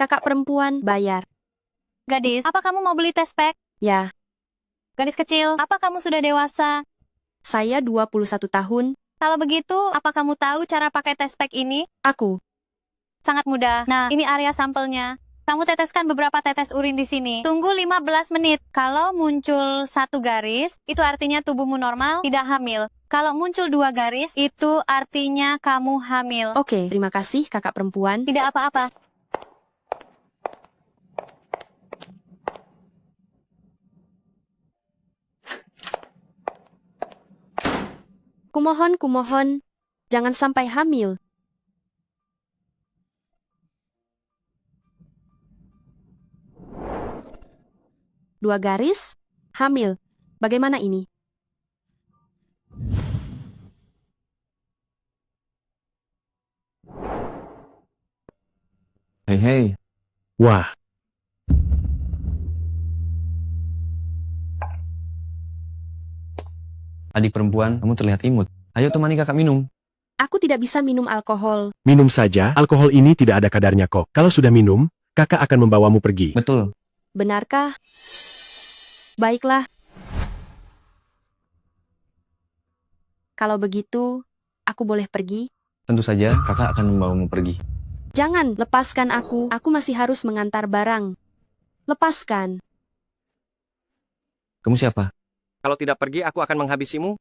Kakak perempuan, bayar. Gadis, apa kamu mau beli test pack? Ya, Gadis kecil, apa kamu sudah dewasa? saya 21 tahun. Kalau begitu, apa kamu tahu cara pakai test pack ini? Aku. Sangat mudah. Nah, ini area sampelnya. Kamu teteskan beberapa tetes urin di sini. Tunggu 15 menit. Kalau muncul 1 garis, itu artinya tubuhmu normal, tidak hamil. Kalau muncul 2 garis, itu artinya kamu hamil. Oke, terima kasih kakak perempuan. Tidak apa-apa. Kumohon, jangan sampai hamil. Dua garis, hamil. Bagaimana ini? Hei. Wah, Adik perempuan, kamu terlihat imut. Ayo temani kakak minum. Aku tidak bisa minum alkohol. minum saja, alkohol ini tidak ada kadarnya kok. Kalau sudah minum, kakak akan membawamu pergi. Betul. Benarkah? Baiklah. Kalau begitu, aku boleh pergi? Tentu saja kakak akan membawamu pergi. Jangan, lepaskan aku. Aku masih harus mengantar barang. Lepaskan. Kamu siapa? Kalau tidak pergi, aku akan menghabisimu.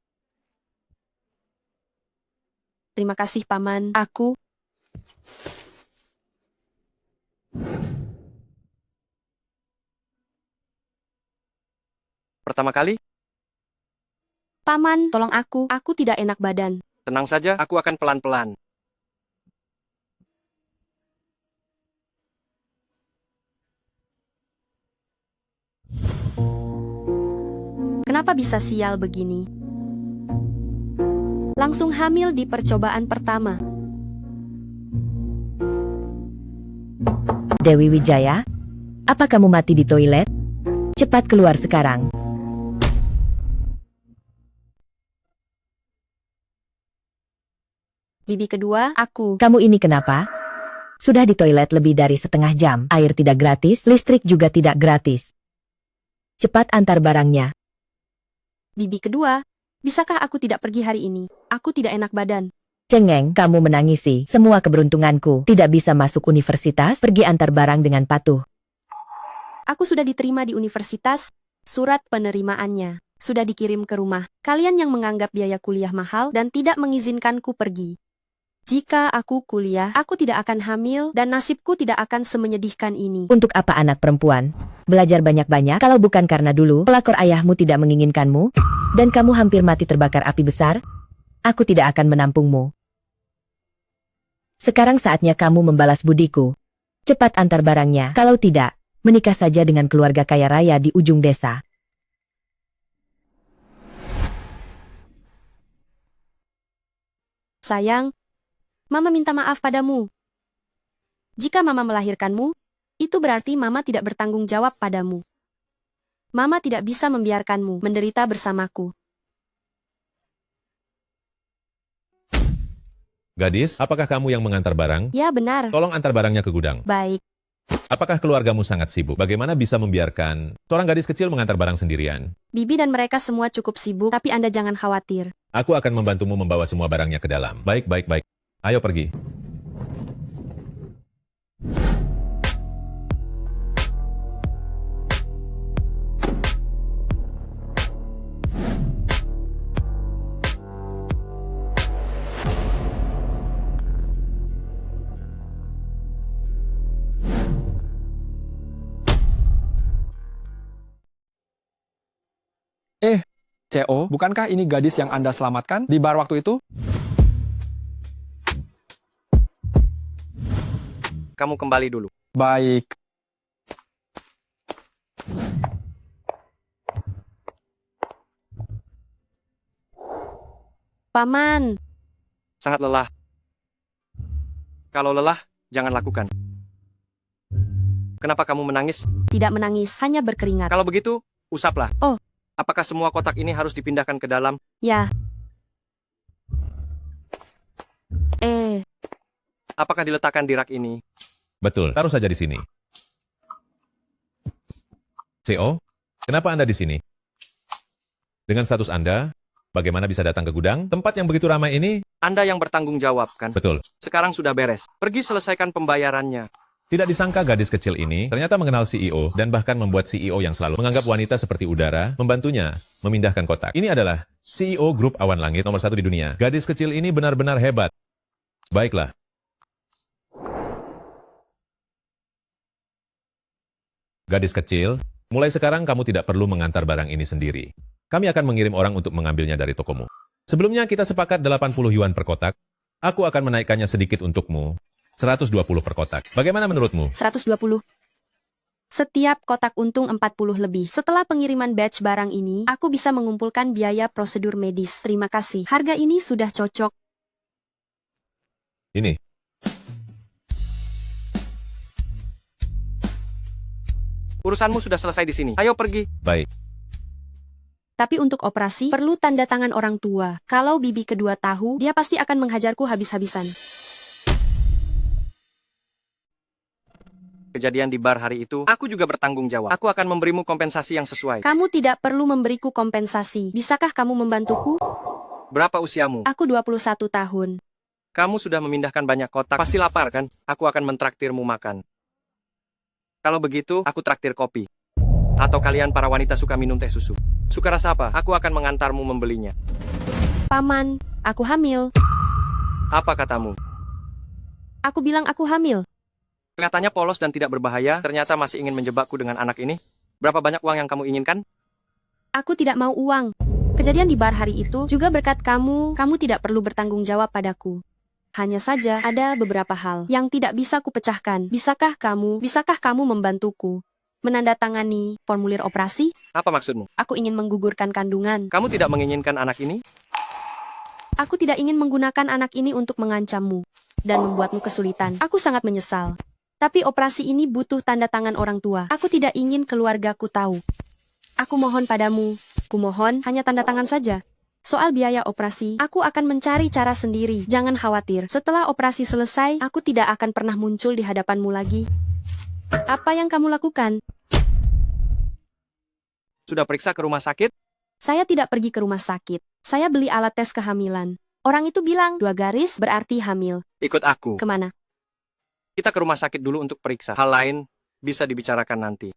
Terima kasih, Paman. Aku. Pertama kali, Paman, tolong aku. Aku tidak enak badan. tenang saja, aku akan pelan-pelan. Kenapa bisa sial begini? Langsung hamil di percobaan pertama. Dewi Wijaya, apa kamu mati di toilet? Cepat keluar sekarang. Bibi kedua, aku. Kamu ini kenapa? Sudah di toilet lebih dari setengah jam. Air tidak gratis, listrik juga tidak gratis. Cepat antar barangnya. Bibi kedua, bisakah aku tidak pergi hari ini? Aku tidak enak badan. Cengeng, kamu menangisi. Semua keberuntunganku. Tidak bisa masuk universitas, pergi antar barang dengan patuh. Aku sudah diterima di universitas, surat penerimaannya sudah dikirim ke rumah. Kalian yang menganggap biaya kuliah mahal dan tidak mengizinkanku pergi. Jika aku kuliah, aku tidak akan hamil dan nasibku tidak akan semenyedihkan ini. Untuk apa anak perempuan? Belajar banyak-banyak kalau bukan karena dulu pelakor ayahmu tidak menginginkanmu dan kamu hampir mati terbakar api besar? Aku tidak akan menampungmu. Sekarang saatnya kamu membalas budiku. Cepat antar barangnya. Kalau tidak, menikah saja dengan keluarga kaya raya di ujung desa. Sayang, Mama minta maaf padamu. Jika Mama melahirkanmu, itu berarti Mama tidak bertanggung jawab padamu. Mama tidak bisa membiarkanmu menderita bersamaku. Gadis, apakah kamu yang mengantar barang? Ya benar. Tolong antar barangnya ke gudang. Baik. Apakah keluargamu sangat sibuk? Bagaimana bisa membiarkan seorang gadis kecil mengantar barang sendirian? Bibi dan mereka semua cukup sibuk, tapi Anda jangan khawatir. Aku akan membantumu membawa semua barangnya ke dalam. Baik. Ayo pergi. CO, bukankah ini gadis yang Anda selamatkan di bar waktu itu? Kamu kembali dulu. Baik. Paman, Sangat lelah. Kalau lelah, jangan lakukan. Kenapa kamu menangis? tidak menangis, hanya berkeringat. Kalau begitu, usaplah. Oh. Apakah semua kotak ini harus dipindahkan ke dalam? Ya. Apakah diletakkan di rak ini? Betul, taruh saja di sini. CO, kenapa Anda di sini? Dengan status Anda, bagaimana bisa datang ke gudang? Tempat yang begitu ramai ini? Anda yang bertanggung jawab, kan? Betul. Sekarang sudah beres. Pergi selesaikan pembayarannya. Tidak disangka gadis kecil ini ternyata mengenal CEO dan bahkan membuat CEO yang selalu menganggap wanita seperti udara membantunya memindahkan kotak. Ini adalah CEO grup Awan Langit nomor 1 di dunia. Gadis kecil ini benar-benar hebat. Baiklah. Gadis kecil, mulai sekarang kamu tidak perlu mengantar barang ini sendiri. Kami akan mengirim orang untuk mengambilnya dari tokomu. Sebelumnya kita sepakat 80 yuan per kotak. Aku akan menaikkannya sedikit untukmu. 120 per kotak. Bagaimana menurutmu? 120. Setiap kotak untung 40 lebih. Setelah pengiriman batch barang ini, aku bisa mengumpulkan biaya prosedur medis. Terima kasih. Harga ini sudah cocok. Ini. Urusanmu sudah selesai di sini. Ayo pergi. Baik. Tapi untuk operasi, perlu tanda tangan orang tua. Kalau bibi kedua tahu, dia pasti akan menghajarku habis-habisan. Kejadian di bar hari itu, aku juga bertanggung jawab. Aku akan memberimu kompensasi yang sesuai. Kamu tidak perlu memberiku kompensasi. Bisakah kamu membantuku? Berapa usiamu? Aku 21 tahun. Kamu sudah memindahkan banyak kotak. Pasti lapar, kan? Aku akan mentraktirmu makan. Kalau begitu, aku traktir kopi. Atau kalian para wanita suka minum teh susu. Suka rasa apa? Aku akan mengantarmu membelinya. Paman, aku hamil. Apa katamu? Aku bilang aku hamil. Kelihatannya polos dan tidak berbahaya, ternyata masih ingin menjebakku dengan anak ini. Berapa banyak uang yang kamu inginkan? Aku tidak mau uang. Kejadian di bar hari itu juga berkat kamu tidak perlu bertanggung jawab padaku. Hanya saja ada beberapa hal yang tidak bisa kupecahkan. Bisakah kamu membantuku menandatangani formulir operasi? Apa maksudmu? Aku ingin menggugurkan kandungan. Kamu tidak menginginkan anak ini? Aku tidak ingin menggunakan anak ini untuk mengancammu dan membuatmu kesulitan. Aku sangat menyesal. Tapi operasi ini butuh tanda tangan orang tua. Aku tidak ingin keluargaku tahu. Aku mohon padamu. Kumohon hanya tanda tangan saja. Soal biaya operasi, aku akan mencari cara sendiri. Jangan khawatir. Setelah operasi selesai, aku tidak akan pernah muncul di hadapanmu lagi. Apa yang kamu lakukan? Sudah periksa ke rumah sakit? Saya tidak pergi ke rumah sakit. Saya beli alat tes kehamilan. Orang itu bilang 2 garis berarti hamil. Ikut aku. Kemana? Kita ke rumah sakit dulu untuk periksa. Hal lain bisa dibicarakan nanti.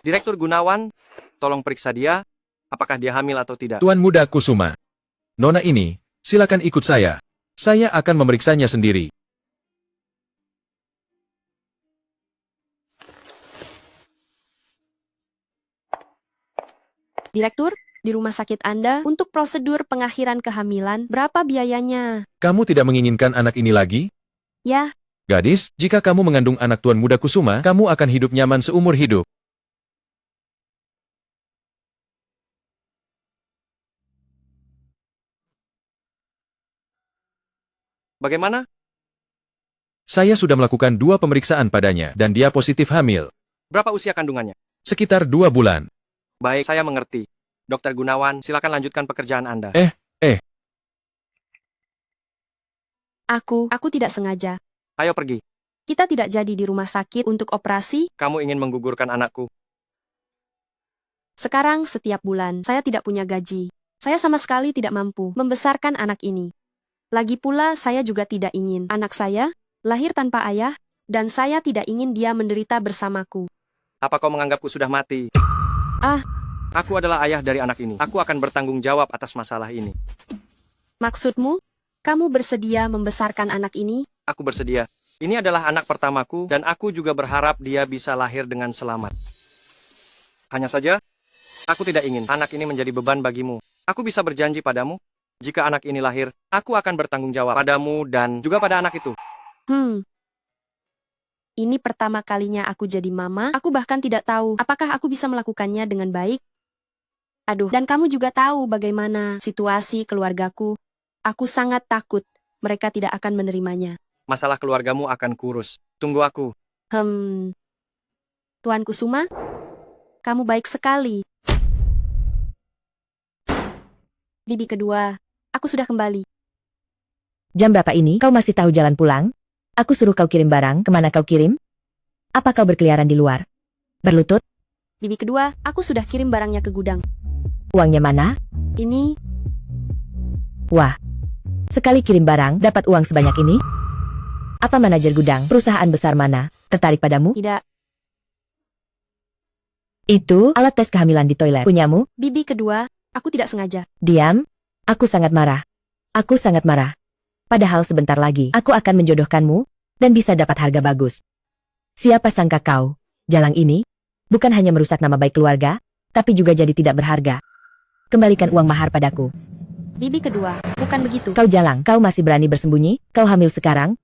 Direktur Gunawan, tolong periksa dia. Apakah dia hamil atau tidak? Tuan Muda Kusuma. Nona ini, silakan ikut saya. Saya akan memeriksanya sendiri. Direktur, di rumah sakit Anda, untuk prosedur pengakhiran kehamilan, berapa biayanya? Kamu tidak menginginkan anak ini lagi? Ya, Gadis, jika kamu mengandung anak Tuan Muda Kusuma, kamu akan hidup nyaman seumur hidup. Bagaimana? Saya sudah melakukan 2 pemeriksaan padanya, dan dia positif hamil. Berapa usia kandungannya? Sekitar 2 bulan. Baik, saya mengerti. Dokter Gunawan, silakan lanjutkan pekerjaan Anda. aku tidak sengaja. Ayo pergi. Kita tidak jadi di rumah sakit untuk operasi. Kamu ingin menggugurkan anakku. Sekarang setiap bulan, saya tidak punya gaji. Saya sama sekali tidak mampu membesarkan anak ini. Lagi pula, saya juga tidak ingin anak saya lahir tanpa ayah, dan saya tidak ingin dia menderita bersamaku. Apa kau menganggapku sudah mati? Ah. Aku adalah ayah dari anak ini. Aku akan bertanggung jawab atas masalah ini. Maksudmu? Kamu bersedia membesarkan anak ini? Aku bersedia. Ini adalah anak pertamaku, dan aku juga berharap dia bisa lahir dengan selamat. Hanya saja, aku tidak ingin anak ini menjadi beban bagimu. Aku bisa berjanji padamu, jika anak ini lahir, aku akan bertanggung jawab padamu dan juga pada anak itu. Ini pertama kalinya aku jadi mama. Aku bahkan tidak tahu apakah aku bisa melakukannya dengan baik. Aduh, dan kamu juga tahu bagaimana situasi keluargaku. Aku sangat takut mereka tidak akan menerimanya. Masalah keluargamu akan kurus. Tunggu aku. Tuan Kusuma, kamu baik sekali. Bibi kedua, aku sudah kembali. Jam berapa ini? Kau masih tahu jalan pulang? Aku suruh kau kirim barang, kemana kau kirim? Apa kau berkeliaran di luar? Berlutut? Bibi kedua, aku sudah kirim barangnya ke gudang. Uangnya mana? Ini, Wah, sekali kirim barang, dapat uang sebanyak ini? Apa manajer gudang, perusahaan besar mana, tertarik padamu? tidak. Itu, alat tes kehamilan di toilet. Punyamu? Bibi kedua, aku tidak sengaja. Diam. Aku sangat marah. Aku sangat marah. Padahal sebentar lagi, aku akan menjodohkanmu, dan bisa dapat harga bagus. Siapa sangka kau, jalang ini, bukan hanya merusak nama baik keluarga, tapi juga jadi tidak berharga. Kembalikan uang mahar padaku. Bibi kedua, bukan begitu. Kau jalang, kau masih berani bersembunyi, kau hamil sekarang?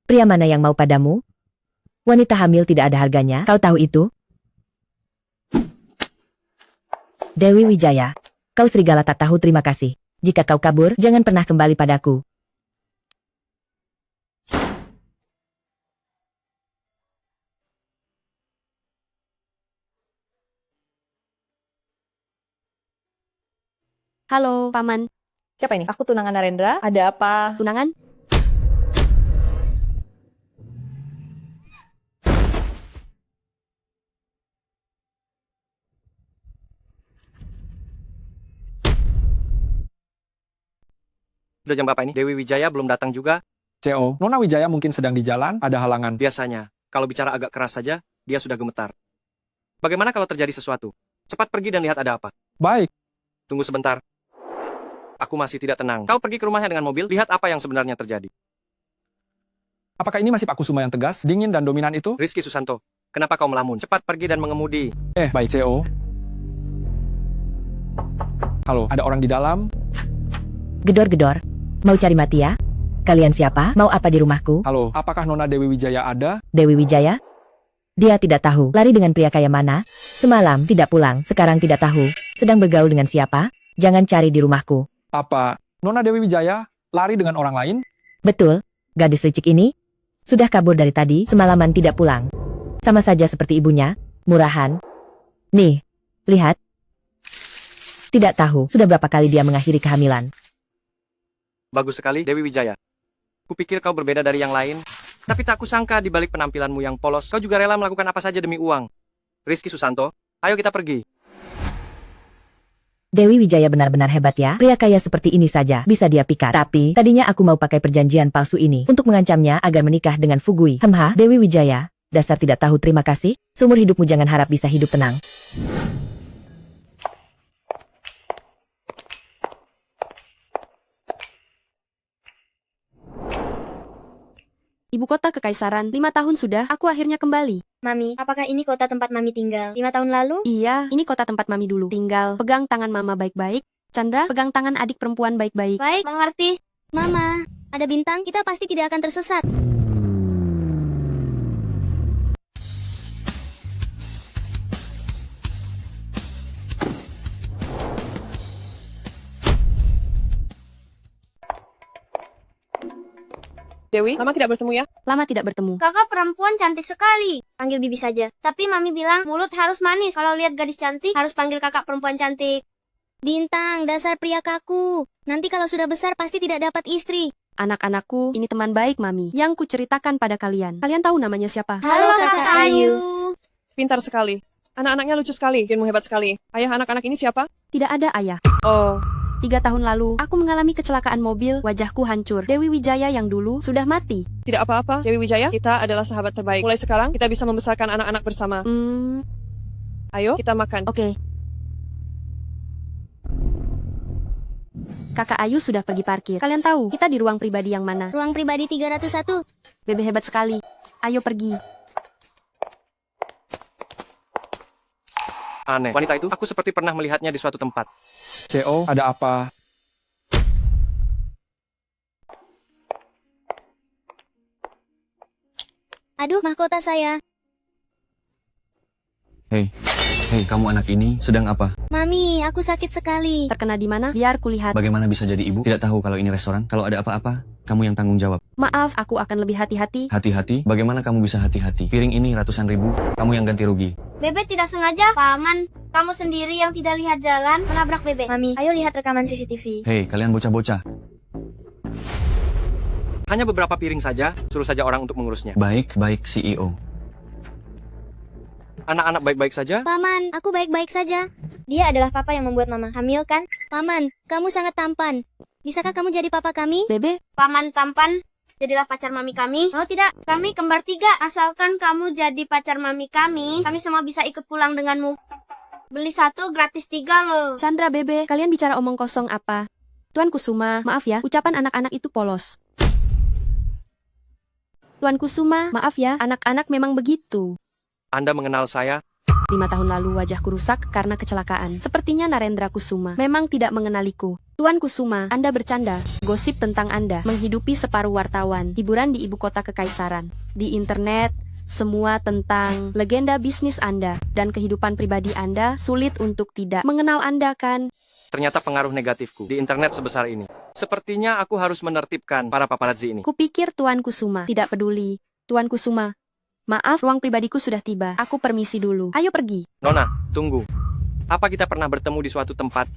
Pria mana yang mau padamu? Wanita hamil tidak ada harganya, kau tahu itu? Dewi Wijaya, kau serigala tak tahu terima kasih. Jika kau kabur, jangan pernah kembali padaku. Halo, Paman. Siapa ini? Aku tunangan Narendra. Ada apa? Tunangan? Udah jam berapa ini? Dewi Wijaya belum datang juga. CO, Nona Wijaya mungkin sedang di jalan, ada halangan. Biasanya, kalau bicara agak keras saja, dia sudah gemetar. Bagaimana kalau terjadi sesuatu? Cepat pergi dan lihat ada apa. Baik, Tunggu sebentar. Aku masih tidak tenang. Kau pergi ke rumahnya dengan mobil, lihat apa yang sebenarnya terjadi. apakah ini masih Pak Kusuma yang tegas, dingin dan dominan itu? Rizky Susanto, kenapa kau melamun? Cepat pergi dan mengemudi. Baik CO. Halo, ada orang di dalam? Gedor-gedor. Mau cari mati ya? Kalian siapa? Mau apa di rumahku? Halo, apakah Nona Dewi Wijaya ada? Dewi Wijaya? Dia tidak tahu, lari dengan pria kaya mana? Semalam tidak pulang, sekarang tidak tahu. Sedang bergaul dengan siapa? Jangan cari di rumahku. Apa Nona Dewi Wijaya lari dengan orang lain? Betul, gadis licik ini sudah kabur dari tadi, semalaman tidak pulang. Sama saja seperti ibunya, murahan. Nih, lihat. Tidak tahu, sudah berapa kali dia mengakhiri kehamilan. Bagus sekali, Dewi Wijaya. Kupikir kau berbeda dari yang lain, tapi tak kusangka di balik penampilanmu yang polos, kau juga rela melakukan apa saja demi uang. Rizky Susanto, ayo kita pergi. Dewi Wijaya benar-benar hebat ya, pria kaya seperti ini saja bisa dia pikat. Tapi, tadinya aku mau pakai perjanjian palsu ini untuk mengancamnya agar menikah dengan Fugui. Dewi Wijaya, dasar tidak tahu terima kasih, seumur hidupmu jangan harap bisa hidup tenang. Ibu kota kekaisaran, 5 tahun sudah, aku akhirnya kembali. Mami, apakah ini kota tempat Mami tinggal 5 tahun lalu? Iya, ini kota tempat Mami dulu tinggal. Pegang tangan Mama baik-baik. Chandra, pegang tangan adik perempuan baik-baik. Baik, mengerti. Mama, ada bintang, kita pasti tidak akan tersesat. Dewi, lama tidak bertemu ya? Lama tidak bertemu. Kakak perempuan cantik sekali. Panggil Bibi saja. Tapi Mami bilang mulut harus manis. Kalau lihat gadis cantik, harus panggil kakak perempuan cantik. Bintang, dasar pria kaku. Nanti kalau sudah besar pasti tidak dapat istri. Anak-anakku, ini teman baik Mami, yang kuceritakan pada kalian. Kalian tahu namanya siapa? Halo Kakak Ayu. Pintar sekali. Anak-anaknya lucu sekali, ilmu hebat sekali. Ayah anak-anak ini siapa? Tidak ada ayah. Oh, 3 tahun lalu, aku mengalami kecelakaan mobil, wajahku hancur. Dewi Wijaya yang dulu sudah mati. tidak apa-apa. Dewi Wijaya, kita adalah sahabat terbaik. Mulai sekarang, kita bisa membesarkan anak-anak bersama. Ayo, kita makan. Oke. Kakak Ayu sudah pergi parkir. Kalian tahu, kita di ruang pribadi yang mana? Ruang pribadi 301. Bebe hebat sekali. Ayo pergi. Aneh, wanita itu, aku seperti pernah melihatnya di suatu tempat. CO, ada apa? Aduh, mahkota saya. Hei, kamu anak ini sedang apa? Mami, aku sakit sekali. Terkena di mana? Biar kulihat. Bagaimana bisa jadi ibu? Tidak tahu kalau ini restoran. Kalau ada apa-apa, kamu yang tanggung jawab. Maaf, aku akan lebih hati-hati. Hati-hati? Bagaimana kamu bisa hati-hati? Piring ini ratusan ribu, kamu yang ganti rugi. Bebe tidak sengaja, Paman. Kamu sendiri yang tidak lihat jalan, menabrak Bebe. Mami, ayo lihat rekaman CCTV. Hei, kalian bocah-bocah. Hanya beberapa piring saja, suruh saja orang untuk mengurusnya. Baik, baik CEO. Anak-anak baik-baik saja? Paman, aku baik-baik saja. Dia adalah papa yang membuat mama hamil kan? Paman, kamu sangat tampan. Bisakah kamu jadi papa kami? Bebe, Paman tampan, jadilah pacar mami kami. Mau tidak? Kami kembar 3. Asalkan kamu jadi pacar mami kami semua bisa ikut pulang denganmu. Beli 1 gratis 3 loh. Chandra Bebe, kalian bicara omong kosong apa? Tuan Kusuma, maaf ya, ucapan anak-anak itu polos. Tuan Kusuma, maaf ya, anak-anak memang begitu. Anda mengenal saya? 5 tahun lalu wajahku rusak karena kecelakaan. Sepertinya Narendra Kusuma memang tidak mengenaliku. Tuan Kusuma, Anda bercanda. Gosip tentang Anda menghidupi separuh wartawan. Hiburan di ibu kota kekaisaran. Di internet, semua tentang legenda bisnis Anda dan kehidupan pribadi Anda sulit untuk tidak mengenal Anda kan? Ternyata pengaruh negatifku di internet sebesar ini. Sepertinya aku harus menertibkan para paparazzi ini. Kupikir Tuan Kusuma tidak peduli. Tuan Kusuma, maaf, ruang pribadiku sudah tiba. Aku permisi dulu. Ayo pergi. Nona, tunggu. Apa kita pernah bertemu di suatu tempat?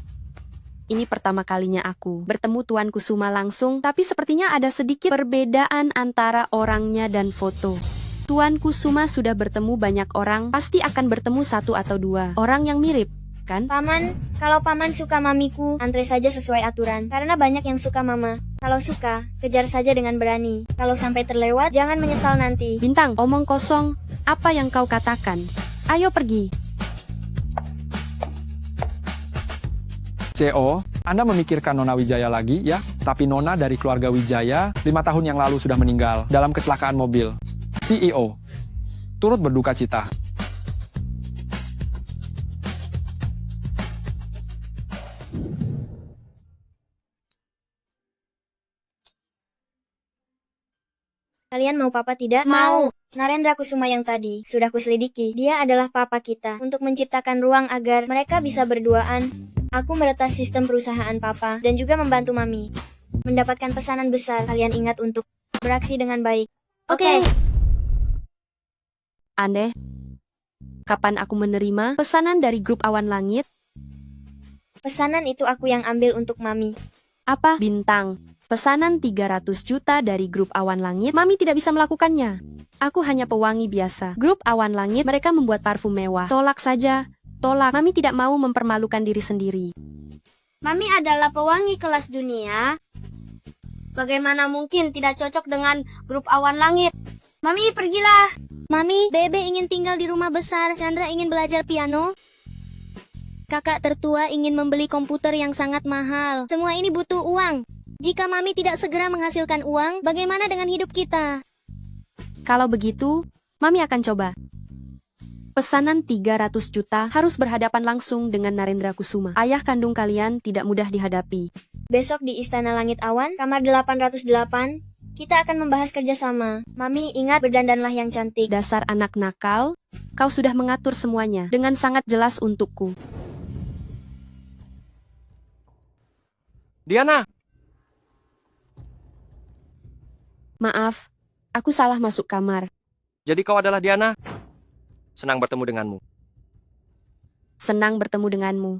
Ini pertama kalinya aku bertemu Tuan Kusuma langsung, tapi sepertinya ada sedikit perbedaan antara orangnya dan foto. Tuan Kusuma sudah bertemu banyak orang, pasti akan bertemu 1 atau 2 orang yang mirip, kan? Paman, kalau paman suka mamiku, antre saja sesuai aturan. Karena banyak yang suka mama. Kalau suka, kejar saja dengan berani. Kalau sampai terlewat, jangan menyesal nanti. Bintang, omong kosong. Apa yang kau katakan? Ayo pergi. CEO, Anda memikirkan Nona Wijaya lagi, ya? Tapi Nona dari keluarga Wijaya 5 tahun yang lalu sudah meninggal dalam kecelakaan mobil. CEO, turut berduka cita. Kalian mau papa tidak? Mau. Narendra Kusuma yang tadi sudah kuselidiki. Dia adalah papa kita untuk menciptakan ruang agar mereka bisa berduaan. Aku meretas sistem perusahaan papa dan juga membantu mami. Mendapatkan pesanan besar, kalian ingat untuk beraksi dengan baik. Oke. Aneh. Kapan aku menerima pesanan dari grup Awan Langit? Pesanan itu aku yang ambil untuk mami. Apa? Bintang. Pesanan 300 juta dari grup Awan Langit, mami tidak bisa melakukannya. Aku hanya pewangi biasa. Grup Awan Langit, mereka membuat parfum mewah. Tolak saja. Tolak. Mami tidak mau mempermalukan diri sendiri. Mami adalah pewangi kelas dunia. Bagaimana mungkin tidak cocok dengan grup Awan Langit? Mami, pergilah. Mami, Bebe ingin tinggal di rumah besar. Chandra ingin belajar piano. Kakak tertua ingin membeli komputer yang sangat mahal. Semua ini butuh uang. Jika Mami tidak segera menghasilkan uang, bagaimana dengan hidup kita? Kalau begitu, Mami akan coba. Pesanan 300 juta harus berhadapan langsung dengan Narendra Kusuma. Ayah kandung kalian tidak mudah dihadapi. Besok di Istana Langit Awan, kamar 808, kita akan membahas kerjasama. Mami, ingat berdandanlah yang cantik. Dasar anak nakal, kau sudah mengatur semuanya dengan sangat jelas untukku. Diana! Maaf, aku salah masuk kamar. Jadi kau adalah Diana? Senang bertemu denganmu. Senang bertemu denganmu.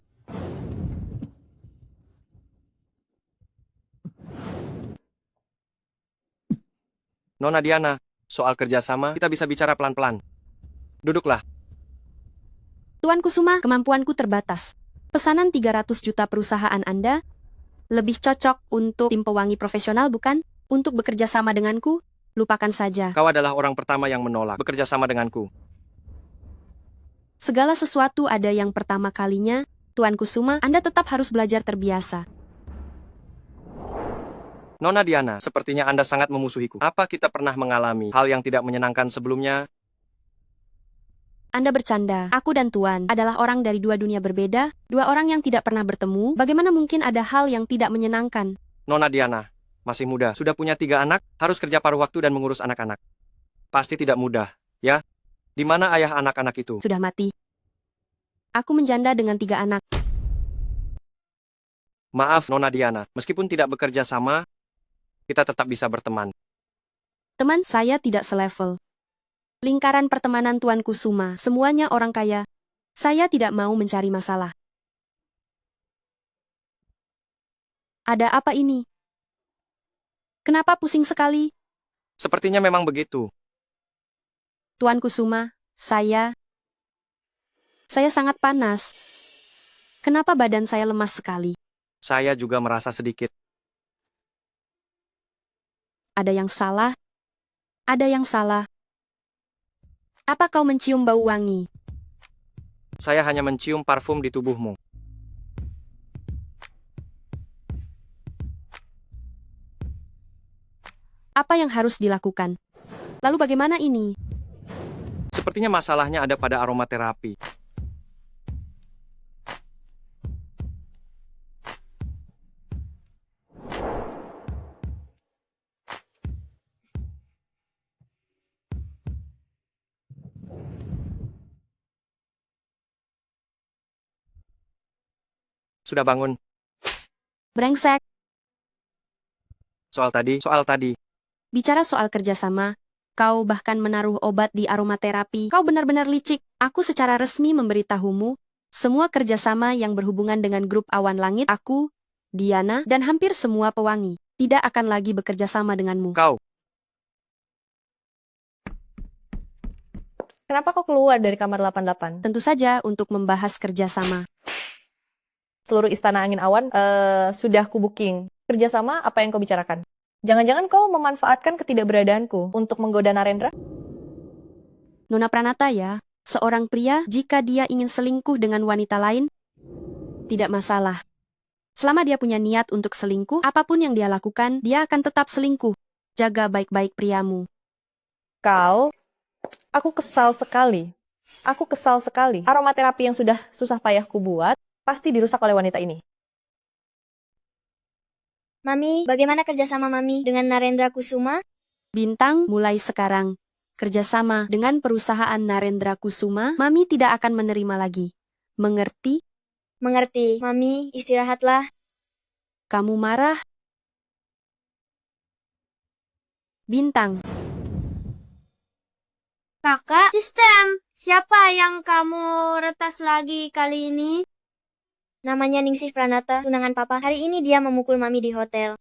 Nona Diana, soal kerjasama, kita bisa bicara pelan-pelan. Duduklah. Tuan Kusuma, kemampuanku terbatas. Pesanan 300 juta perusahaan Anda lebih cocok untuk tim pewangi profesional, bukan? Untuk bekerja sama denganku, lupakan saja. Kau adalah orang pertama yang menolak bekerja sama denganku. Segala sesuatu ada yang pertama kalinya. Tuan Kusuma, Anda tetap harus belajar terbiasa. Nona Diana, sepertinya Anda sangat memusuhiku. Apa kita pernah mengalami hal yang tidak menyenangkan sebelumnya? Anda bercanda. Aku dan Tuan adalah orang dari 2 dunia berbeda, 2 orang yang tidak pernah bertemu. Bagaimana mungkin ada hal yang tidak menyenangkan? Nona Diana, masih muda, sudah punya 3 anak, harus kerja paruh waktu dan mengurus anak-anak. Pasti tidak mudah, ya? Di mana ayah anak-anak itu? Sudah mati. Aku menjanda dengan 3 anak. Maaf, Nona Diana, meskipun tidak bekerja sama, kita tetap bisa berteman. Teman saya tidak selevel. Lingkaran pertemanan Tuan Kusuma, semuanya orang kaya. Saya tidak mau mencari masalah. Ada apa ini? Kenapa pusing sekali? Sepertinya memang begitu. Tuan Kusuma, saya sangat panas. Kenapa badan saya lemas sekali? Saya juga merasa sedikit. Ada yang salah? Ada yang salah. Apa kau mencium bau wangi? Saya hanya mencium parfum di tubuhmu. Apa yang harus dilakukan? Lalu bagaimana ini? Sepertinya masalahnya ada pada aromaterapi. Sudah bangun. Brengsek. Soal tadi. Bicara soal kerjasama, kau bahkan menaruh obat di aromaterapi. Kau benar-benar licik. Aku secara resmi memberitahumu, semua kerjasama yang berhubungan dengan grup awan langit, aku, Diana, dan hampir semua pewangi, tidak akan lagi bekerja sama denganmu. Kau. Kenapa kau keluar dari kamar 88? Tentu saja untuk membahas kerjasama. Seluruh istana angin awan sudah kubooking. Kerjasama apa yang kau bicarakan? Jangan-jangan kau memanfaatkan ketidakberadaanku untuk menggoda Narendra? Nona Pranata ya, seorang pria jika dia ingin selingkuh dengan wanita lain, tidak masalah. Selama dia punya niat untuk selingkuh, apapun yang dia lakukan, dia akan tetap selingkuh. Jaga baik-baik priamu. Aku kesal sekali. Aromaterapi yang sudah susah payah kubuat, pasti dirusak oleh wanita ini. Mami, bagaimana kerjasama Mami dengan Narendra Kusuma? Bintang, mulai sekarang, kerjasama dengan perusahaan Narendra Kusuma, Mami tidak akan menerima lagi. Mengerti? Mengerti. Mami, istirahatlah. Kamu marah? Bintang. Kakak, sistem. Siapa yang kamu retas lagi kali ini? Namanya Ningsih Pranata, tunangan papa. Hari ini dia memukul Mami di hotel.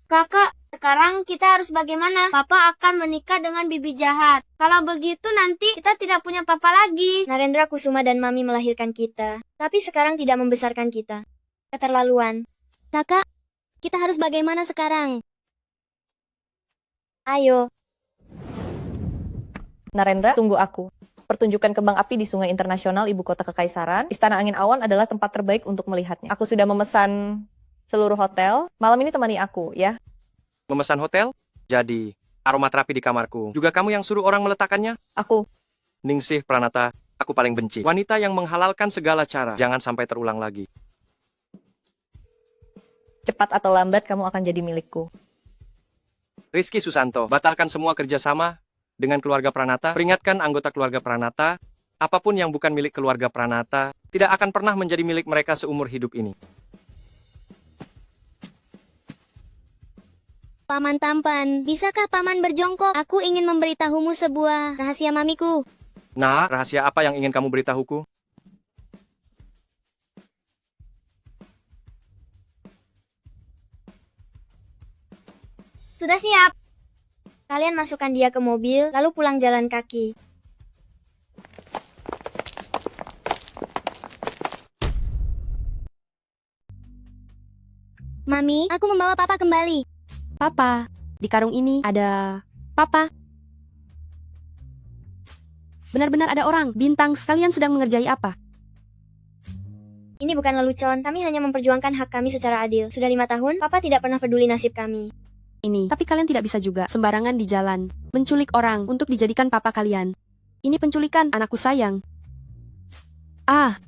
Kakak, sekarang kita harus bagaimana? Papa akan menikah dengan bibi jahat. Kalau begitu nanti kita tidak punya papa lagi. Narendra Kusuma dan Mami melahirkan kita, tapi sekarang tidak membesarkan kita. Keterlaluan. Kakak, kita harus bagaimana sekarang? Ayo. Narendra, tunggu aku. Pertunjukan kembang api di Sungai Internasional Ibu Kota Kekaisaran, Istana Angin Awan adalah tempat terbaik untuk melihatnya. Aku sudah memesan seluruh hotel. Malam ini temani aku, ya. Memesan hotel? Jadi, aromaterapi di kamarku. Juga kamu yang suruh orang meletakkannya? Aku. Ningsih Pranata, aku paling benci. Wanita yang menghalalkan segala cara. Jangan sampai terulang lagi. Cepat atau lambat kamu akan jadi milikku. Rizky Susanto, batalkan semua kerjasama dengan keluarga Pranata. Peringatkan anggota keluarga Pranata, apapun yang bukan milik keluarga Pranata, tidak akan pernah menjadi milik mereka seumur hidup ini. Paman tampan, bisakah paman berjongkok? Aku ingin memberitahumu sebuah rahasia mamiku. Nah, rahasia apa yang ingin kamu beritahuku? Sudah siap. Kalian masukkan dia ke mobil, lalu pulang jalan kaki. Mami, aku membawa papa kembali. Papa, di karung ini ada papa. Benar-benar ada orang. Bintang, kalian sedang mengerjai apa? Ini bukan lelucon, kami hanya memperjuangkan hak kami secara adil. Sudah 5 tahun, papa tidak pernah peduli nasib kami. Ini, tapi kalian tidak bisa juga sembarangan di jalan menculik orang untuk dijadikan papa kalian. Ini penculikan, anakku sayang. Ah.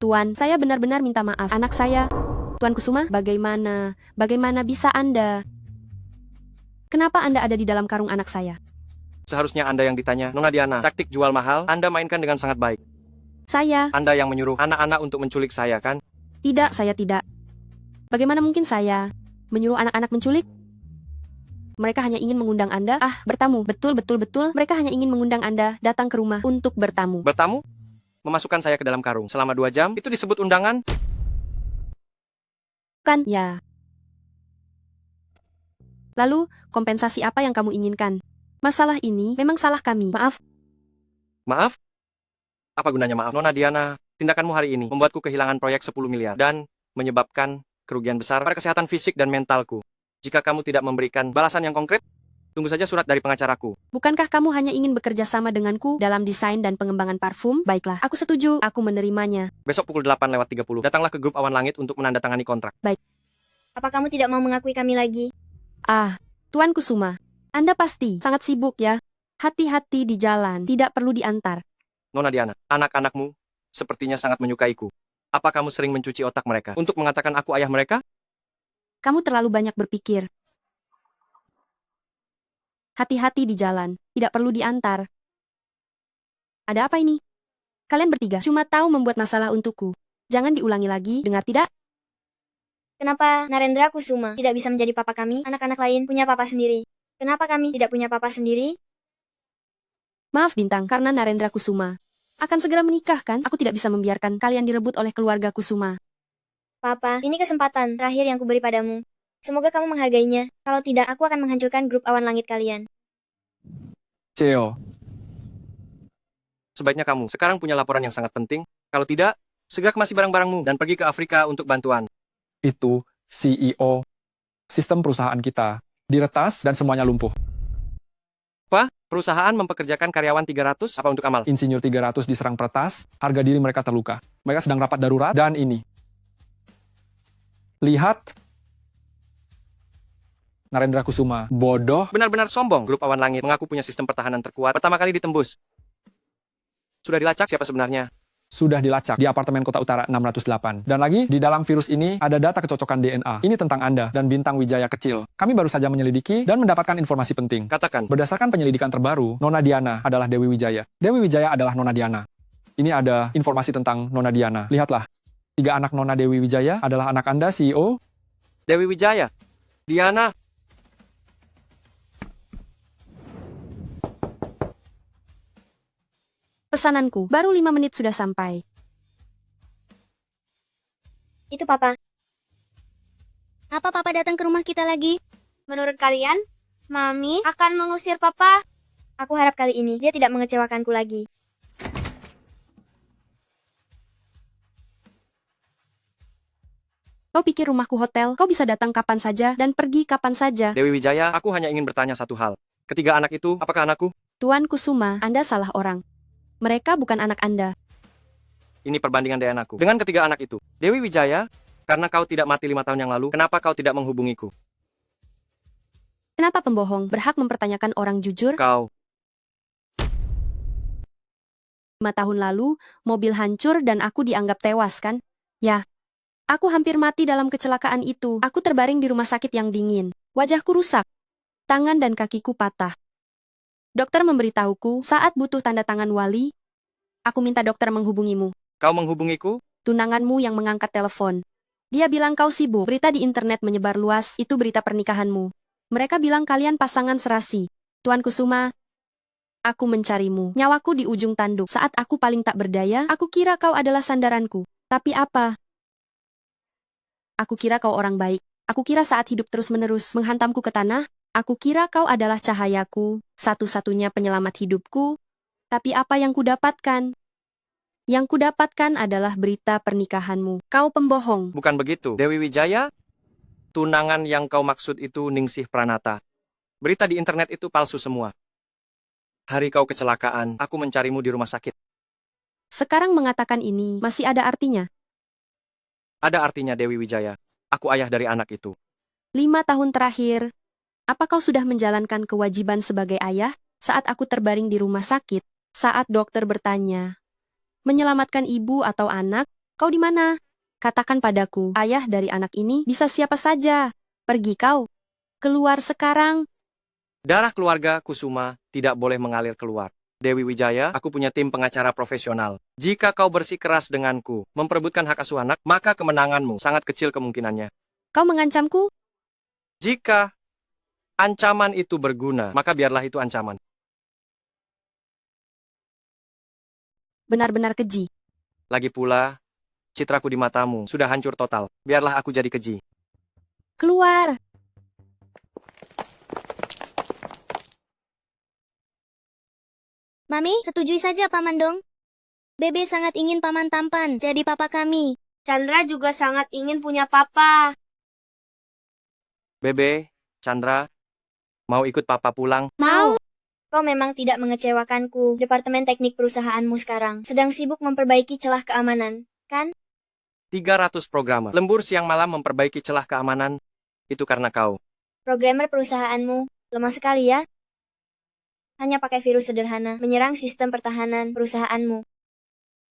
Tuan, saya benar-benar minta maaf. Anak saya, Tuan Kusuma, bagaimana bisa Anda? Kenapa Anda ada di dalam karung anak saya? Seharusnya Anda yang ditanya. Nona Diana, taktik jual mahal, Anda mainkan dengan sangat baik. Anda yang menyuruh anak-anak untuk menculik saya, kan? Tidak, saya tidak. Bagaimana mungkin saya menyuruh anak-anak menculik? Mereka hanya ingin mengundang Anda, bertamu. Betul. Mereka hanya ingin mengundang Anda datang ke rumah untuk bertamu. Bertamu? memasukkan saya ke dalam karung selama 2 jam, itu disebut undangan? Kan, ya. Lalu, kompensasi apa yang kamu inginkan? Masalah ini memang salah kami. Maaf. Maaf? Apa gunanya maaf? Nona Diana, tindakanmu hari ini membuatku kehilangan proyek 10 miliar dan menyebabkan kerugian besar pada kesehatan fisik dan mentalku. Jika kamu tidak memberikan balasan yang konkret, tunggu saja surat dari pengacaraku. Bukankah kamu hanya ingin bekerja sama denganku dalam desain dan pengembangan parfum? Baiklah, aku setuju. Aku menerimanya. Besok pukul 8:30, datanglah ke grup Awan Langit untuk menandatangani kontrak. Baik. Apa kamu tidak mau mengakui kami lagi? Ah, Tuan Kusuma. Anda pasti sangat sibuk ya. Hati-hati di jalan, tidak perlu diantar. Nona Diana, anak-anakmu sepertinya sangat menyukaiku. Apa kamu sering mencuci otak mereka untuk mengatakan aku ayah mereka? Kamu terlalu banyak berpikir. Hati-hati di jalan, tidak perlu diantar. Ada apa ini? Kalian bertiga cuma tahu membuat masalah untukku. Jangan diulangi lagi, dengar tidak? Kenapa Narendra Kusuma tidak bisa menjadi papa kami? Anak-anak lain punya papa sendiri. Kenapa kami tidak punya papa sendiri? Maaf Bintang, karena Narendra Kusuma akan segera menikah kan? Aku tidak bisa membiarkan kalian direbut oleh keluarga Kusuma. Papa, ini kesempatan terakhir yang kuberi padamu. Semoga kamu menghargainya. Kalau tidak, aku akan menghancurkan grup Awan Langit kalian. Ceo, Sebaiknya kamu sekarang punya laporan yang sangat penting. Kalau tidak, segera kemasi barang-barangmu dan pergi ke Afrika untuk bantuan. itu CEO. Sistem perusahaan kita diretas dan semuanya lumpuh. Apa? Perusahaan mempekerjakan karyawan 300? Apa untuk amal? Insinyur 300 diserang peretas, harga diri mereka terluka. Mereka sedang rapat darurat, dan ini. Lihat. Narendra Kusuma, bodoh. Benar-benar sombong. Grup Awan Langit mengaku punya sistem pertahanan terkuat. Pertama kali ditembus. Sudah dilacak siapa sebenarnya? Sudah dilacak di apartemen Kota Utara 608. Dan lagi, di dalam virus ini ada data kecocokan DNA. Ini tentang Anda dan Bintang Wijaya kecil. Kami baru saja menyelidiki dan mendapatkan informasi penting. Katakan. Berdasarkan penyelidikan terbaru, Nona Diana adalah Dewi Wijaya. Dewi Wijaya adalah Nona Diana. Ini ada informasi tentang Nona Diana. Lihatlah. 3 anak Nona Dewi Wijaya adalah anak Anda, CEO. Dewi Wijaya. Diana. Pesananku, baru 5 menit sudah sampai. Itu Papa. Apa Papa datang ke rumah kita lagi? Menurut kalian, Mami akan mengusir Papa? Aku harap kali ini dia tidak mengecewakanku lagi. Kau pikir rumahku hotel, kau bisa datang kapan saja dan pergi kapan saja. Dewi Wijaya, aku hanya ingin bertanya satu hal. Ketiga anak itu, apakah anakku? Tuan Kusuma, Anda salah orang. Mereka bukan anak Anda. Ini perbandingan DNA-ku. Dengan ketiga anak itu. Dewi Wijaya, karena kau tidak mati 5 tahun yang lalu, kenapa kau tidak menghubungiku? Kenapa pembohong berhak mempertanyakan orang jujur? Kau. 5 tahun lalu, mobil hancur dan aku dianggap tewas kan? Ya. Aku hampir mati dalam kecelakaan itu. Aku terbaring di rumah sakit yang dingin. Wajahku rusak. Tangan dan kakiku patah. Dokter memberitahuku saat butuh tanda tangan wali. Aku minta dokter menghubungimu. Kau menghubungiku? Tunanganmu yang mengangkat telepon. Dia bilang kau sibuk. Berita di internet menyebar luas, itu berita pernikahanmu. Mereka bilang kalian pasangan serasi. Tuan Kusuma, aku mencarimu. Nyawaku di ujung tanduk. Saat aku paling tak berdaya, aku kira kau adalah sandaranku. Tapi apa? Aku kira kau orang baik. Aku kira saat hidup terus-menerus menghantamku ke tanah, aku kira kau adalah cahayaku, satu-satunya penyelamat hidupku. Tapi apa yang kudapatkan? Yang kudapatkan adalah berita pernikahanmu. Kau pembohong. Bukan begitu. Dewi Wijaya, tunangan yang kau maksud itu Ningsih Pranata. Berita di internet itu palsu semua. Hari kau kecelakaan, aku mencarimu di rumah sakit. Sekarang mengatakan ini masih ada artinya. Ada artinya Dewi Wijaya. Aku ayah dari anak itu. 5 tahun terakhir, apa kau sudah menjalankan kewajiban sebagai ayah saat aku terbaring di rumah sakit? Saat dokter bertanya, menyelamatkan ibu atau anak, kau di mana? Katakan padaku, ayah dari anak ini bisa siapa saja. Pergi kau. Keluar sekarang. Darah keluarga Kusuma tidak boleh mengalir keluar. Dewi Wijaya, aku punya tim pengacara profesional. Jika kau bersikeras denganku, memperebutkan hak asuh anak, maka kemenanganmu sangat kecil kemungkinannya. Kau mengancamku? Jika ancaman itu berguna, maka biarlah itu ancaman. Benar-benar keji. Lagi pula, citraku di matamu sudah hancur total. Biarlah aku jadi keji. Keluar! Mami, setujui saja Paman dong. Bebe sangat ingin Paman tampan jadi papa kami. Chandra juga sangat ingin punya papa. Bebe, Chandra, mau ikut papa pulang? Mau. Kau memang tidak mengecewakanku. Departemen teknik perusahaanmu sekarang sedang sibuk memperbaiki celah keamanan, kan? 300 programmer. Lembur siang malam memperbaiki celah keamanan. Itu karena kau. Programmer perusahaanmu lemah sekali ya. Hanya pakai virus sederhana menyerang sistem pertahanan perusahaanmu.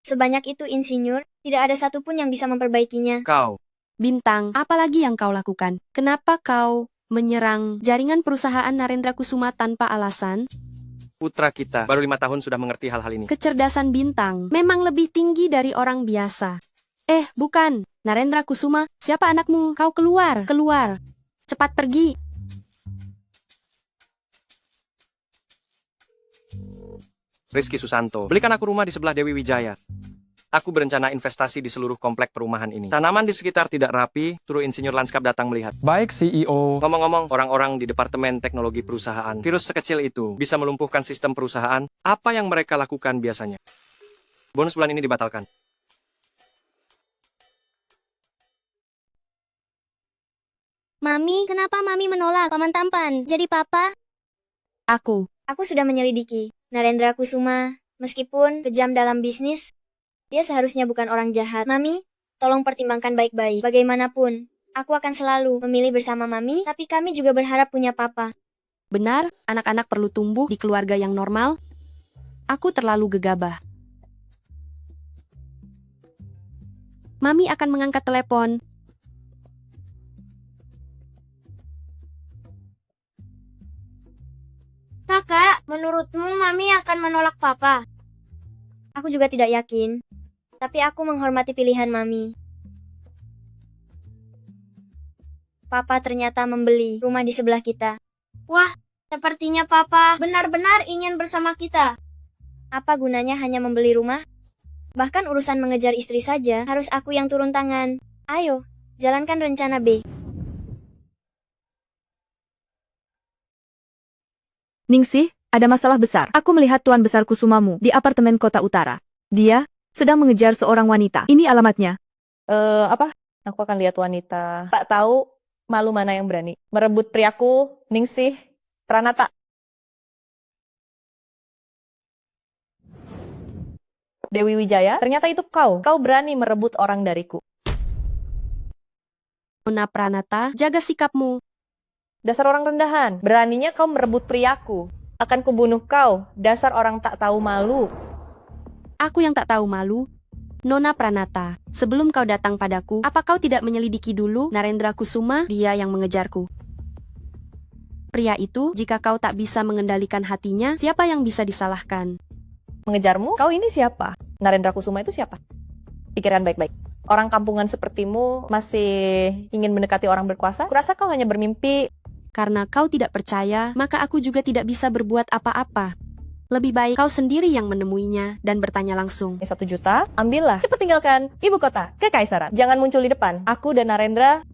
Sebanyak itu insinyur, tidak ada satupun yang bisa memperbaikinya. Kau. Bintang, apa lagi yang kau lakukan? Kenapa kau menyerang jaringan perusahaan Narendra Kusuma tanpa alasan? Putra kita baru 5 tahun sudah mengerti hal-hal ini. Kecerdasan Bintang memang lebih tinggi dari orang biasa. Bukan. Narendra Kusuma, siapa anakmu? Kau keluar, keluar. Cepat pergi. Rizky Susanto, belikan aku rumah di sebelah Dewi Wijaya. Aku berencana investasi di seluruh komplek perumahan ini. Tanaman di sekitar tidak rapi, suruh insinyur lanskap datang melihat. Baik, CEO. Ngomong-ngomong, orang-orang di Departemen Teknologi Perusahaan, virus sekecil itu bisa melumpuhkan sistem perusahaan. Apa yang mereka lakukan biasanya? Bonus bulan ini dibatalkan. Mami, kenapa Mami menolak Paman tampan jadi papa? Aku sudah menyelidiki. Narendra Kusuma, meskipun kejam dalam bisnis, dia seharusnya bukan orang jahat. Mami, tolong pertimbangkan baik-baik. Bagaimanapun, aku akan selalu memilih bersama Mami, tapi kami juga berharap punya papa. benar, anak-anak perlu tumbuh di keluarga yang normal. Aku terlalu gegabah. Mami akan mengangkat telepon. Kakak, menurutmu Mami akan menolak papa? Aku juga tidak yakin, tapi aku menghormati pilihan Mami. Papa ternyata membeli rumah di sebelah kita. Wah, sepertinya Papa benar-benar ingin bersama kita. Apa gunanya hanya membeli rumah? Bahkan urusan mengejar istri saja harus aku yang turun tangan. Ayo, jalankan rencana B. Ningsih, ada masalah besar. Aku melihat Tuan Besar Kusumamu di apartemen Kota Utara. Dia sedang mengejar seorang wanita. Ini alamatnya. Apa? Aku akan lihat wanita. Tak tahu malu mana yang berani merebut priaku, Ningsih, Pranata. Dewi Wijaya, ternyata itu kau. Kau berani merebut orang dariku. Nona Pranata, jaga sikapmu. Dasar orang rendahan, beraninya kau merebut priaku. Akan kubunuh kau, dasar orang tak tahu malu. Aku yang tak tahu malu. Nona Pranata, sebelum kau datang padaku, apa kau tidak menyelidiki dulu Narendra Kusuma, dia yang mengejarku? Pria itu, jika kau tak bisa mengendalikan hatinya, siapa yang bisa disalahkan? Mengejarmu? Kau ini siapa? Narendra Kusuma itu siapa? Pikirkan baik-baik. Orang kampungan sepertimu masih ingin mendekati orang berkuasa? Kurasa kau hanya bermimpi. Karena kau tidak percaya, maka aku juga tidak bisa berbuat apa-apa. Lebih baik kau sendiri yang menemuinya dan bertanya langsung. 1 juta, ambillah. Cepat tinggalkan ibu kota, kekaisaran. Jangan muncul di depan. Aku dan Narendra.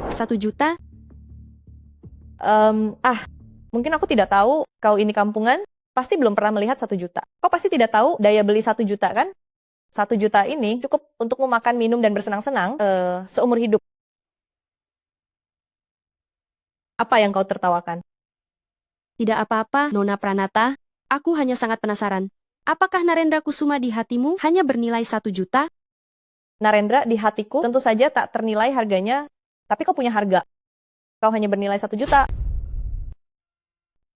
1 juta? Mungkin aku tidak tahu kau ini kampungan. Pasti belum pernah melihat 1 juta. Kau pasti tidak tahu daya beli 1 juta kan? 1 juta ini cukup untuk memakan, minum, dan bersenang-senang seumur hidup. Apa yang kau tertawakan? Tidak apa-apa, Nona Pranata. Aku hanya sangat penasaran. Apakah Narendra Kusuma di hatimu hanya bernilai 1 juta? Narendra di hatiku tentu saja tak ternilai harganya, tapi kau punya harga. Kau hanya bernilai 1 juta.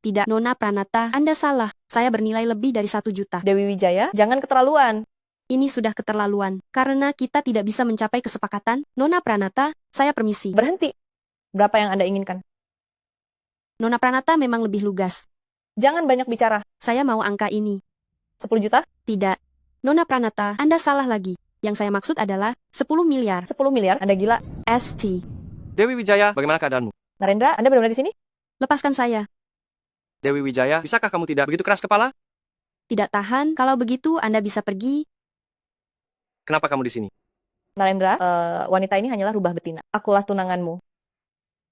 Tidak, Nona Pranata, Anda salah. Saya bernilai lebih dari 1 juta. Dewi Wijaya, jangan keterlaluan. Ini sudah keterlaluan. Karena kita tidak bisa mencapai kesepakatan, Nona Pranata, saya permisi. Berhenti. Berapa yang Anda inginkan? Nona Pranata memang lebih lugas. Jangan banyak bicara. Saya mau angka ini. 10 juta? Tidak. Nona Pranata, Anda salah lagi. Yang saya maksud adalah 10 miliar. 10 miliar? Anda gila. ST. Dewi Wijaya, bagaimana keadaanmu? Narendra, Anda benar-benar di sini? Lepaskan saya. Dewi Wijaya, bisakah kamu tidak begitu keras kepala? Tidak tahan, kalau begitu Anda bisa pergi. Kenapa kamu di sini? Narendra, wanita ini hanyalah rubah betina. Akulah tunanganmu.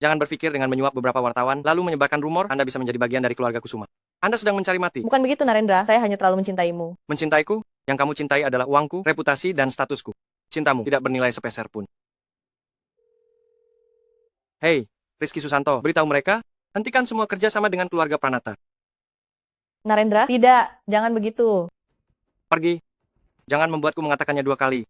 Jangan berpikir dengan menyuap beberapa wartawan, lalu menyebarkan rumor Anda bisa menjadi bagian dari keluarga Kusuma. Anda sedang mencari mati. Bukan begitu, Narendra. Saya hanya terlalu mencintaimu. Mencintaiku? Yang kamu cintai adalah uangku, reputasi, dan statusku. Cintamu tidak bernilai sepeser pun. Hei, Rizky Susanto, beritahu mereka, hentikan semua kerja sama dengan keluarga Pranata. Narendra, tidak. Jangan begitu. Pergi. Jangan membuatku mengatakannya 2 kali.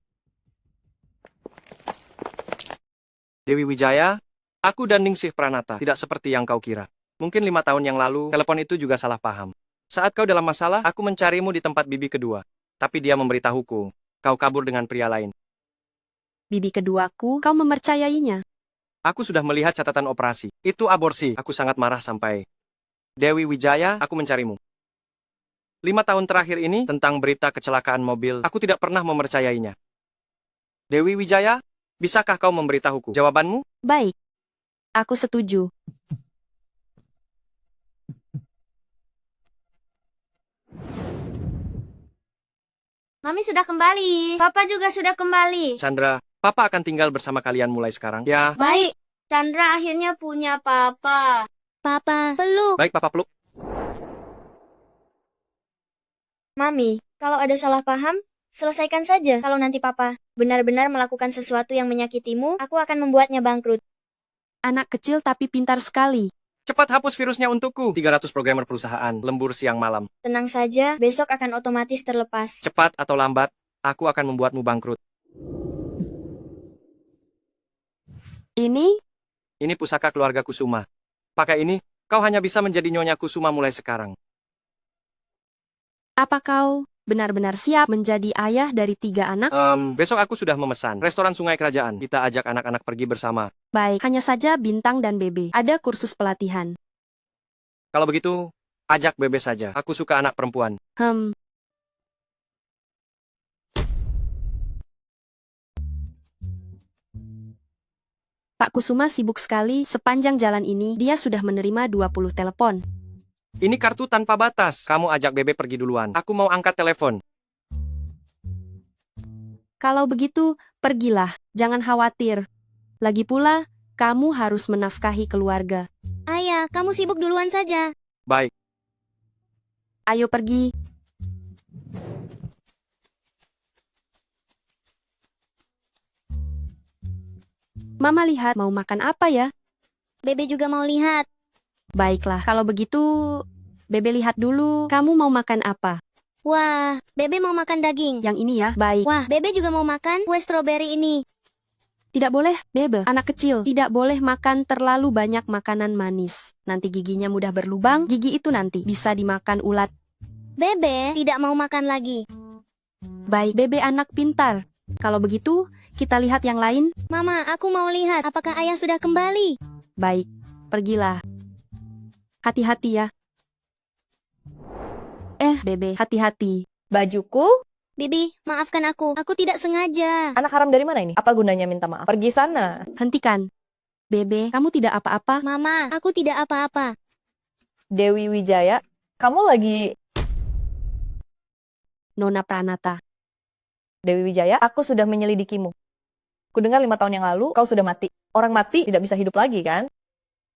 Dewi Wijaya, aku dan Ningsih Pranata tidak seperti yang kau kira. Mungkin 5 tahun yang lalu, telepon itu juga salah paham. Saat kau dalam masalah, aku mencarimu di tempat bibi kedua. Tapi dia memberitahuku, kau kabur dengan pria lain. Bibi keduaku, kau mempercayainya. Aku sudah melihat catatan operasi. Itu aborsi. Aku sangat marah sampai... Dewi Wijaya, aku mencarimu. 5 tahun terakhir ini, tentang berita kecelakaan mobil, aku tidak pernah mempercayainya. Dewi Wijaya, bisakah kau memberitahuku jawabanmu? Baik. Aku setuju. Mami sudah kembali. Papa juga sudah kembali. Chandra, Papa akan tinggal bersama kalian mulai sekarang. Ya. Baik. Chandra akhirnya punya papa. Papa, peluk. Baik, Papa peluk. Mami, kalau ada salah paham, selesaikan saja. Kalau nanti papa benar-benar melakukan sesuatu yang menyakitimu, aku akan membuatnya bangkrut. Anak kecil tapi pintar sekali. Cepat hapus virusnya untukku. 300 programmer perusahaan, lembur siang malam. Tenang saja, besok akan otomatis terlepas. Cepat atau lambat, aku akan membuatmu bangkrut. Ini? Ini pusaka keluarga Kusuma. Pakai ini, kau hanya bisa menjadi Nyonya Kusuma mulai sekarang. Apa kau benar-benar siap menjadi ayah dari 3 anak? Besok aku sudah memesan restoran Sungai Kerajaan. Kita ajak anak-anak pergi bersama. Baik, hanya saja Bintang dan Bebe. Ada kursus pelatihan. Kalau begitu, ajak Bebe saja. Aku suka anak perempuan. Pak Kusuma sibuk sekali. Sepanjang jalan ini, dia sudah menerima 20 telepon. Ini kartu tanpa batas. Kamu ajak Bebe pergi duluan. Aku mau angkat telepon. Kalau begitu, pergilah. Jangan khawatir. Lagi pula, kamu harus menafkahi keluarga. Ayah, kamu sibuk duluan saja. Baik. Ayo pergi. Mama lihat mau makan apa ya? Bebe juga mau lihat. Baiklah, kalau begitu, Bebe lihat dulu. Kamu mau makan apa? Wah, Bebe mau makan daging. Yang ini ya, baik. Wah, Bebe juga mau makan kue stroberi ini. Tidak boleh, Bebe. Anak kecil tidak boleh makan terlalu banyak makanan manis. Nanti giginya mudah berlubang. Gigi itu nanti bisa dimakan ulat. Bebe tidak mau makan lagi. Baik, Bebe anak pintar. Kalau begitu, kita lihat yang lain. Mama, aku mau lihat apakah ayah sudah kembali. Baik, pergilah. Hati-hati ya. Bebe, hati-hati. Bajuku? Bibi, maafkan aku. Aku tidak sengaja. Anak haram dari mana ini? Apa gunanya minta maaf? Pergi sana. Hentikan. Bebe, kamu tidak apa-apa? Mama, aku tidak apa-apa. Dewi Wijaya, kamu lagi... Nona Pranata. Dewi Wijaya, aku sudah menyelidikimu. Kudengar 5 tahun yang lalu, kau sudah mati. Orang mati tidak bisa hidup lagi, kan?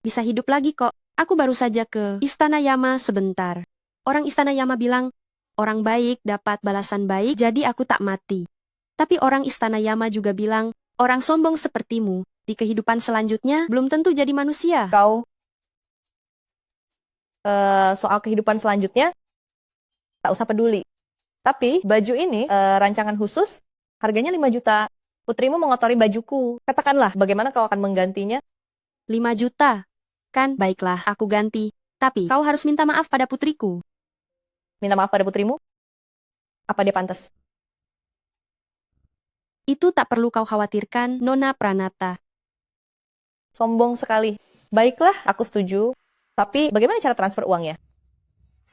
Bisa hidup lagi kok. Aku baru saja ke Istana Yama sebentar. Orang Istana Yama bilang, orang baik dapat balasan baik, jadi aku tak mati. Tapi orang Istana Yama juga bilang, orang sombong sepertimu, di kehidupan selanjutnya belum tentu jadi manusia. Kau, soal kehidupan selanjutnya, tak usah peduli. Tapi, baju ini, rancangan khusus, harganya 5 juta. Putrimu mengotori bajuku. Katakanlah, bagaimana kau akan menggantinya? 5 juta. Kan, baiklah, aku ganti. Tapi, kau harus minta maaf pada putriku. Minta maaf pada putrimu? Apa dia pantas? Itu tak perlu kau khawatirkan, Nona Pranata. Sombong sekali. Baiklah, aku setuju. Tapi bagaimana cara transfer uangnya?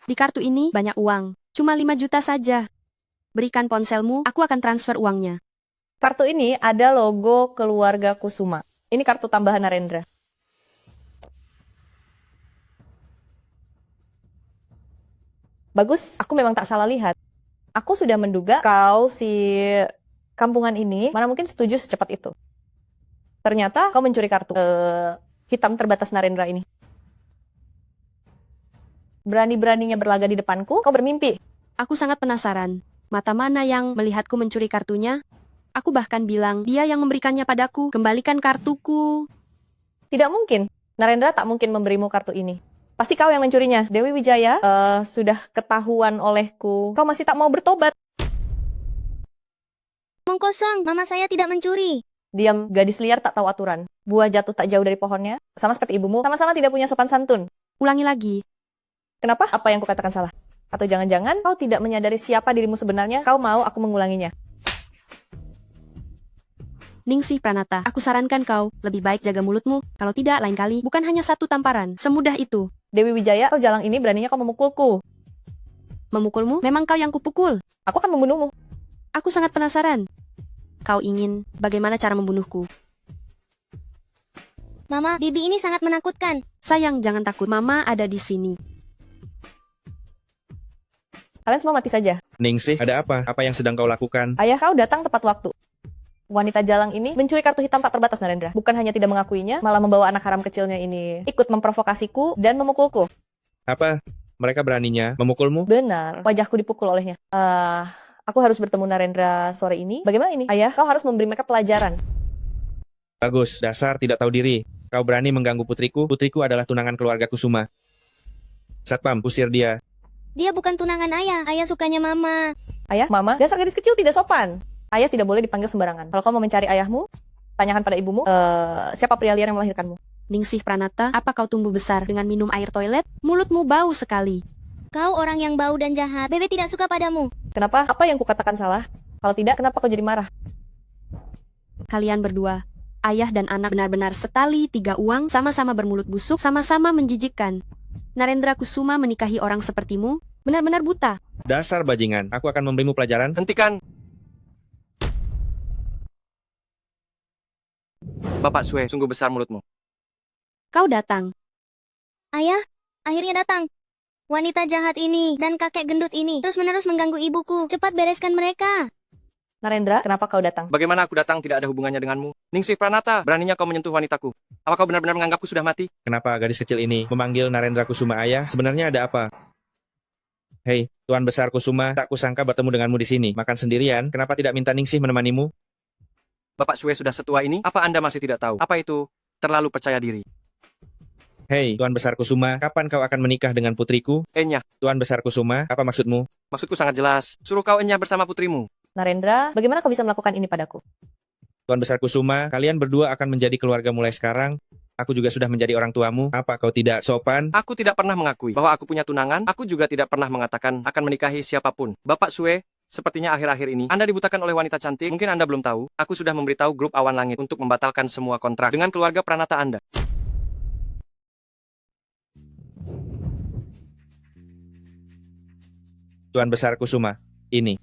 Di kartu ini banyak uang. Cuma 5 juta saja. Berikan ponselmu, aku akan transfer uangnya. Kartu ini ada logo keluarga Kusuma. Ini kartu tambahan Narendra. Bagus, aku memang tak salah lihat. Aku sudah menduga kau si Kampungan ini mana mungkin setuju secepat itu. Ternyata kau mencuri kartu hitam terbatas Narendra ini. Berani-beraninya berlaga di depanku, kau bermimpi. Aku sangat penasaran. Mata mana yang melihatku mencuri kartunya? Aku bahkan bilang, dia yang memberikannya padaku. Kembalikan kartuku. Tidak mungkin. Narendra tak mungkin memberimu kartu ini. Pasti kau yang mencurinya. Dewi Wijaya, sudah ketahuan olehku. Kau masih tak mau bertobat. Omong kosong, mama saya tidak mencuri. Diam, gadis liar tak tahu aturan. Buah jatuh tak jauh dari pohonnya. Sama seperti ibumu, sama-sama tidak punya sopan santun. Ulangi lagi. Kenapa? Apa yang kukatakan salah? Atau jangan-jangan kau tidak menyadari siapa dirimu sebenarnya, kau mau aku mengulanginya. Ningsih Pranata, aku sarankan kau, lebih baik jaga mulutmu. Kalau tidak, lain kali, bukan hanya satu tamparan, semudah itu. Dewi Wijaya, kau jalang ini beraninya kau memukulku. Memukulmu? Memang kau yang kupukul. Aku akan membunuhmu. Aku sangat penasaran. Kau ingin bagaimana cara membunuhku? Mama, bibi ini sangat menakutkan. Sayang, jangan takut. Mama ada di sini. Kalian semua mati saja. Ningsih, ada apa? Apa yang sedang kau lakukan? Ayah kau datang tepat waktu. Wanita jalang ini mencuri kartu hitam tak terbatas Narendra. Bukan hanya tidak mengakuinya, malah membawa anak haram kecilnya ini ikut memprovokasiku dan memukulku. Apa? Mereka beraninya memukulmu? Benar, wajahku dipukul olehnya. Aku harus bertemu Narendra sore ini. Bagaimana ini? Ayah, kau harus memberi mereka pelajaran. Bagus, dasar tidak tahu diri. Kau berani mengganggu putriku? Putriku adalah tunangan keluarga Kusuma. Satpam, usir dia. Dia bukan tunangan ayah, ayah sukanya mama. Ayah, mama, dasar gadis kecil tidak sopan. Ayah tidak boleh dipanggil sembarangan. Kalau kau mau mencari ayahmu, tanyakan pada ibumu, siapa pria liar yang melahirkanmu? Ningsih Pranata, apa kau tumbuh besar dengan minum air toilet? Mulutmu bau sekali. Kau orang yang bau dan jahat. Bebe tidak suka padamu. Kenapa? Apa yang kukatakan salah? Kalau tidak, kenapa kau jadi marah? Kalian berdua, ayah dan anak benar-benar setali tiga uang, sama-sama bermulut busuk, sama-sama menjijikkan. Narendra Kusuma menikahi orang sepertimu, benar-benar buta. Dasar bajingan, aku akan memberimu pelajaran. Hentikan. Bapak Sue, sungguh besar mulutmu. Kau datang. Ayah, akhirnya datang. Wanita jahat ini dan kakek gendut ini terus-menerus mengganggu ibuku. Cepat bereskan mereka. Narendra, kenapa kau datang? Bagaimana aku datang tidak ada hubungannya denganmu? Ningsih Pranata, beraninya kau menyentuh wanitaku. Apa kau benar-benar menganggapku sudah mati? Kenapa gadis kecil ini memanggil Narendra Kusuma ayah? Sebenarnya ada apa? Hei, Tuan Besar Kusuma, tak kusangka bertemu denganmu di sini. Makan sendirian, kenapa tidak minta Ningsih menemanimu? Bapak Sue sudah setua ini, apa Anda masih tidak tahu? Apa itu terlalu percaya diri? Hei, Tuan Besar Kusuma, kapan kau akan menikah dengan putriku? Enyah. Tuan Besar Kusuma, apa maksudmu? Maksudku sangat jelas, suruh kau enyah bersama putrimu. Narendra, bagaimana kau bisa melakukan ini padaku? Tuan Besar Kusuma, kalian berdua akan menjadi keluarga mulai sekarang. Aku juga sudah menjadi orang tuamu. Apa kau tidak sopan? Aku tidak pernah mengakui bahwa aku punya tunangan. Aku juga tidak pernah mengatakan akan menikahi siapapun. Bapak Sue, sepertinya akhir-akhir ini Anda dibutakan oleh wanita cantik. Mungkin Anda belum tahu, aku sudah memberitahu grup Awan Langit untuk membatalkan semua kontrak dengan keluarga Pranata Anda. Tuan Besar Kusuma, ini.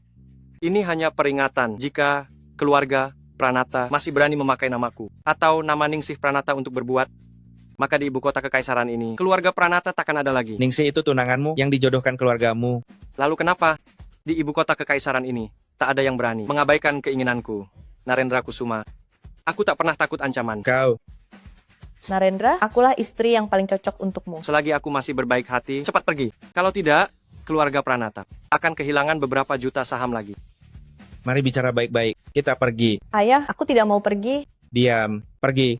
Ini hanya peringatan jika keluarga Pranata masih berani memakai namaku atau nama Ningsih Pranata untuk berbuat, maka di ibu kota kekaisaran ini, keluarga Pranata takkan ada lagi. Ningsih itu tunanganmu yang dijodohkan keluargamu. Lalu kenapa di ibu kota kekaisaran ini tak ada yang berani mengabaikan keinginanku, Narendra Kusuma? Aku tak pernah takut ancaman. Kau. Narendra, akulah istri yang paling cocok untukmu. Selagi aku masih berbaik hati, cepat pergi. Kalau tidak, keluarga Pranata akan kehilangan beberapa juta saham lagi. Mari bicara baik-baik. Kita pergi. Ayah, aku tidak mau pergi. Diam. Pergi.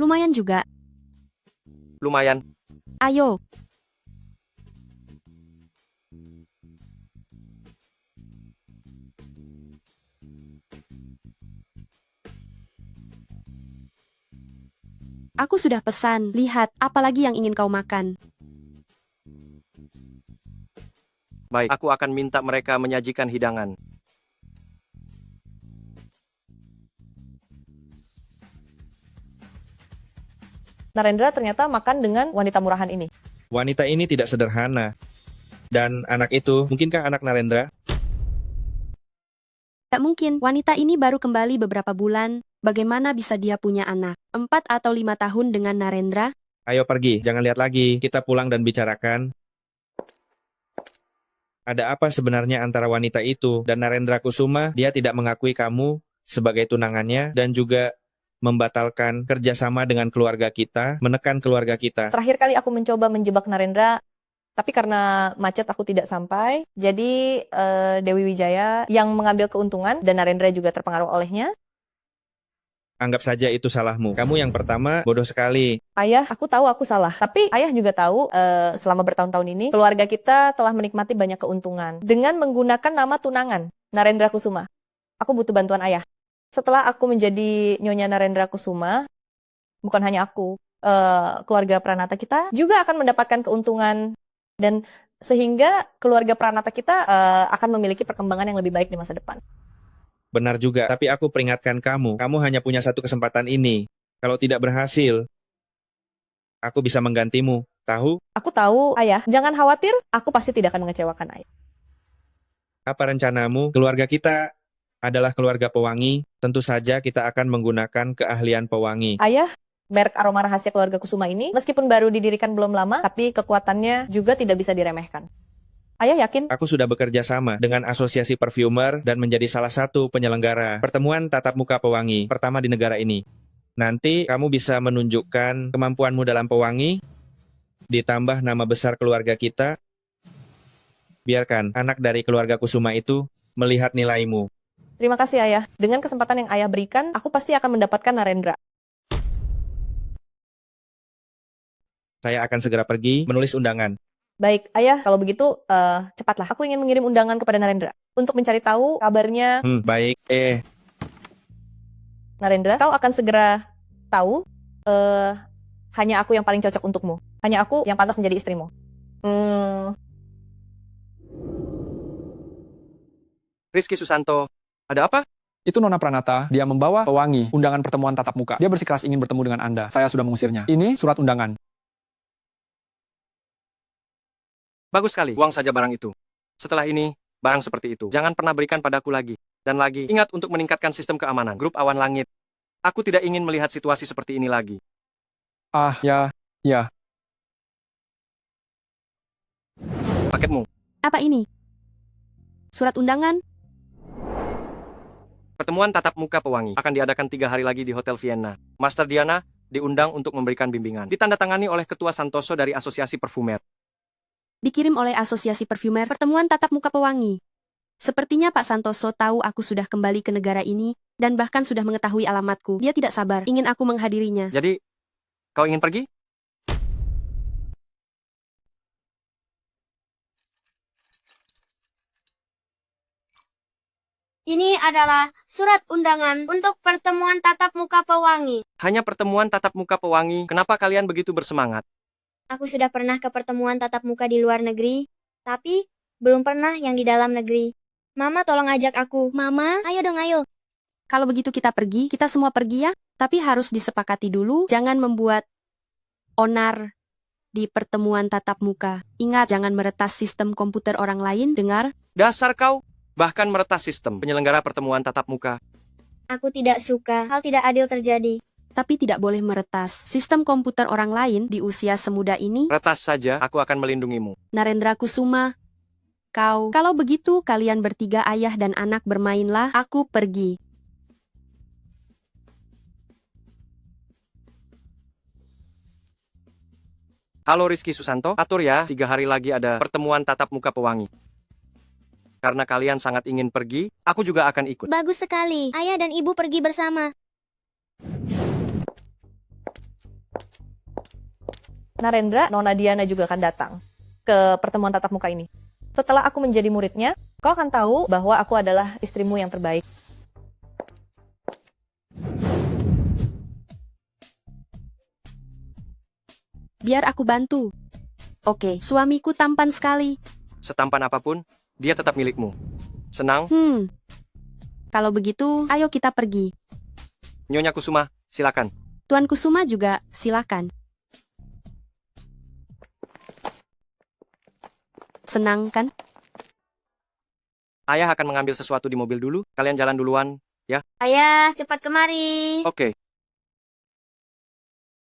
Lumayan juga. Lumayan. Ayo. Aku sudah pesan. Lihat, apa lagi yang ingin kau makan? Baik, aku akan minta mereka menyajikan hidangan. Narendra ternyata makan dengan wanita murahan ini. Wanita ini tidak sederhana. Dan anak itu, mungkinkah anak Narendra? Tidak mungkin, wanita ini baru kembali beberapa bulan. Bagaimana bisa dia punya anak? 4 atau 5 tahun dengan Narendra? Ayo pergi, jangan lihat lagi. Kita pulang dan bicarakan. Ada apa sebenarnya antara wanita itu dan Narendra Kusuma? Dia tidak mengakui kamu sebagai tunangannya dan juga membatalkan kerjasama dengan keluarga kita, menekan keluarga kita. Terakhir kali aku mencoba menjebak Narendra, tapi karena macet aku tidak sampai. Jadi Dewi Wijaya yang mengambil keuntungan dan Narendra juga terpengaruh olehnya. Anggap saja itu salahmu. Kamu yang pertama bodoh sekali. Ayah, aku tahu aku salah. Tapi ayah juga tahu selama bertahun-tahun ini keluarga kita telah menikmati banyak keuntungan dengan menggunakan nama tunangan Narendra Kusuma. Aku butuh bantuan ayah. Setelah aku menjadi Nyonya Narendra Kusuma, bukan hanya aku, keluarga Pranata kita juga akan mendapatkan keuntungan dan sehingga keluarga Pranata kita akan memiliki perkembangan yang lebih baik di masa depan. Benar juga, tapi aku peringatkan kamu hanya punya satu kesempatan ini. Kalau tidak berhasil, aku bisa menggantimu, tahu? Aku tahu, ayah. Jangan khawatir, aku pasti tidak akan mengecewakan ayah. Apa rencanamu? Keluarga kita adalah keluarga pewangi, tentu saja kita akan menggunakan keahlian pewangi. Ayah, merek aroma rahasia keluarga Kusuma ini, meskipun baru didirikan belum lama, tapi kekuatannya juga tidak bisa diremehkan. Ayah yakin? Aku sudah bekerja sama dengan Asosiasi Perfumer dan menjadi salah satu penyelenggara pertemuan tatap muka pewangi pertama di negara ini. Nanti kamu bisa menunjukkan kemampuanmu dalam pewangi, ditambah nama besar keluarga kita. Biarkan anak dari keluarga Kusuma itu melihat nilaimu. Terima kasih ayah. Dengan kesempatan yang ayah berikan, aku pasti akan mendapatkan Narendra. Saya akan segera pergi menulis undangan. Baik, ayah, kalau begitu cepatlah. Aku ingin mengirim undangan kepada Narendra untuk mencari tahu kabarnya. Baik. Narendra, kau akan segera tahu hanya aku yang paling cocok untukmu. Hanya aku yang pantas menjadi istrimu. Rizky Susanto, ada apa? Itu Nona Pranata, dia membawa pewangi undangan pertemuan tatap muka. Dia bersikeras ingin bertemu dengan Anda. Saya sudah mengusirnya. Ini surat undangan. Bagus sekali, buang saja barang itu. Setelah ini, barang seperti itu jangan pernah berikan padaku lagi. Dan lagi, ingat untuk meningkatkan sistem keamanan. Grup Awan Langit. Aku tidak ingin melihat situasi seperti ini lagi. Ya. Paketmu. Apa ini? Surat undangan? Pertemuan tatap muka pewangi akan diadakan 3 hari lagi di Hotel Vienna. Master Diana diundang untuk memberikan bimbingan. Ditandatangani oleh Ketua Santoso dari Asosiasi Perfumer. Dikirim oleh Asosiasi Perfumer pertemuan tatap muka pewangi. Sepertinya Pak Santoso tahu aku sudah kembali ke negara ini, dan bahkan sudah mengetahui alamatku. Dia tidak sabar, ingin aku menghadirinya. Jadi, kau ingin pergi? Ini adalah surat undangan untuk pertemuan tatap muka pewangi. Hanya pertemuan tatap muka pewangi, kenapa kalian begitu bersemangat? Aku sudah pernah ke pertemuan tatap muka di luar negeri, tapi belum pernah yang di dalam negeri. Mama tolong ajak aku. Mama, ayo dong ayo. Kalau begitu kita pergi, kita semua pergi ya. Tapi harus disepakati dulu, jangan membuat onar di pertemuan tatap muka. Ingat, jangan meretas sistem komputer orang lain, dengar? Dasar kau, bahkan meretas sistem penyelenggara pertemuan tatap muka. Aku tidak suka, hal tidak adil terjadi. Tapi tidak boleh meretas sistem komputer orang lain di usia semuda ini. Retas saja, aku akan melindungimu. Narendra Kusuma, kalau begitu kalian bertiga ayah dan anak bermainlah, aku pergi. Halo Rizky Susanto, atur ya, 3 hari lagi ada pertemuan tatap muka pewangi. Karena kalian sangat ingin pergi, aku juga akan ikut. Bagus sekali, ayah dan ibu pergi bersama. Narendra, Nona Diana juga akan datang ke pertemuan tatap muka ini. Setelah aku menjadi muridnya, kau akan tahu bahwa aku adalah istrimu yang terbaik. Biar aku bantu. Oke, suamiku tampan sekali. Setampan apapun, dia tetap milikmu. Senang? Kalau begitu, ayo kita pergi. Nyonya Kusuma, silakan. Tuan Kusuma juga, silakan. Senang kan? Ayah akan mengambil sesuatu di mobil dulu. Kalian jalan duluan, ya? Ayah, cepat kemari. Oke.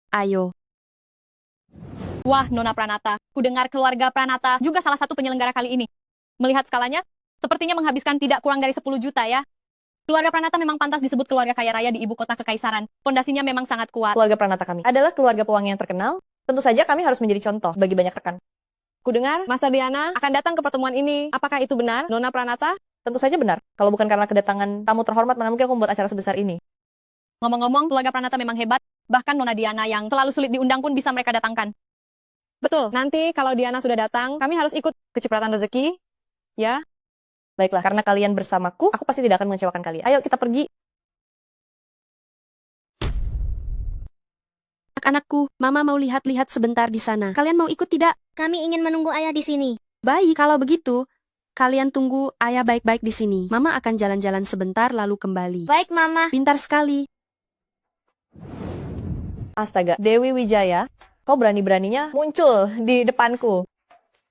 Ayo. Wah, Nona Pranata. Ku dengar keluarga Pranata juga salah satu penyelenggara kali ini. Melihat skalanya, sepertinya menghabiskan tidak kurang dari 10 juta ya. Keluarga Pranata memang pantas disebut keluarga kaya raya di ibu kota kekaisaran. Fondasinya memang sangat kuat. Keluarga Pranata kami adalah keluarga pewangi yang terkenal. Tentu saja kami harus menjadi contoh bagi banyak rekan. Kudengar, Master Diana akan datang ke pertemuan ini. Apakah itu benar, Nona Pranata? Tentu saja benar. Kalau bukan karena kedatangan tamu terhormat, mana mungkin aku membuat acara sebesar ini. Ngomong-ngomong, keluarga Pranata memang hebat. Bahkan Nona Diana yang selalu sulit diundang pun bisa mereka datangkan. Betul, nanti kalau Diana sudah datang, kami harus ikut kecipratan rezeki. Ya, Baiklah, karena kalian bersamaku, aku pasti tidak akan mengecewakan kalian. Ayo kita pergi. Anak-anakku, Mama mau lihat-lihat sebentar di sana. Kalian mau ikut tidak? Kami ingin menunggu ayah di sini. Baik, kalau begitu, kalian tunggu ayah baik-baik di sini. Mama akan jalan-jalan sebentar lalu kembali. Baik, Mama. Pintar sekali. Astaga, Dewi Wijaya, kau berani-beraninya muncul di depanku.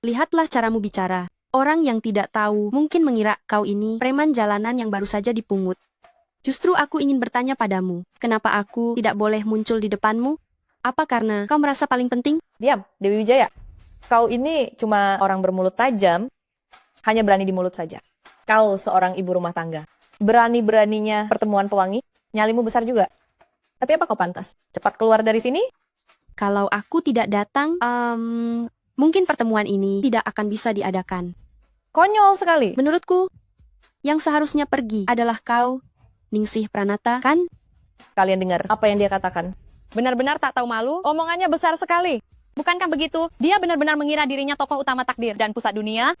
Lihatlah caramu bicara. Orang yang tidak tahu mungkin mengira kau ini preman jalanan yang baru saja dipungut. Justru aku ingin bertanya padamu, kenapa aku tidak boleh muncul di depanmu? Apa karena kau merasa paling penting? Diam, Dewi Wijaya. Kau ini cuma orang bermulut tajam, hanya berani di mulut saja. Kau seorang ibu rumah tangga. Berani-beraninya pertemuan pewangi, nyalimu besar juga. Tapi apa kau pantas? Cepat keluar dari sini? Kalau aku tidak datang, mungkin pertemuan ini tidak akan bisa diadakan. Konyol sekali. Menurutku, yang seharusnya pergi adalah kau, Ningsih Pranata, kan? Kalian dengar apa yang dia katakan? benar-benar tak tahu malu, omongannya besar sekali. Bukankah begitu? Dia benar-benar mengira dirinya tokoh utama takdir dan pusat dunia?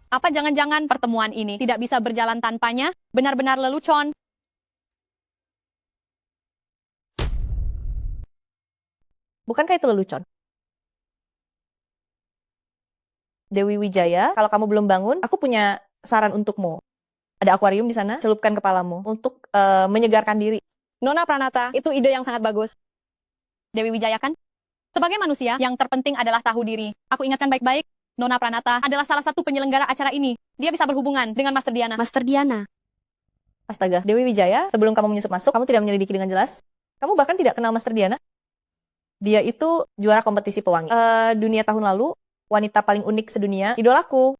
Apa jangan-jangan pertemuan ini tidak bisa berjalan tanpanya? Benar-benar lelucon. Bukankah itu lelucon? Dewi Wijaya, kalau kamu belum bangun, aku punya saran untukmu. Ada akuarium di sana, celupkan kepalamu untuk menyegarkan diri. Nona Pranata, itu ide yang sangat bagus. Dewi Wijaya kan? Sebagai manusia, yang terpenting adalah tahu diri. Aku ingatkan baik-baik, Nona Pranata adalah salah satu penyelenggara acara ini. Dia bisa berhubungan dengan Master Diana. Master Diana. Astaga, Dewi Wijaya, sebelum kamu menyusup masuk, kamu tidak menyelidiki dengan jelas. Kamu bahkan tidak kenal Master Diana. Dia itu juara kompetisi pewangi. Dunia tahun lalu, wanita paling unik sedunia, idolaku.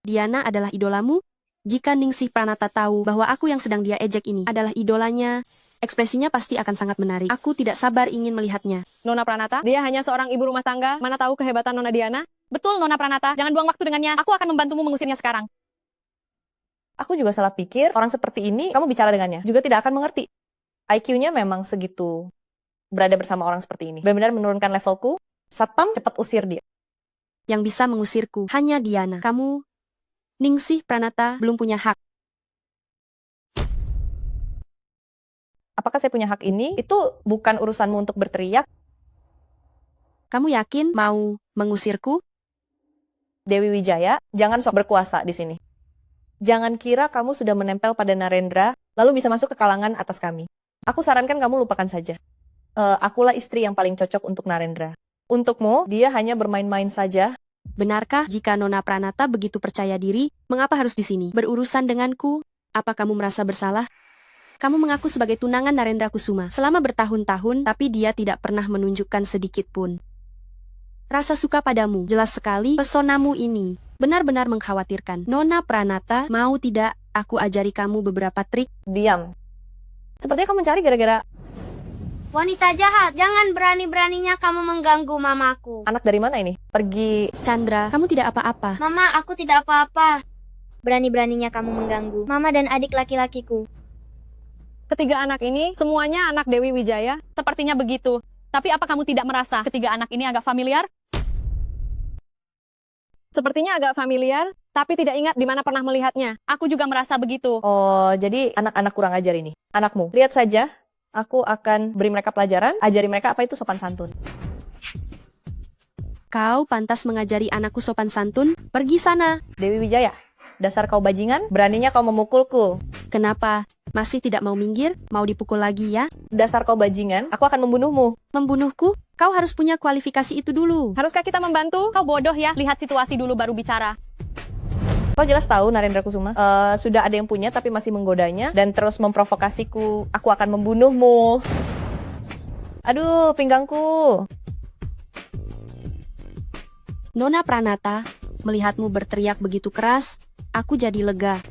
Diana adalah idolamu? Jika Ningsih Pranata tahu bahwa aku yang sedang dia ejek ini adalah idolanya, ekspresinya pasti akan sangat menarik. Aku tidak sabar ingin melihatnya. Nona Pranata, dia hanya seorang ibu rumah tangga, mana tahu kehebatan Nona Diana? Betul, Nona Pranata. Jangan buang waktu dengannya. Aku akan membantumu mengusirnya sekarang. Aku juga salah pikir, orang seperti ini, kamu bicara dengannya, juga tidak akan mengerti. IQ-nya memang segitu. Berada bersama orang seperti ini. Benar-benar menurunkan levelku. Satpam, cepat usir dia. Yang bisa mengusirku hanya Diana. Kamu, Ningsih Pranata, belum punya hak. Apakah saya punya hak ini? Itu bukan urusanmu untuk berteriak. Kamu yakin mau mengusirku? Dewi Wijaya, jangan sok berkuasa di sini. Jangan kira kamu sudah menempel pada Narendra, lalu bisa masuk ke kalangan atas kami. Aku sarankan kamu lupakan saja. Akulah istri yang paling cocok untuk Narendra. Untukmu, dia hanya bermain-main saja. Benarkah jika Nona Pranata begitu percaya diri, mengapa harus di sini? Berurusan denganku? Apa kamu merasa bersalah? Kamu mengaku sebagai tunangan Narendra Kusuma selama bertahun-tahun, tapi dia tidak pernah menunjukkan sedikit pun rasa suka padamu. Jelas sekali pesonamu ini benar-benar mengkhawatirkan. Nona Pranata, mau tidak aku ajari kamu beberapa trik? Diam. Sepertinya kamu mencari gara-gara... Wanita jahat, jangan berani-beraninya kamu mengganggu mamaku. Anak dari mana ini? Pergi... Chandra, kamu tidak apa-apa. Mama, aku tidak apa-apa. Berani-beraninya kamu mengganggu mama dan adik laki-lakiku. Ketiga anak ini, semuanya anak Dewi Wijaya. Sepertinya begitu. Tapi apa kamu tidak merasa ketiga anak ini agak familiar? Sepertinya agak familiar, tapi tidak ingat di mana pernah melihatnya. Aku juga merasa begitu. Oh, jadi anak-anak kurang ajar ini. Anakmu, lihat saja. Aku akan beri mereka pelajaran, ajari mereka apa itu sopan santun. Kau pantas mengajari anakku sopan santun? Pergi sana. Dewi Wijaya, dasar kau bajingan, beraninya kau memukulku. Kenapa? Masih tidak mau minggir? Mau dipukul lagi ya? Dasar kau bajingan, aku akan membunuhmu. Membunuhku? Kau harus punya kualifikasi itu dulu. Haruskah kita membantu? Kau bodoh ya, lihat situasi dulu baru bicara. Kau jelas tahu Narendra Kusuma sudah ada yang punya tapi masih menggodanya dan terus memprovokasiku. Aku akan membunuhmu. Aduh, pinggangku. Nona Pranata, Melihatmu berteriak begitu keras, aku jadi lega.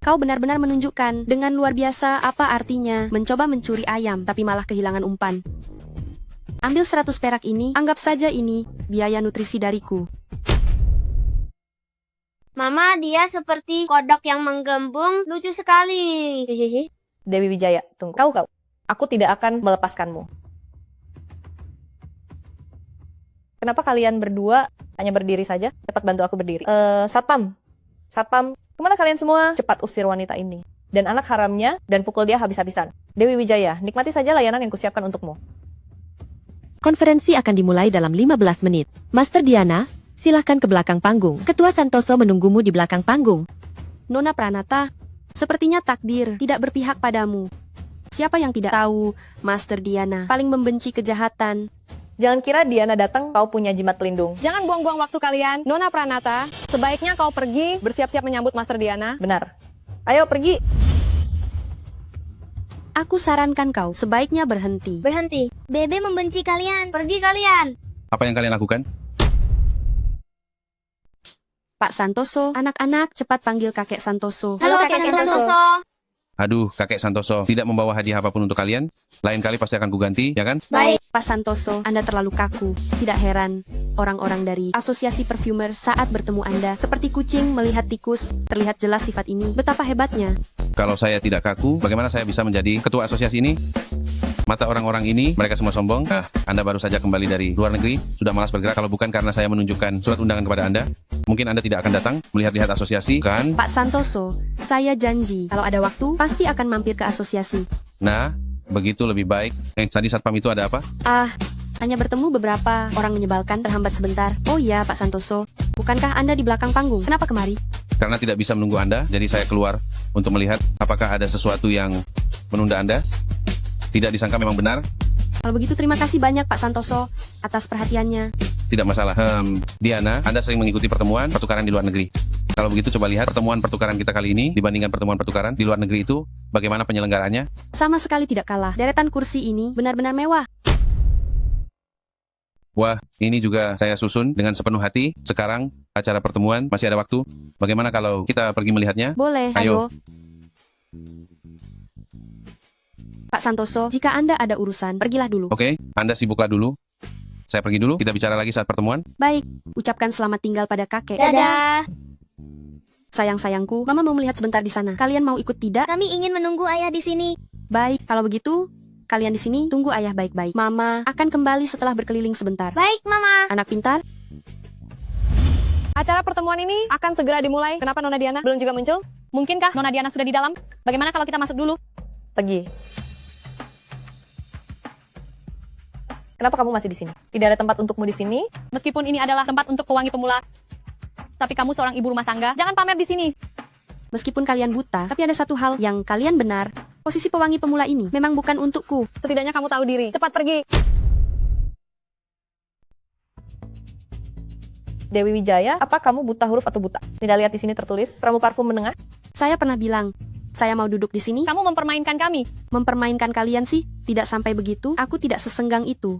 Kau benar-benar menunjukkan dengan luar biasa apa artinya mencoba mencuri ayam tapi malah kehilangan umpan. Ambil 100 perak ini, anggap saja ini biaya nutrisi dariku. Mama, dia seperti kodok yang menggembung, lucu sekali. Hehehe. Dewi Wijaya, tunggu. Kau. Aku tidak akan melepaskanmu. Kenapa kalian berdua hanya berdiri saja? Cepat bantu aku berdiri. Satpam. Kemana kalian semua? Cepat usir wanita ini. Dan anak haramnya, dan pukul dia habis-habisan. Dewi Wijaya, nikmati saja layanan yang kusiapkan untukmu. Konferensi akan dimulai dalam 15 menit. Master Diana, silahkan ke belakang panggung. Ketua Santoso menunggumu di belakang panggung. Nona Pranata, sepertinya takdir tidak berpihak padamu. Siapa yang tidak tahu, Master Diana paling membenci kejahatan. Jangan kira Diana datang kau punya jimat pelindung. Jangan buang-buang waktu kalian. Nona Pranata, sebaiknya kau pergi bersiap-siap menyambut Master Diana. Benar. Ayo pergi. Aku sarankan kau sebaiknya berhenti. Berhenti. Bebe membenci kalian. Pergi kalian. Apa yang kalian lakukan? Pak Santoso, anak-anak cepat panggil kakek Santoso. Halo kakek Santoso. Aduh, kakek Santoso tidak membawa hadiah apapun untuk kalian. Lain kali pasti akan kuganti, ya kan? Baik, Pak Santoso, Anda terlalu kaku. Tidak heran, orang-orang dari Asosiasi Perfumer saat bertemu Anda seperti kucing melihat tikus, terlihat jelas sifat ini. Betapa hebatnya. Kalau saya tidak kaku, bagaimana saya bisa menjadi ketua asosiasi ini? Mata orang-orang ini, mereka semua sombong. Anda baru saja kembali dari luar negeri, sudah malas bergerak. Kalau bukan karena saya menunjukkan surat undangan kepada Anda, mungkin Anda tidak akan datang melihat-lihat asosiasi, kan? Pak Santoso, saya janji, kalau ada waktu, pasti akan mampir ke asosiasi. Nah, begitu lebih baik. Tadi satpam itu ada apa? Hanya bertemu beberapa orang menyebalkan, terhambat sebentar. Oh iya, Pak Santoso, bukankah Anda di belakang panggung? Kenapa kemari? Karena tidak bisa menunggu Anda, jadi saya keluar untuk melihat apakah ada sesuatu yang menunda Anda. Tidak disangka memang benar. Kalau begitu terima kasih banyak Pak Santoso atas perhatiannya. Tidak masalah. Diana, Anda sering mengikuti pertemuan pertukaran di luar negeri. Kalau begitu coba lihat pertemuan pertukaran kita kali ini dibandingkan pertemuan pertukaran di luar negeri itu, bagaimana penyelenggaranya? Sama sekali tidak kalah. Deretan kursi ini benar-benar mewah. Wah, ini juga saya susun dengan sepenuh hati. Sekarang acara pertemuan masih ada waktu. Bagaimana kalau kita pergi melihatnya? Boleh, ayo. Pak Santoso, jika Anda ada urusan, pergilah dulu. Oke, Anda sibuklah dulu. Saya pergi dulu, kita bicara lagi saat pertemuan. Baik, ucapkan selamat tinggal pada kakek. Dadah. Sayang-sayangku, Mama mau melihat sebentar di sana. Kalian mau ikut tidak? Kami ingin menunggu ayah di sini. Baik, kalau begitu, kalian di sini tunggu ayah baik-baik. Mama akan kembali setelah berkeliling sebentar. Baik, Mama. Anak pintar. Acara pertemuan ini akan segera dimulai. Kenapa Nona Diana belum juga muncul? Mungkinkah Nona Diana sudah di dalam? Bagaimana kalau kita masuk dulu? Pergi. Kenapa kamu masih di sini? Tidak ada tempat untukmu di sini? Meskipun ini adalah tempat untuk pewangi pemula, tapi kamu seorang ibu rumah tangga, jangan pamer di sini. Meskipun kalian buta, tapi ada satu hal yang kalian benar. Posisi pewangi pemula ini memang bukan untukku. Setidaknya kamu tahu diri. Cepat pergi. Dewi Wijaya, apa kamu buta huruf atau buta? Tidak lihat di sini tertulis ramu parfum menengah? Saya pernah bilang, saya mau duduk di sini. Kamu mempermainkan kami. Mempermainkan kalian sih? Tidak sampai begitu, aku tidak sesenggang itu.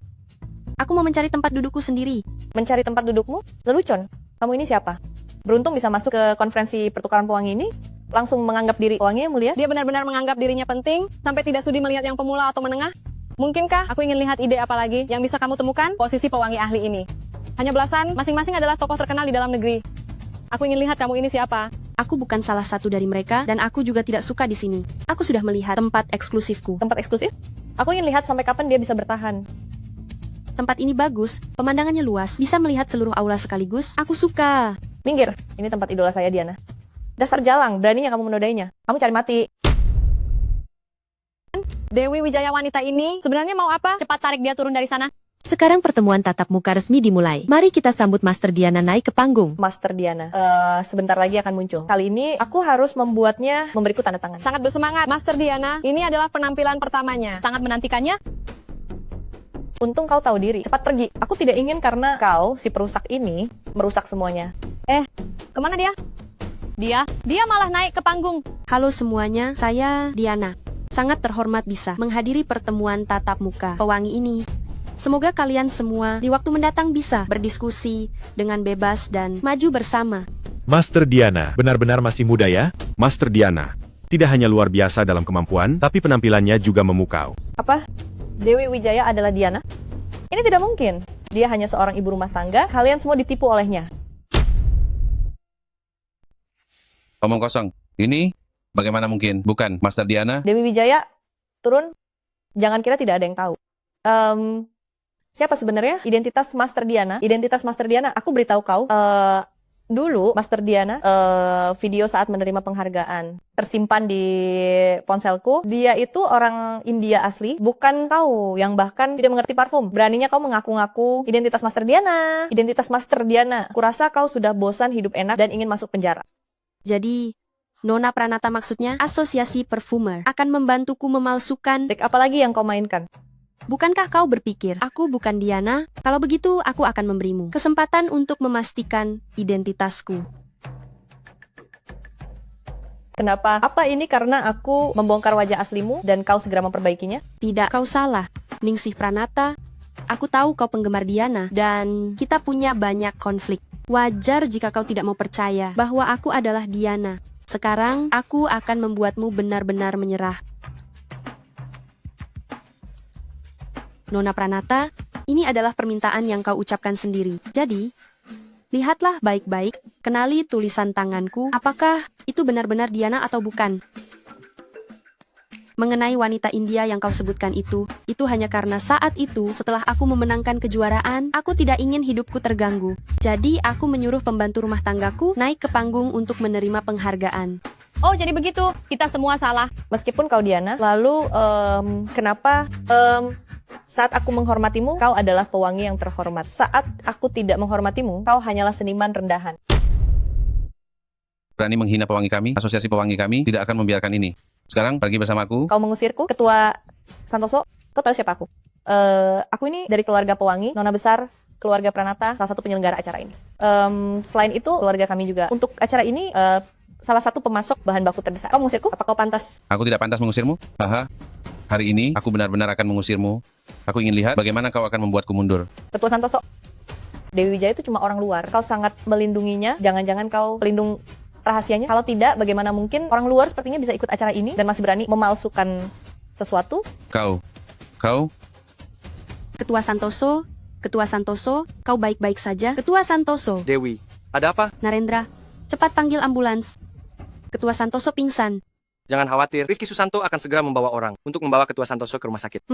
Aku mau mencari tempat dudukku sendiri. Mencari tempat dudukmu? Lelucon, kamu ini siapa? Beruntung bisa masuk ke konferensi pertukaran pewangi ini, langsung menganggap diri pewangi yang mulia. Dia benar-benar menganggap dirinya penting, sampai tidak sudi melihat yang pemula atau menengah. Mungkinkah aku ingin lihat ide apa lagi yang bisa kamu temukan posisi pewangi ahli ini? Hanya belasan, masing-masing adalah tokoh terkenal di dalam negeri. Aku ingin lihat kamu ini siapa. Aku bukan salah satu dari mereka, dan aku juga tidak suka di sini. Aku sudah melihat tempat eksklusifku. Tempat eksklusif? Aku ingin lihat sampai kapan dia bisa bertahan. Tempat ini bagus, pemandangannya luas, bisa melihat seluruh aula sekaligus. Aku suka. Minggir, ini tempat idola saya, Diana. Dasar jalang, beraninya kamu menodainya. Kamu cari mati. Dewi Wijaya wanita ini sebenarnya mau apa? Cepat tarik dia turun dari sana. Sekarang pertemuan tatap muka resmi dimulai. Mari kita sambut Master Diana naik ke panggung. Master Diana, sebentar lagi akan muncul. Kali ini aku harus membuatnya memberiku tanda tangan. Sangat bersemangat, Master Diana. Ini adalah penampilan pertamanya. Sangat menantikannya. Untung kau tahu diri. Cepat pergi. Aku tidak ingin karena kau, si perusak ini, merusak semuanya. Kemana dia? Dia malah naik ke panggung. Halo semuanya, saya Diana. Sangat terhormat bisa menghadiri pertemuan tatap muka pewangi ini. Semoga kalian semua di waktu mendatang bisa berdiskusi dengan bebas dan maju bersama. Master Diana, benar-benar masih muda ya? Master Diana, tidak hanya luar biasa dalam kemampuan, tapi penampilannya juga memukau. Apa? Dewi Wijaya adalah Diana? Ini tidak mungkin. Dia hanya seorang ibu rumah tangga, kalian semua ditipu olehnya. Omong kosong. Ini bagaimana mungkin? Bukan Master Diana? Dewi Wijaya, turun. Jangan kira tidak ada yang tahu. Siapa sebenarnya identitas Master Diana? Identitas Master Diana, aku beritahu kau. Dulu Master Diana, video saat menerima penghargaan tersimpan di ponselku. Dia itu orang India asli, bukan kau yang bahkan tidak mengerti parfum. Beraninya kau mengaku-ngaku identitas Master Diana. Identitas Master Diana. Kurasa kau sudah bosan hidup enak dan ingin masuk penjara. Jadi, Nona Pranata maksudnya asosiasi perfumer akan membantuku memalsukan. Trik apa lagi yang kau mainkan? Bukankah kau berpikir, aku bukan Diana? Kalau begitu, aku akan memberimu kesempatan untuk memastikan identitasku. Kenapa? Apa ini karena aku membongkar wajah aslimu dan kau segera memperbaikinya? Tidak, kau salah. Ningsih Pranata, aku tahu kau penggemar Diana dan kita punya banyak konflik. Wajar jika kau tidak mau percaya bahwa aku adalah Diana. Sekarang, aku akan membuatmu benar-benar menyerah. Nona Pranata, ini adalah permintaan yang kau ucapkan sendiri. Jadi, lihatlah baik-baik, kenali tulisan tanganku, apakah itu benar-benar Diana atau bukan. Mengenai wanita India yang kau sebutkan itu hanya karena saat itu, setelah aku memenangkan kejuaraan, aku tidak ingin hidupku terganggu. Jadi, aku menyuruh pembantu rumah tanggaku naik ke panggung untuk menerima penghargaan. Oh, jadi begitu. Kita semua salah. Meskipun kau Diana, lalu kenapa saat aku menghormatimu, kau adalah pewangi yang terhormat. Saat aku tidak menghormatimu, kau hanyalah seniman rendahan. Berani menghina pewangi kami, asosiasi pewangi kami tidak akan membiarkan ini. Sekarang pergi bersamaku. Kau mengusirku, Ketua Santoso. Kau tahu siapa aku? Aku ini dari keluarga pewangi, nona besar, keluarga Pranata, salah satu penyelenggara acara ini. Selain itu, keluarga kami juga. Untuk acara ini, salah satu pemasok bahan baku terbesar. Kau mengusirku? Apa kau pantas? Aku tidak pantas mengusirmu. Haha. Hari ini, aku benar-benar akan mengusirmu. Aku ingin lihat bagaimana kau akan membuatku mundur. Ketua Santoso, Dewi Wijaya itu cuma orang luar. Kau sangat melindunginya. Jangan-jangan kau pelindung rahasianya. Kalau tidak, bagaimana mungkin orang luar sepertinya bisa ikut acara ini dan masih berani memalsukan sesuatu? Kau. Ketua Santoso, kau baik-baik saja? Ketua Santoso. Dewi, ada apa? Narendra, cepat panggil ambulans. Ketua Santoso pingsan. Jangan khawatir, Rizky Susanto akan segera membawa orang untuk membawa Ketua Santoso ke rumah sakit.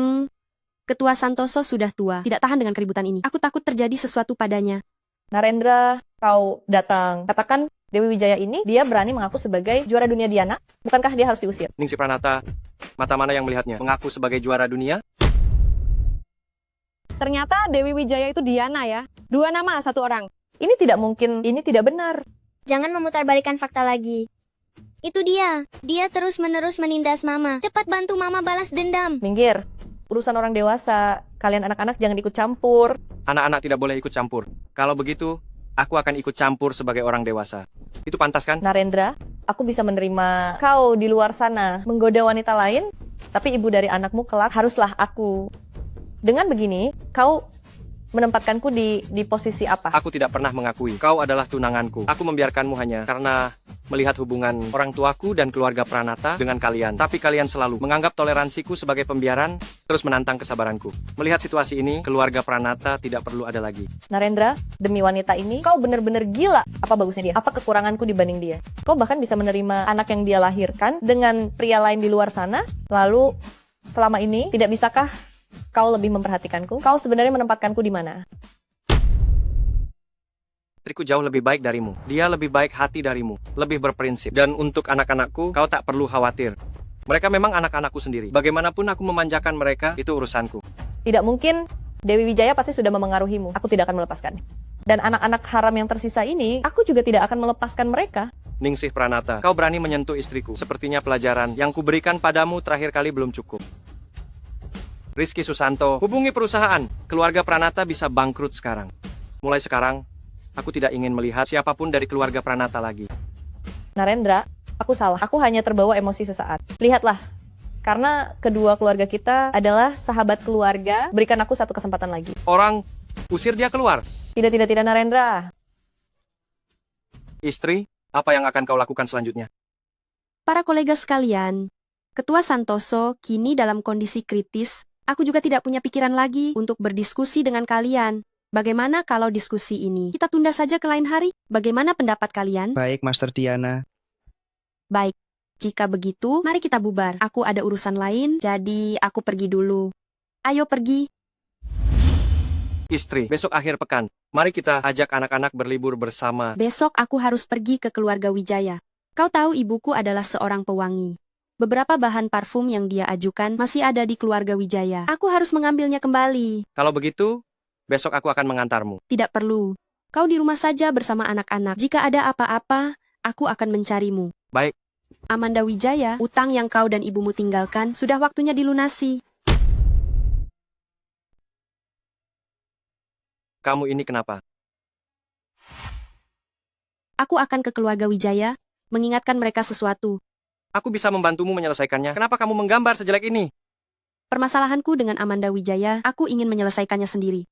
Ketua Santoso sudah tua, tidak tahan dengan keributan ini. Aku takut terjadi sesuatu padanya. Narendra, kau datang. Katakan Dewi Wijaya ini, dia berani mengaku sebagai juara dunia Diana. Bukankah dia harus diusir? Ningsih Pranata, mata mana yang melihatnya? Mengaku sebagai juara dunia? Ternyata Dewi Wijaya itu Diana ya. 2 nama, 1 orang. Ini tidak mungkin, ini tidak benar. Jangan memutarbalikkan fakta lagi. Itu dia. Dia terus-menerus menindas Mama. Cepat bantu Mama balas dendam. Minggir. Urusan orang dewasa. Kalian anak-anak jangan ikut campur. Anak-anak tidak boleh ikut campur. Kalau begitu, aku akan ikut campur sebagai orang dewasa. Itu pantas kan? Narendra, aku bisa menerima kau di luar sana menggoda wanita lain, tapi ibu dari anakmu kelak haruslah aku. Dengan begini, kau menempatkanku di posisi apa? Aku tidak pernah mengakui. Kau adalah tunanganku. Aku membiarkanmu hanya karena melihat hubungan orang tuaku dan keluarga Pranata dengan kalian. Tapi kalian selalu menganggap toleransiku sebagai pembiaran, terus menantang kesabaranku. Melihat situasi ini, keluarga Pranata tidak perlu ada lagi. Narendra, demi wanita ini, kau benar-benar gila. Apa bagusnya dia? Apa kekuranganku dibanding dia? Kau bahkan bisa menerima anak yang dia lahirkan dengan pria lain di luar sana, lalu selama ini tidak bisakah kau lebih memperhatikanku? Kau sebenarnya menempatkanku di mana? Istriku jauh lebih baik darimu. Dia lebih baik hati darimu, lebih berprinsip. Dan untuk anak-anakku, kau tak perlu khawatir. Mereka memang anak-anakku sendiri. Bagaimanapun aku memanjakan mereka, itu urusanku. Tidak mungkin. Dewi Wijaya pasti sudah memengaruhimu. Aku tidak akan melepaskannya. Dan anak-anak haram yang tersisa ini, aku juga tidak akan melepaskan mereka. Ningsih Pranata, kau berani menyentuh istriku. Sepertinya pelajaran yang kuberikan padamu terakhir kali belum cukup. Rizky Susanto, hubungi perusahaan. Keluarga Pranata bisa bangkrut sekarang. Mulai sekarang, aku tidak ingin melihat siapapun dari keluarga Pranata lagi. Narendra, aku salah. Aku hanya terbawa emosi sesaat. Lihatlah, Karena kedua keluarga kita adalah sahabat keluarga, berikan aku satu kesempatan lagi. Orang usir dia keluar. Tidak, Narendra. Istri, apa yang akan kau lakukan selanjutnya? Para kolega sekalian, Ketua Santoso kini dalam kondisi kritis. Aku juga tidak punya pikiran lagi untuk berdiskusi dengan kalian. Bagaimana kalau diskusi ini kita tunda saja ke lain hari? Bagaimana pendapat kalian? Baik, Master Diana. Baik, jika begitu, mari kita bubar. Aku ada urusan lain, jadi aku pergi dulu. Ayo pergi. Istri, besok akhir pekan, mari kita ajak anak-anak berlibur bersama. Besok aku harus pergi ke keluarga Wijaya. Kau tahu ibuku adalah seorang pewangi. Beberapa bahan parfum yang dia ajukan masih ada di keluarga Wijaya. Aku harus mengambilnya kembali. Kalau begitu, besok aku akan mengantarmu. Tidak perlu. Kau di rumah saja bersama anak-anak. Jika ada apa-apa, aku akan mencarimu. Baik. Amanda Wijaya, utang yang kau dan ibumu tinggalkan sudah waktunya dilunasi. Kamu ini kenapa? Aku akan ke keluarga Wijaya, mengingatkan mereka sesuatu. Aku bisa membantumu menyelesaikannya. Kenapa kamu menggambar sejelek ini? Permasalahanku dengan Amanda Wijaya, aku ingin menyelesaikannya sendiri.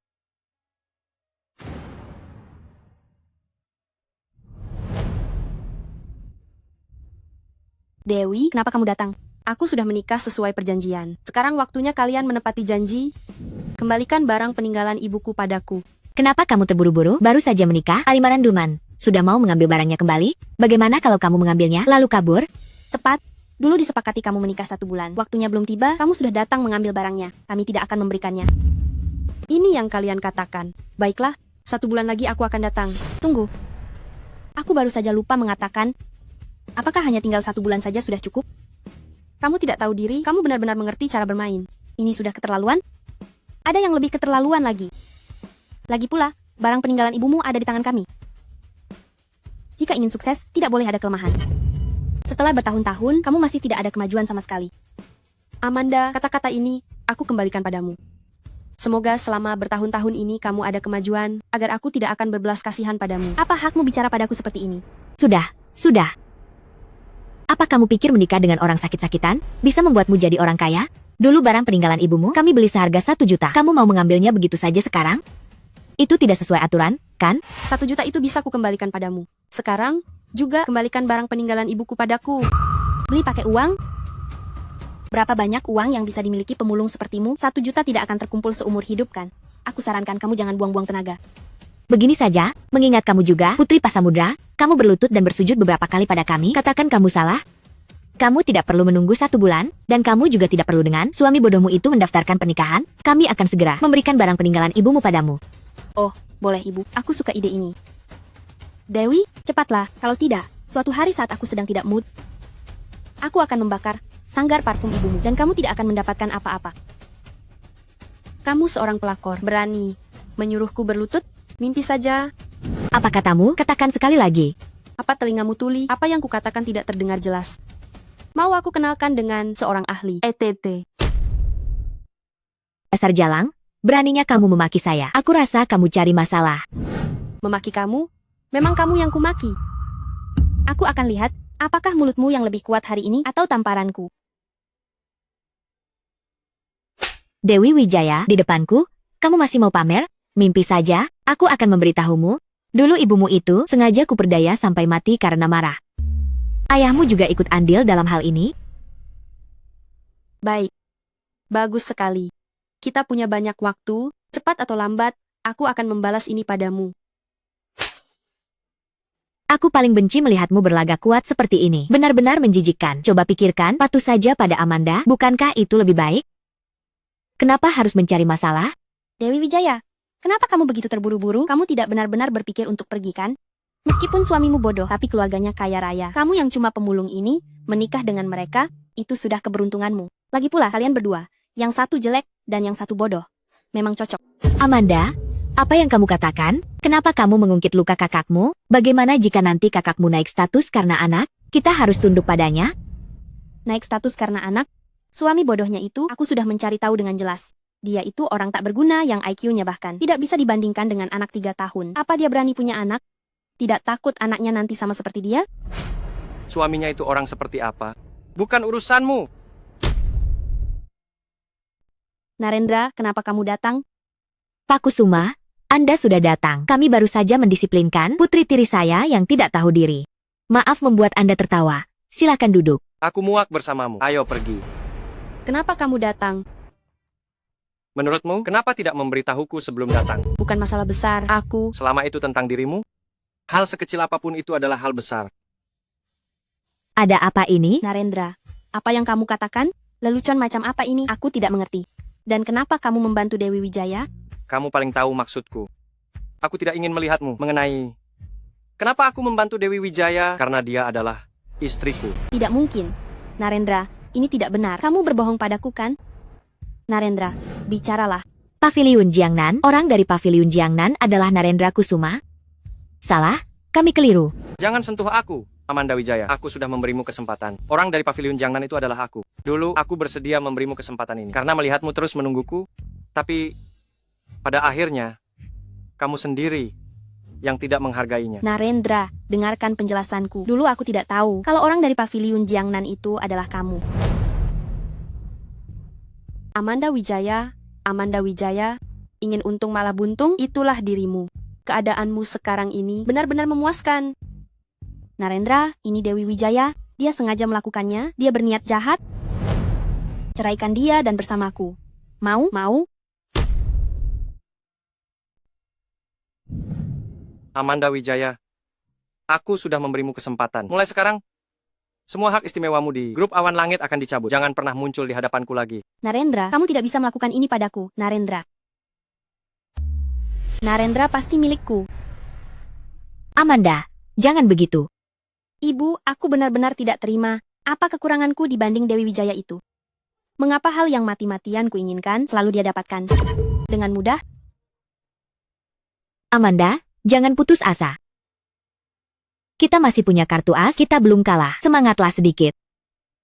Dewi, kenapa kamu datang? Aku sudah menikah sesuai perjanjian. Sekarang waktunya kalian menepati janji. Kembalikan barang peninggalan ibuku padaku. Kenapa kamu terburu-buru? Baru saja menikah, Alimaran Duman. Sudah mau mengambil barangnya kembali? Bagaimana kalau kamu mengambilnya, lalu kabur? Tepat. Dulu disepakati kamu menikah 1 bulan. Waktunya belum tiba, kamu sudah datang mengambil barangnya. Kami tidak akan memberikannya. Ini yang kalian katakan. Baiklah, 1 bulan lagi aku akan datang. Tunggu. Aku baru saja lupa mengatakan, apakah hanya tinggal 1 bulan saja sudah cukup? Kamu tidak tahu diri, kamu benar-benar mengerti cara bermain. Ini sudah keterlaluan? Ada yang lebih keterlaluan lagi. Lagi pula, barang peninggalan ibumu ada di tangan kami. Jika ingin sukses, tidak boleh ada kelemahan. Setelah bertahun-tahun, kamu masih tidak ada kemajuan sama sekali. Amanda, kata-kata ini, aku kembalikan padamu. Semoga selama bertahun-tahun ini kamu ada kemajuan, agar aku tidak akan berbelas kasihan padamu. Apa hakmu bicara padaku seperti ini? Sudah. Apa kamu pikir menikah dengan orang sakit-sakitan bisa membuatmu jadi orang kaya? Dulu barang peninggalan ibumu kami beli seharga 1 juta. Kamu mau mengambilnya begitu saja sekarang? Itu tidak sesuai aturan, kan? 1 juta itu bisa ku kembalikan padamu. Sekarang, juga kembalikan barang peninggalan ibuku padaku. Beli pakai uang? Berapa banyak uang yang bisa dimiliki pemulung sepertimu? 1 juta tidak akan terkumpul seumur hidup, kan? Aku sarankan kamu jangan buang-buang tenaga. Begini saja, mengingat kamu juga, Putri Pasamudra, kamu berlutut dan bersujud beberapa kali pada kami, katakan kamu salah. Kamu tidak perlu menunggu 1 bulan, dan kamu juga tidak perlu dengan suami bodohmu itu mendaftarkan pernikahan. Kami akan segera memberikan barang peninggalan ibumu padamu. Oh, boleh ibu, aku suka ide ini. Dewi, cepatlah, kalau tidak, suatu hari saat aku sedang tidak mood, aku akan membakar sanggar parfum ibumu, dan kamu tidak akan mendapatkan apa-apa. Kamu seorang pelakor, berani menyuruhku berlutut? Mimpi saja. Apa katamu? Katakan sekali lagi. Apa telingamu tuli? Apa yang kukatakan tidak terdengar jelas? Mau aku kenalkan dengan seorang ahli ETT. Dasar jalang, beraninya kamu memaki saya. Aku rasa kamu cari masalah. Memaki kamu? Memang kamu yang kumaki. Aku akan lihat, apakah mulutmu yang lebih kuat hari ini atau tamparanku. Dewi Wijaya, di depanku, kamu masih mau pamer? Mimpi saja, aku akan memberitahumu. Dulu ibumu itu sengaja kuperdaya sampai mati karena marah. Ayahmu juga ikut andil dalam hal ini? Baik. Bagus sekali. Kita punya banyak waktu, cepat atau lambat, aku akan membalas ini padamu. Aku paling benci melihatmu berlagak kuat seperti ini. Benar-benar menjijikkan. Coba pikirkan, patuh saja pada Amanda, bukankah itu lebih baik? Kenapa harus mencari masalah? Dewi Wijaya, kenapa kamu begitu terburu-buru? Kamu tidak benar-benar berpikir untuk pergi, kan? Meskipun suamimu bodoh, tapi keluarganya kaya raya. Kamu yang cuma pemulung ini, menikah dengan mereka, itu sudah keberuntunganmu. Lagi pula, kalian berdua, yang satu jelek, dan yang satu bodoh. Memang cocok. Amanda, apa yang kamu katakan? Kenapa kamu mengungkit luka kakakmu? Bagaimana jika nanti kakakmu naik status karena anak? Kita harus tunduk padanya? Naik status karena anak? Suami bodohnya itu, aku sudah mencari tahu dengan jelas. Dia itu orang tak berguna yang IQ-nya bahkan tidak bisa dibandingkan dengan anak 3 tahun. Apa dia berani punya anak? Tidak takut anaknya nanti sama seperti dia? Suaminya itu orang seperti apa? Bukan urusanmu. Narendra, kenapa kamu datang? Pak Kusuma, Anda sudah datang. Kami baru saja mendisiplinkan putri tiri saya yang tidak tahu diri. Maaf membuat Anda tertawa. Silakan duduk. Aku muak bersamamu. Ayo pergi. Kenapa kamu datang? Menurutmu, kenapa tidak memberitahuku sebelum datang? Bukan masalah besar. Aku... Selama itu tentang dirimu, hal sekecil apapun itu adalah hal besar. Ada apa ini? Narendra, apa yang kamu katakan? Lelucon macam apa ini? Aku tidak mengerti. Dan kenapa kamu membantu Dewi Wijaya? Kamu paling tahu maksudku. Aku tidak ingin melihatmu mengenai... Kenapa aku membantu Dewi Wijaya? Karena dia adalah istriku. Tidak mungkin. Narendra, ini tidak benar. Kamu berbohong padaku kan? Narendra, bicaralah. Paviliun Jiangnan, orang dari Paviliun Jiangnan adalah Narendra Kusuma? Salah, kami keliru. Jangan sentuh aku, Amanda Wijaya. Aku sudah memberimu kesempatan. Orang dari Paviliun Jiangnan itu adalah aku. Dulu, aku bersedia memberimu kesempatan ini. Karena melihatmu terus menungguku. Tapi, pada akhirnya, kamu sendiri yang tidak menghargainya. Narendra, dengarkan penjelasanku. Dulu aku tidak tahu kalau orang dari Paviliun Jiangnan itu adalah kamu. Amanda Wijaya, ingin untung malah buntung, itulah dirimu. Keadaanmu sekarang ini benar-benar memuaskan. Narendra, ini Dewi Wijaya, dia sengaja melakukannya, dia berniat jahat. Ceraikan dia dan bersamaku. Mau? Amanda Wijaya, aku sudah memberimu kesempatan. Mulai sekarang, semua hak istimewamu di grup Awan Langit akan dicabut. Jangan pernah muncul di hadapanku lagi. Narendra, kamu tidak bisa melakukan ini padaku, Narendra. Narendra pasti milikku. Amanda, jangan begitu. Ibu, aku benar-benar tidak terima apa kekuranganku dibanding Dewi Wijaya itu. Mengapa hal yang mati-matian kuinginkan selalu dia dapatkan dengan mudah? Amanda, jangan putus asa. Kita masih punya kartu as, kita belum kalah. Semangatlah sedikit.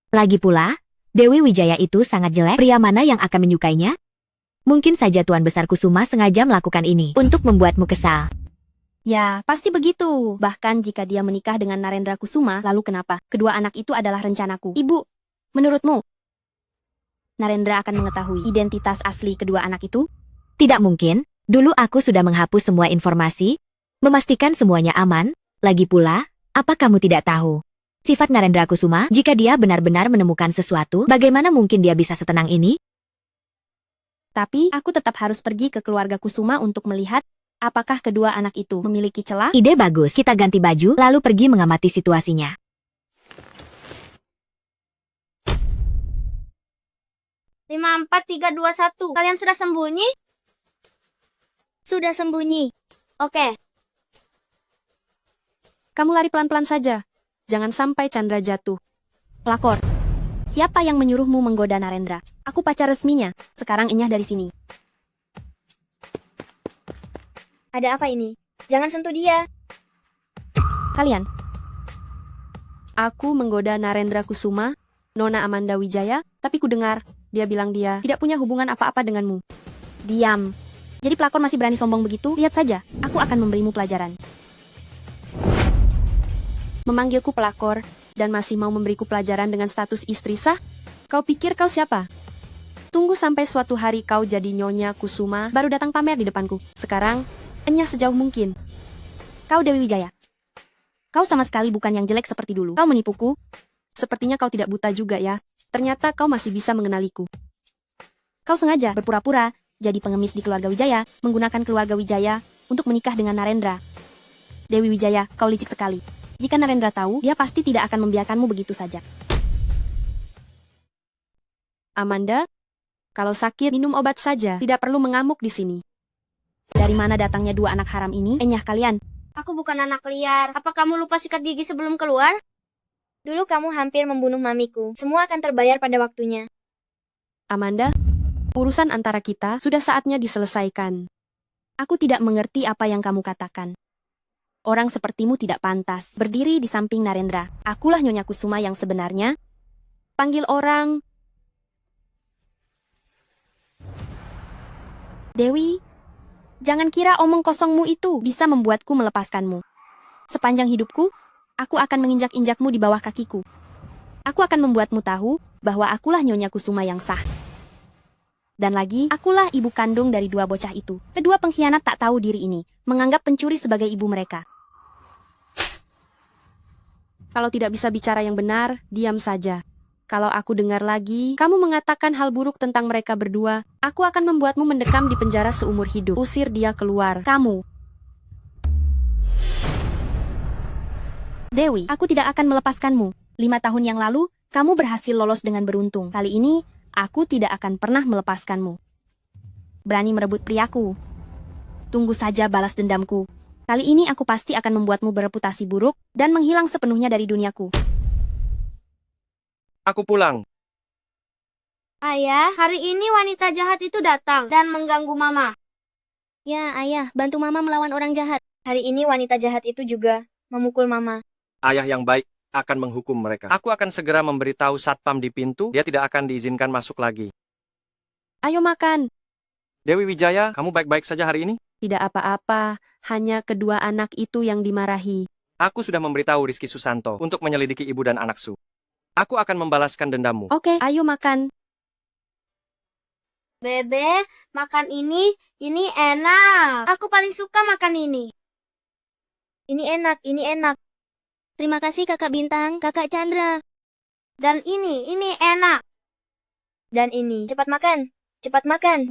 Lagi pula, Dewi Wijaya itu sangat jelek. Pria mana yang akan menyukainya? Mungkin saja Tuan Besar Kusuma sengaja melakukan ini untuk membuatmu kesal. Ya, pasti begitu. Bahkan jika dia menikah dengan Narendra Kusuma, lalu kenapa? Kedua anak itu adalah rencanaku. Ibu, menurutmu, Narendra akan mengetahui identitas asli kedua anak itu? Tidak mungkin. Dulu aku sudah menghapus semua informasi, memastikan semuanya aman. Lagi pula, apa kamu tidak tahu? Sifat Narendra Kusuma, jika dia benar-benar menemukan sesuatu, bagaimana mungkin dia bisa setenang ini? Tapi, aku tetap harus pergi ke keluarga Kusuma untuk melihat apakah kedua anak itu memiliki celah. Ide bagus, kita ganti baju, lalu pergi mengamati situasinya. Lima, 4, 3, 2, 1. Kalian sudah sembunyi? Sudah sembunyi. Oke. Kamu lari pelan-pelan saja. Jangan sampai Chandra jatuh. Pelakor. Siapa yang menyuruhmu menggoda Narendra? Aku pacar resminya. Sekarang enyah dari sini. Ada apa ini? Jangan sentuh dia. Kalian. Aku menggoda Narendra Kusuma, Nona Amanda Wijaya, tapi ku dengar, dia bilang dia tidak punya hubungan apa-apa denganmu. Diam. Jadi pelakor masih berani sombong begitu? Lihat saja, aku akan memberimu pelajaran. Memanggilku pelakor, dan masih mau memberiku pelajaran dengan status istri sah? Kau pikir kau siapa? Tunggu sampai suatu hari kau jadi Nyonya Kusuma, baru datang pamer di depanku. Sekarang, enyah sejauh mungkin. Kau Dewi Wijaya. Kau sama sekali bukan yang jelek seperti dulu. Kau menipuku? Sepertinya kau tidak buta juga ya. Ternyata kau masih bisa mengenaliku. Kau sengaja berpura-pura jadi pengemis di keluarga Wijaya, menggunakan keluarga Wijaya untuk menikah dengan Narendra. Dewi Wijaya, kau licik sekali. Jika Narendra tahu, dia pasti tidak akan membiarkanmu begitu saja. Amanda, kalau sakit, minum obat saja. Tidak perlu mengamuk di sini. Dari mana datangnya dua anak haram ini? Enyah kalian. Aku bukan anak liar. Apa kamu lupa sikat gigi sebelum keluar? Dulu kamu hampir membunuh mamiku. Semua akan terbayar pada waktunya. Amanda, urusan antara kita sudah saatnya diselesaikan. Aku tidak mengerti apa yang kamu katakan. Orang sepertimu tidak pantas berdiri di samping Narendra. Akulah Nyonya Kusuma yang sebenarnya. Panggil orang. Dewi, jangan kira omong kosongmu itu bisa membuatku melepaskanmu. Sepanjang hidupku, aku akan menginjak-injakmu di bawah kakiku. Aku akan membuatmu tahu bahwa akulah Nyonya Kusuma yang sah. Dan lagi, akulah ibu kandung dari dua bocah itu. Kedua pengkhianat tak tahu diri ini, menganggap pencuri sebagai ibu mereka. Kalau tidak bisa bicara yang benar, diam saja. Kalau aku dengar lagi, kamu mengatakan hal buruk tentang mereka berdua, aku akan membuatmu mendekam di penjara seumur hidup. Usir dia keluar. Kamu. Dewi, aku tidak akan melepaskanmu. 5 tahun yang lalu, kamu berhasil lolos dengan beruntung. Kali ini, aku tidak akan pernah melepaskanmu. Berani merebut priaku. Tunggu saja balas dendamku. Kali ini aku pasti akan membuatmu bereputasi buruk dan menghilang sepenuhnya dari duniaku. Aku pulang. Ayah, hari ini wanita jahat itu datang dan mengganggu Mama. Ya, Ayah, bantu Mama melawan orang jahat. Hari ini wanita jahat itu juga memukul Mama. Ayah yang baik akan menghukum mereka. Aku akan segera memberitahu satpam di pintu, dia tidak akan diizinkan masuk lagi. Ayo makan. Dewi Wijaya, kamu baik-baik saja hari ini? Tidak apa-apa, hanya kedua anak itu yang dimarahi. Aku sudah memberitahu Rizky Susanto untuk menyelidiki ibu dan anak Su. Aku akan membalaskan dendammu. Oke, ayo makan. Bebe, makan ini enak. Aku paling suka makan ini. Ini enak. Terima kasih Kakak Bintang, Kakak Chandra. Dan ini enak. Dan ini, cepat makan.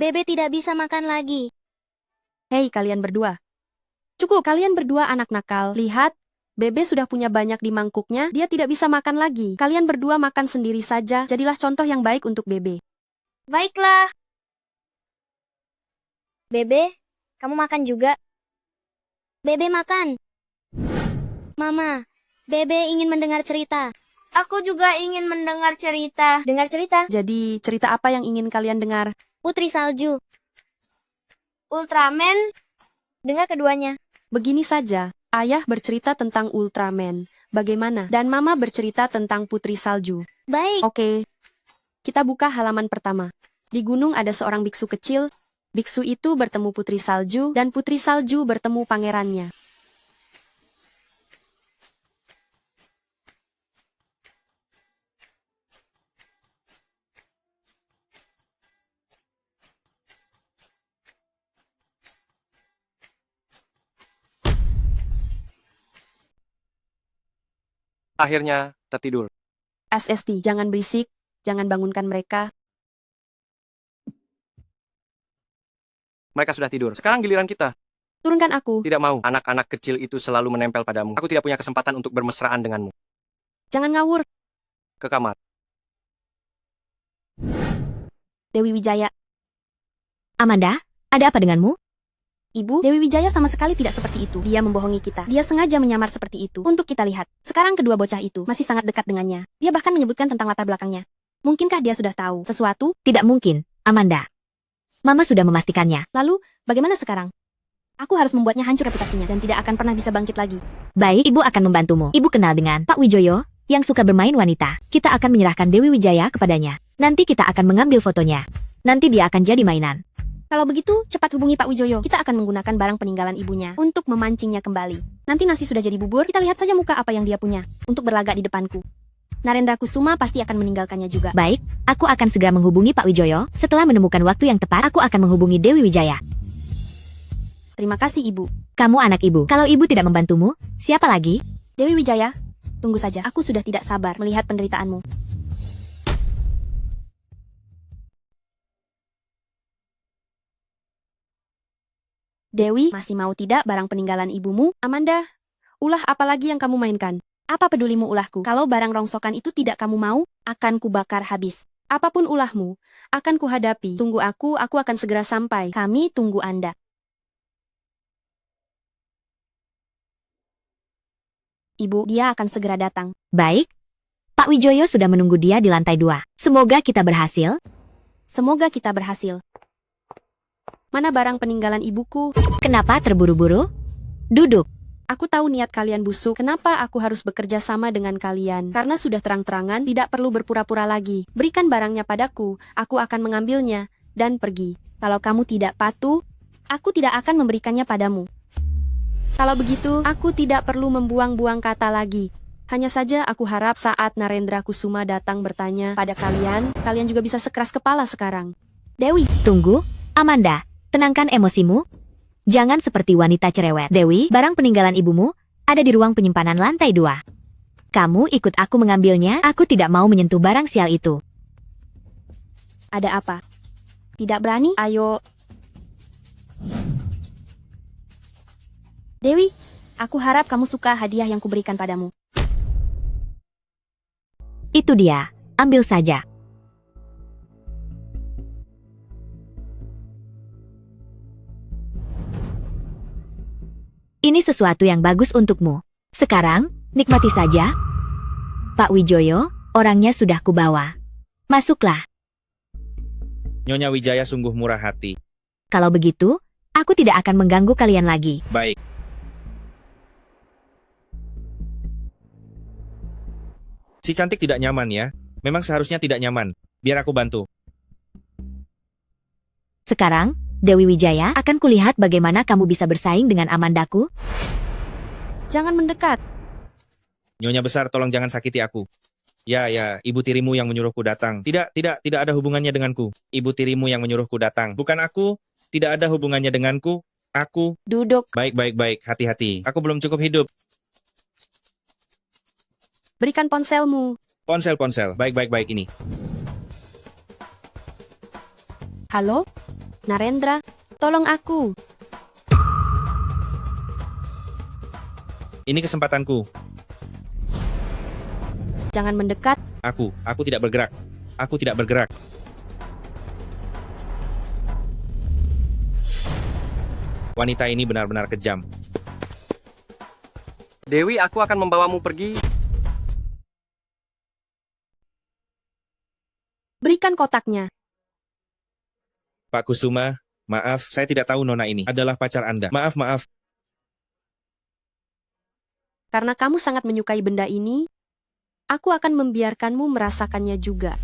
Bebe tidak bisa makan lagi. Hei kalian berdua. Cukup, kalian berdua anak nakal. Lihat, Bebe sudah punya banyak di mangkuknya, dia tidak bisa makan lagi. Kalian berdua makan sendiri saja, jadilah contoh yang baik untuk Bebe. Baiklah. Bebe, kamu makan juga. Bebe makan. Mama, Bebe ingin mendengar cerita. Aku juga ingin mendengar cerita. Dengar cerita? Jadi, cerita apa yang ingin kalian dengar? Putri Salju. Ultraman. Dengar keduanya. Begini saja, ayah bercerita tentang Ultraman. Bagaimana? Dan mama bercerita tentang Putri Salju. Baik. Oke. Kita buka halaman pertama. Di gunung ada seorang biksu kecil. Biksu itu bertemu Putri Salju, dan Putri Salju bertemu pangerannya. Akhirnya, tertidur. SST, jangan berisik, jangan bangunkan mereka. Mereka sudah tidur. Sekarang giliran kita. Turunkan aku. Tidak mau. Anak-anak kecil itu selalu menempel padamu. Aku tidak punya kesempatan untuk bermesraan denganmu. Jangan ngawur. Ke kamar. Dewi Wijaya. Amanda, ada apa denganmu? Ibu, Dewi Wijaya sama sekali tidak seperti itu. Dia membohongi kita. Dia sengaja menyamar seperti itu. Untuk kita lihat. Sekarang kedua bocah itu masih sangat dekat dengannya. Dia bahkan menyebutkan tentang latar belakangnya. Mungkinkah dia sudah tahu sesuatu? Tidak mungkin, Amanda. Mama sudah memastikannya. Lalu, bagaimana sekarang? Aku harus membuatnya hancur reputasinya dan tidak akan pernah bisa bangkit lagi. Baik, Ibu akan membantumu. Ibu kenal dengan Pak Wijoyo, yang suka bermain wanita. Kita akan menyerahkan Dewi Wijaya kepadanya. Nanti kita akan mengambil fotonya. Nanti dia akan jadi mainan. Kalau begitu, cepat hubungi Pak Wijoyo. Kita akan menggunakan barang peninggalan ibunya untuk memancingnya kembali. Nanti nasi sudah jadi bubur, kita lihat saja muka apa yang dia punya untuk berlagak di depanku. Narendra Kusuma pasti akan meninggalkannya juga. Baik, aku akan segera menghubungi Pak Wijoyo. Setelah menemukan waktu yang tepat, aku akan menghubungi Dewi Wijaya. Terima kasih, Ibu. Kamu anak ibu. Kalau ibu tidak membantumu, siapa lagi? Dewi Wijaya, tunggu saja. Aku sudah tidak sabar melihat penderitaanmu. Dewi, masih mau tidak barang peninggalan ibumu? Amanda, ulah apa lagi yang kamu mainkan? Apa pedulimu ulahku? Kalau barang rongsokan itu tidak kamu mau, akan kubakar habis. Apapun ulahmu, akan kuhadapi. Tunggu aku akan segera sampai. Kami tunggu Anda. Ibu, dia akan segera datang. Baik. Pak Wijoyo sudah menunggu dia di lantai 2. Semoga kita berhasil. Semoga kita berhasil. Mana barang peninggalan ibuku? Kenapa terburu-buru? Duduk. Aku tahu niat kalian busuk. Kenapa aku harus bekerja sama dengan kalian? Karena sudah terang-terangan, tidak perlu berpura-pura lagi. Berikan barangnya padaku, aku akan mengambilnya, dan pergi. Kalau kamu tidak patuh, aku tidak akan memberikannya padamu. Kalau begitu, aku tidak perlu membuang-buang kata lagi. Hanya saja aku harap saat Narendra Kusuma datang bertanya pada kalian, kalian juga bisa sekeras kepala sekarang. Dewi, Tunggu, Amanda, tenangkan emosimu. Jangan seperti wanita cerewet. Dewi, barang peninggalan ibumu ada di ruang penyimpanan lantai 2. Kamu ikut aku mengambilnya, aku tidak mau menyentuh barang sial itu. ada apa? Tidak berani? Ayo. Dewi, aku harap kamu suka hadiah yang kuberikan padamu. Itu dia, ambil saja. Ini sesuatu yang bagus untukmu. Sekarang, nikmati saja. Pak Wijoyo, orangnya sudah kubawa. Masuklah. Nyonya Wijaya sungguh murah hati. Kalau begitu, aku tidak akan mengganggu kalian lagi. Baik. Si cantik tidak nyaman ya. Memang seharusnya tidak nyaman. Biar aku bantu. Sekarang, Dewi Wijaya, akan kulihat bagaimana kamu bisa bersaing dengan Amandaku. Jangan mendekat. Nyonya besar, tolong jangan sakiti aku. Ya, ibu tirimu yang menyuruhku datang. Tidak ada hubungannya denganku. Ibu tirimu yang menyuruhku datang. Bukan aku. Tidak ada hubungannya denganku. Aku. Duduk. Baik. Hati-hati. Aku belum cukup hidup. Berikan ponselmu. Ponsel. Baik ini. Halo? Narendra, tolong aku. Ini kesempatanku. Jangan mendekat. Aku tidak bergerak. Aku tidak bergerak. Wanita ini benar-benar kejam. Dewi, aku akan membawamu pergi. Berikan kotaknya. Pak Kusuma, maaf, saya tidak tahu nona ini adalah pacar Anda. Maaf. Karena kamu sangat menyukai benda ini, aku akan membiarkanmu merasakannya juga.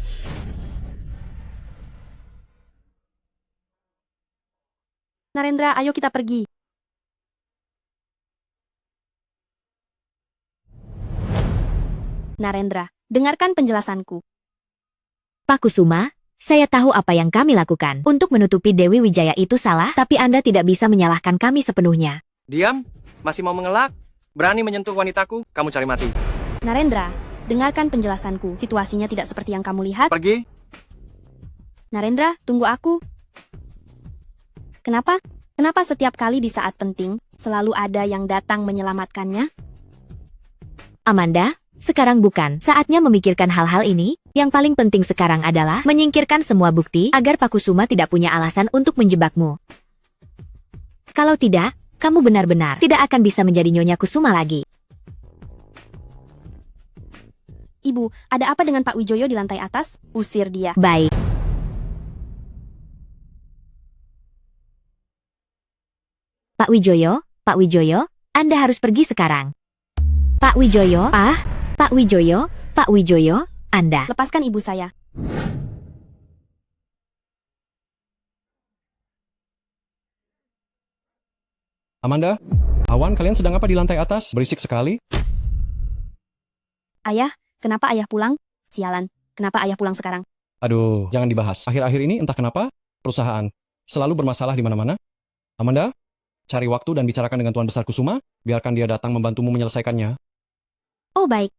Narendra, ayo kita pergi. Narendra, dengarkan penjelasanku. Pak Kusuma, saya tahu apa yang kami lakukan. Untuk menutupi Dewi Wijaya itu salah, tapi Anda tidak bisa menyalahkan kami sepenuhnya. Diam, masih mau mengelak? Berani menyentuh wanitaku? Kamu cari mati. Narendra, dengarkan penjelasanku. Situasinya tidak seperti yang kamu lihat. Pergi. Narendra, tunggu aku. Kenapa? Kenapa setiap kali di saat penting, selalu ada yang datang menyelamatkannya? Amanda, sekarang bukan saatnya memikirkan hal-hal ini. Yang paling penting sekarang adalah menyingkirkan semua bukti agar Pak Kusuma tidak punya alasan untuk menjebakmu. Kalau tidak, kamu benar-benar tidak akan bisa menjadi Nyonya Kusuma lagi. Ibu, ada apa dengan Pak Wijoyo di lantai atas? Usir dia. Baik. Pak Wijoyo, Anda harus pergi sekarang. Pak Wijoyo, Pak Wijoyo, Anda. Lepaskan ibu saya. Amanda, Awan, kalian sedang apa di lantai atas? Berisik sekali. Ayah, kenapa ayah pulang? Sialan, kenapa ayah pulang sekarang? Aduh, jangan dibahas. Akhir-akhir ini entah kenapa, perusahaan selalu bermasalah di mana-mana. Amanda, cari waktu dan bicarakan dengan Tuan Besar Kusuma, biarkan dia datang membantumu menyelesaikannya. Oh, baik.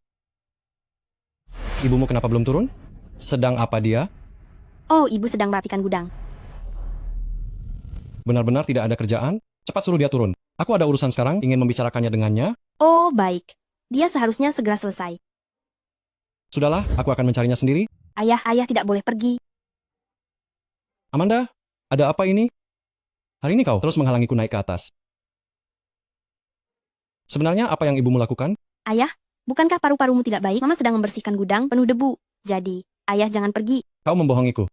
Ibumu kenapa belum turun? Sedang apa dia? Oh, ibu sedang merapikan gudang. Benar-benar tidak ada kerjaan? Cepat suruh dia turun. Aku ada urusan sekarang, ingin membicarakannya dengannya. Oh, baik. Dia seharusnya segera selesai. Sudahlah, aku akan mencarinya sendiri. Ayah tidak boleh pergi. Amanda, ada apa ini? Hari ini kau terus menghalangiku naik ke atas. Sebenarnya apa yang ibumu lakukan? Ayah, bukankah paru-parumu tidak baik? Mama sedang membersihkan gudang penuh debu. Jadi, ayah jangan pergi. Kau membohongiku.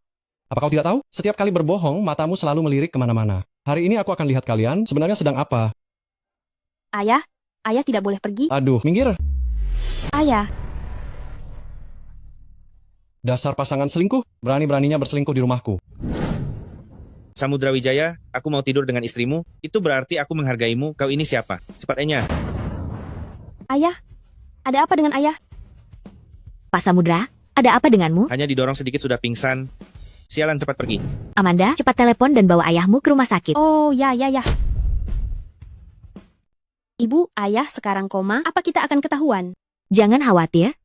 Apa kau tidak tahu? Setiap kali berbohong, matamu selalu melirik kemana-mana. Hari ini aku akan lihat kalian sebenarnya sedang apa. Ayah tidak boleh pergi. Aduh, minggir. Ayah. Dasar pasangan selingkuh, berani-beraninya berselingkuh di rumahku. Samudra Wijaya, aku mau tidur dengan istrimu. Itu berarti aku menghargaimu. Kau ini siapa? Cepatnya. Ayah, ada apa dengan ayah? Pak Samudra, ada apa denganmu? Hanya didorong sedikit sudah pingsan. Sialan, cepat pergi. Amanda, cepat telepon dan bawa ayahmu ke rumah sakit. Oh, ya. Ibu, ayah sekarang koma, apa kita akan ketahuan? Jangan khawatir.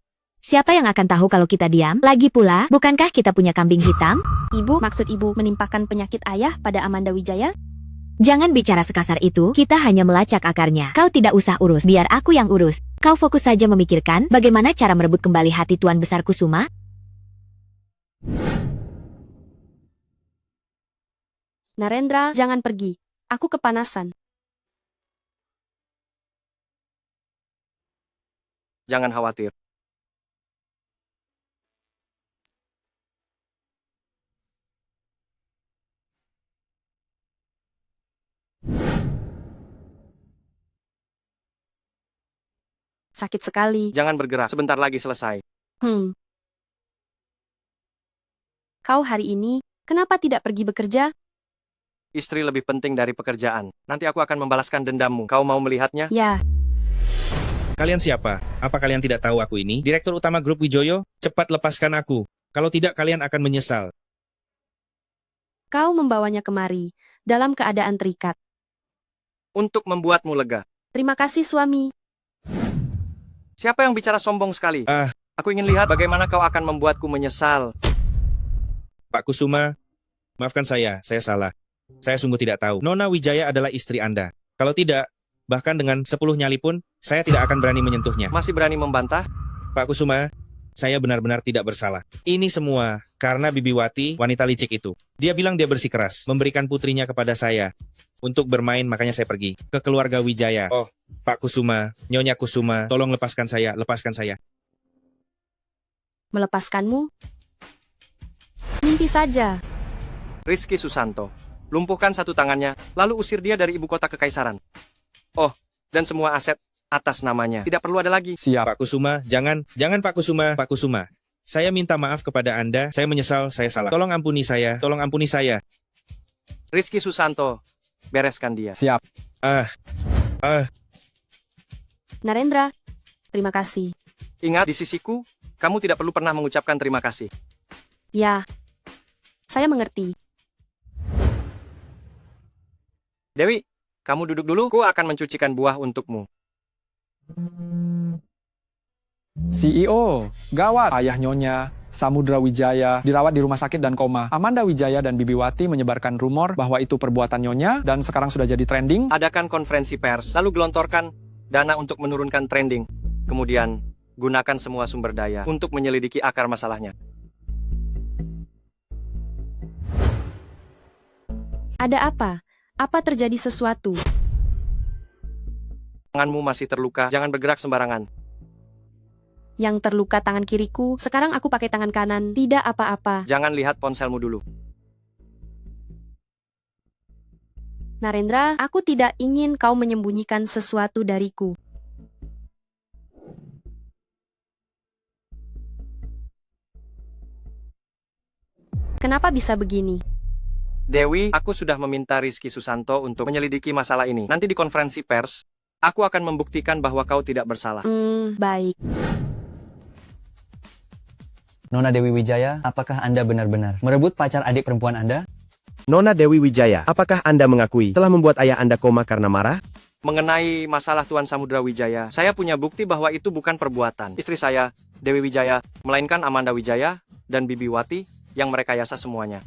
Siapa yang akan tahu kalau kita diam? Lagi pula, bukankah kita punya kambing hitam? Ibu, maksud ibu menimpakan penyakit ayah pada Amanda Wijaya? Jangan bicara sekasar itu, kita hanya melacak akarnya. Kau tidak usah urus, biar aku yang urus. Kau fokus saja memikirkan bagaimana cara merebut kembali hati Tuan Besar Kusuma. Narendra, jangan pergi. Aku kepanasan. Jangan khawatir. Sakit sekali. Jangan bergerak, sebentar lagi selesai. Kau hari ini, kenapa tidak pergi bekerja? Istri lebih penting dari pekerjaan. Nanti aku akan membalaskan dendammu. Kau mau melihatnya? Ya. Kalian siapa? Apa kalian tidak tahu aku ini? Direktur utama grup Wijoyo? Cepat lepaskan aku. Kalau tidak, kalian akan menyesal. Kau membawanya kemari, dalam keadaan terikat. Untuk membuatmu lega. Terima kasih, suami. Siapa yang bicara sombong sekali? Aku ingin lihat bagaimana kau akan membuatku menyesal. Pak Kusuma, maafkan saya salah. Saya sungguh tidak tahu. Nona Wijaya adalah istri Anda. Kalau tidak, bahkan dengan 10 nyali pun, saya tidak akan berani menyentuhnya. Masih berani membantah? Pak Kusuma, saya benar-benar tidak bersalah. Ini semua karena Bibi Wati, wanita licik itu. Dia bilang dia bersikeras, memberikan putrinya kepada saya. Untuk bermain, makanya saya pergi ke keluarga Wijaya. Oh, Pak Kusuma, Nyonya Kusuma, tolong lepaskan saya, lepaskan saya. Melepaskanmu? Mimpi saja. Rizky Susanto. Lumpuhkan satu tangannya, lalu usir dia dari ibu kota kekaisaran. Oh, dan semua aset atas namanya. Tidak perlu ada lagi. Siap. Pak Kusuma, jangan Pak Kusuma. Pak Kusuma, saya minta maaf kepada Anda, saya menyesal, saya salah. Tolong ampuni saya, tolong ampuni saya. Rizky Susanto, bereskan dia. Siap. Narendra, terima kasih. Ingat, di sisiku, kamu tidak perlu pernah mengucapkan terima kasih. Ya, saya mengerti. Dewi, kamu duduk dulu, aku akan mencucikan buah untukmu. CEO, gawat. Ayah Nyonya, Samudra Wijaya, dirawat di rumah sakit dan koma. Amanda Wijaya dan Bibi Wati menyebarkan rumor bahwa itu perbuatan Nyonya dan sekarang sudah jadi trending. Adakan konferensi pers, lalu gelontorkan dana untuk menurunkan trending. Kemudian, gunakan semua sumber daya untuk menyelidiki akar masalahnya. Ada apa? Apa terjadi sesuatu? Tanganmu masih terluka, jangan bergerak sembarangan. Yang terluka tangan kiriku, sekarang aku pakai tangan kanan, tidak apa-apa. Jangan lihat ponselmu dulu. Narendra, aku tidak ingin kau menyembunyikan sesuatu dariku. Kenapa bisa begini? Dewi, aku sudah meminta Rizky Susanto untuk menyelidiki masalah ini. Nanti di konferensi pers, aku akan membuktikan bahwa kau tidak bersalah. Baik. Nona Dewi Wijaya, apakah Anda benar-benar merebut pacar adik perempuan Anda? Nona Dewi Wijaya, apakah Anda mengakui telah membuat ayah Anda koma karena marah? Mengenai masalah Tuan Samudra Wijaya, saya punya bukti bahwa itu bukan perbuatan istri saya, Dewi Wijaya, melainkan Amanda Wijaya dan Bibi Wati yang merekayasa semuanya.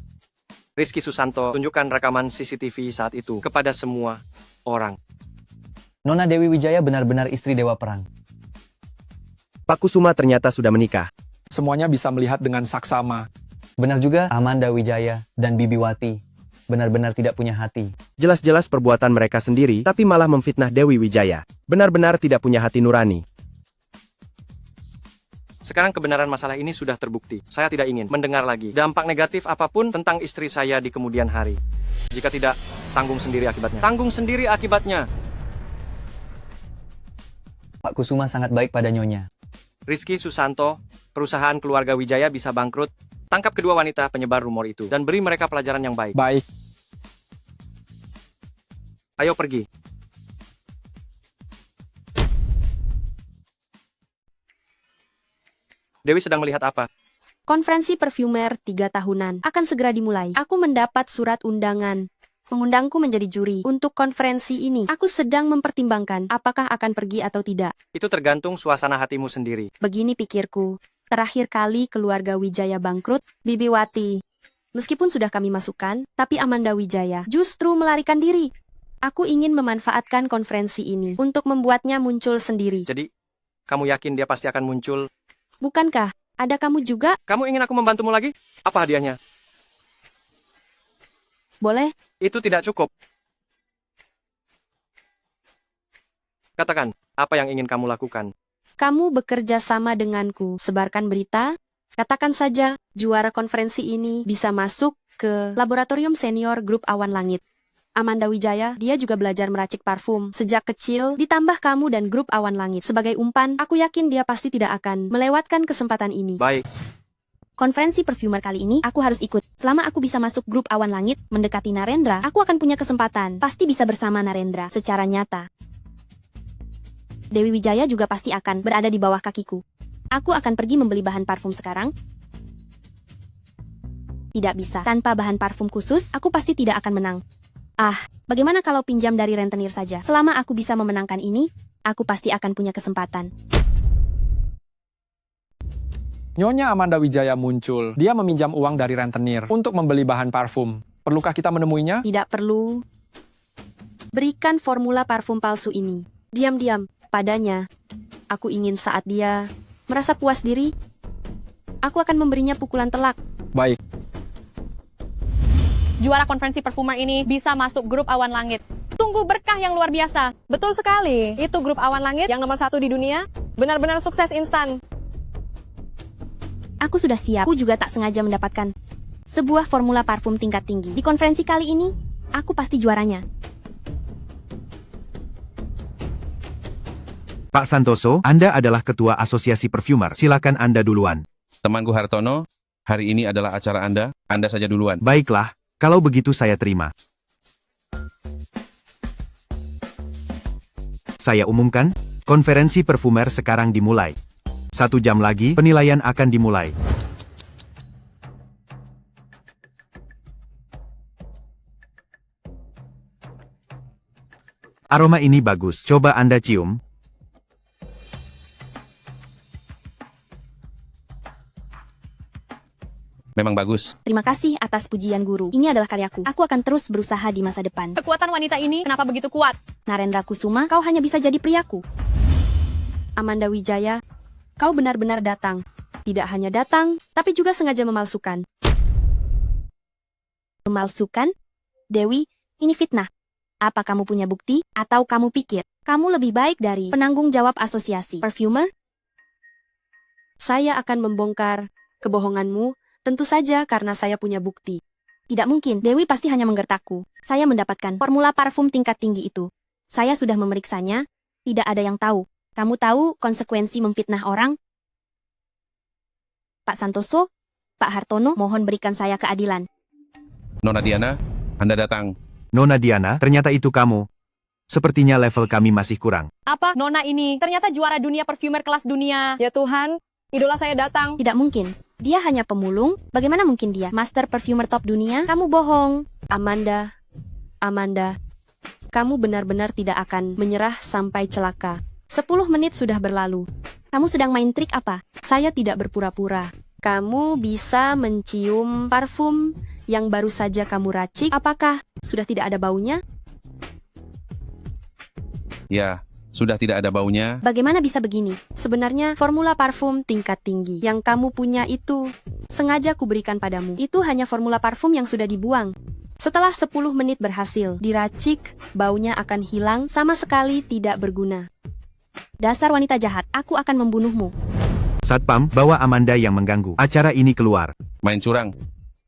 Rizky Susanto tunjukkan rekaman CCTV saat itu kepada semua orang. Nona Dewi Wijaya benar-benar istri Dewa Perang. Pak Kusuma ternyata sudah menikah. Semuanya bisa melihat dengan saksama. Benar juga, Amanda Wijaya dan Bibi Wati benar-benar tidak punya hati. Jelas-jelas perbuatan mereka sendiri, tapi malah memfitnah Dewi Wijaya. Benar-benar tidak punya hati nurani. Sekarang kebenaran masalah ini sudah terbukti. Saya tidak ingin mendengar lagi dampak negatif apapun tentang istri saya di kemudian hari. Jika tidak, tanggung sendiri akibatnya. Tanggung sendiri akibatnya. Pak Kusuma sangat baik pada Nyonya. Rizky Susanto, perusahaan keluarga Wijaya bisa bangkrut. Tangkap kedua wanita penyebar rumor itu dan beri mereka pelajaran yang baik. Baik. Ayo pergi. Dewi sedang melihat apa? Konferensi perfumer 3 tahunan akan segera dimulai. Aku mendapat surat undangan. Mengundangku menjadi juri untuk konferensi ini. Aku sedang mempertimbangkan apakah akan pergi atau tidak. Itu tergantung suasana hatimu sendiri. Begini pikirku. Terakhir kali keluarga Wijaya bangkrut, Bibi Wati. Meskipun sudah kami masukkan, tapi Amanda Wijaya justru melarikan diri. Aku ingin memanfaatkan konferensi ini untuk membuatnya muncul sendiri. Jadi, kamu yakin dia pasti akan muncul? Bukankah ada kamu juga? Kamu ingin aku membantumu lagi? Apa hadiahnya? Boleh. Itu tidak cukup. Katakan, apa yang ingin kamu lakukan? Kamu bekerja sama denganku, sebarkan berita. Katakan saja, juara konferensi ini bisa masuk ke laboratorium senior grup Awan Langit. Amanda Wijaya, dia juga belajar meracik parfum sejak kecil, ditambah kamu dan grup Awan Langit. Sebagai umpan, aku yakin dia pasti tidak akan melewatkan kesempatan ini. Baik. Konferensi perfumer kali ini, aku harus ikut. Selama aku bisa masuk grup Awan Langit, mendekati Narendra, aku akan punya kesempatan. Pasti bisa bersama Narendra secara nyata. Dewi Wijaya juga pasti akan berada di bawah kakiku. Aku akan pergi membeli bahan parfum sekarang. Tidak bisa. Tanpa bahan parfum khusus, aku pasti tidak akan menang. Bagaimana kalau pinjam dari rentenir saja? Selama aku bisa memenangkan ini, aku pasti akan punya kesempatan. Nyonya Amanda Wijaya muncul. Dia meminjam uang dari rentenir untuk membeli bahan parfum. Perlukah kita menemuinya? Tidak perlu. Berikan formula parfum palsu ini. Diam-diam padanya. Aku ingin saat dia merasa puas diri, aku akan memberinya pukulan telak. Baik. Juara konferensi perfumer ini bisa masuk grup Awan Langit. Tunggu berkah yang luar biasa. Betul sekali. Itu grup Awan Langit yang nomor 1 di dunia. Benar-benar sukses instan. Aku sudah siap. Aku juga tak sengaja mendapatkan sebuah formula parfum tingkat tinggi. Di konferensi kali ini, aku pasti juaranya. Pak Santoso, Anda adalah ketua asosiasi perfumer. Silakan Anda duluan. Temanku Hartono, hari ini adalah acara Anda saja duluan. Baiklah, kalau begitu saya terima. Saya umumkan, konferensi perfumer sekarang dimulai. 1 jam lagi, penilaian akan dimulai. Aroma ini bagus, coba Anda cium. Memang bagus. Terima kasih atas pujian guru. Ini adalah karyaku. Aku akan terus berusaha di masa depan. Kekuatan wanita ini kenapa begitu kuat? Narendra Kusuma, kau hanya bisa jadi priaku. Amanda Wijaya, kau benar-benar datang. Tidak hanya datang, tapi juga sengaja memalsukan. Memalsukan? Dewi, ini fitnah. Apa kamu punya bukti? Atau kamu pikir kamu lebih baik dari penanggung jawab asosiasi perfumer? Saya akan membongkar kebohonganmu. Tentu saja karena saya punya bukti. Tidak mungkin, Dewi pasti hanya menggertakku. Saya mendapatkan formula parfum tingkat tinggi itu. Saya sudah memeriksanya, tidak ada yang tahu. Kamu tahu konsekuensi memfitnah orang? Pak Santoso, Pak Hartono, mohon berikan saya keadilan. Nona Diana, Anda datang. Nona Diana, ternyata itu kamu. Sepertinya level kami masih kurang. Apa? Nona ini ternyata juara dunia perfumer kelas dunia. Ya Tuhan, idola saya datang. Tidak mungkin. Dia hanya pemulung. Bagaimana mungkin dia master perfumer top dunia? Kamu bohong. Amanda, kamu benar-benar tidak akan menyerah sampai celaka. 10 menit sudah berlalu. Kamu sedang main trik apa? Saya tidak berpura-pura. Kamu bisa mencium parfum yang baru saja kamu racik. Apakah sudah tidak ada baunya? Ya, sudah tidak ada baunya. Bagaimana bisa begini? Sebenarnya formula parfum tingkat tinggi yang kamu punya itu sengaja kuberikan padamu. Itu hanya formula parfum yang sudah dibuang. Setelah 10 menit berhasil diracik, baunya akan hilang, sama sekali tidak berguna. Dasar wanita jahat, aku akan membunuhmu. Satpam, bawa Amanda yang mengganggu acara ini keluar. Main curang.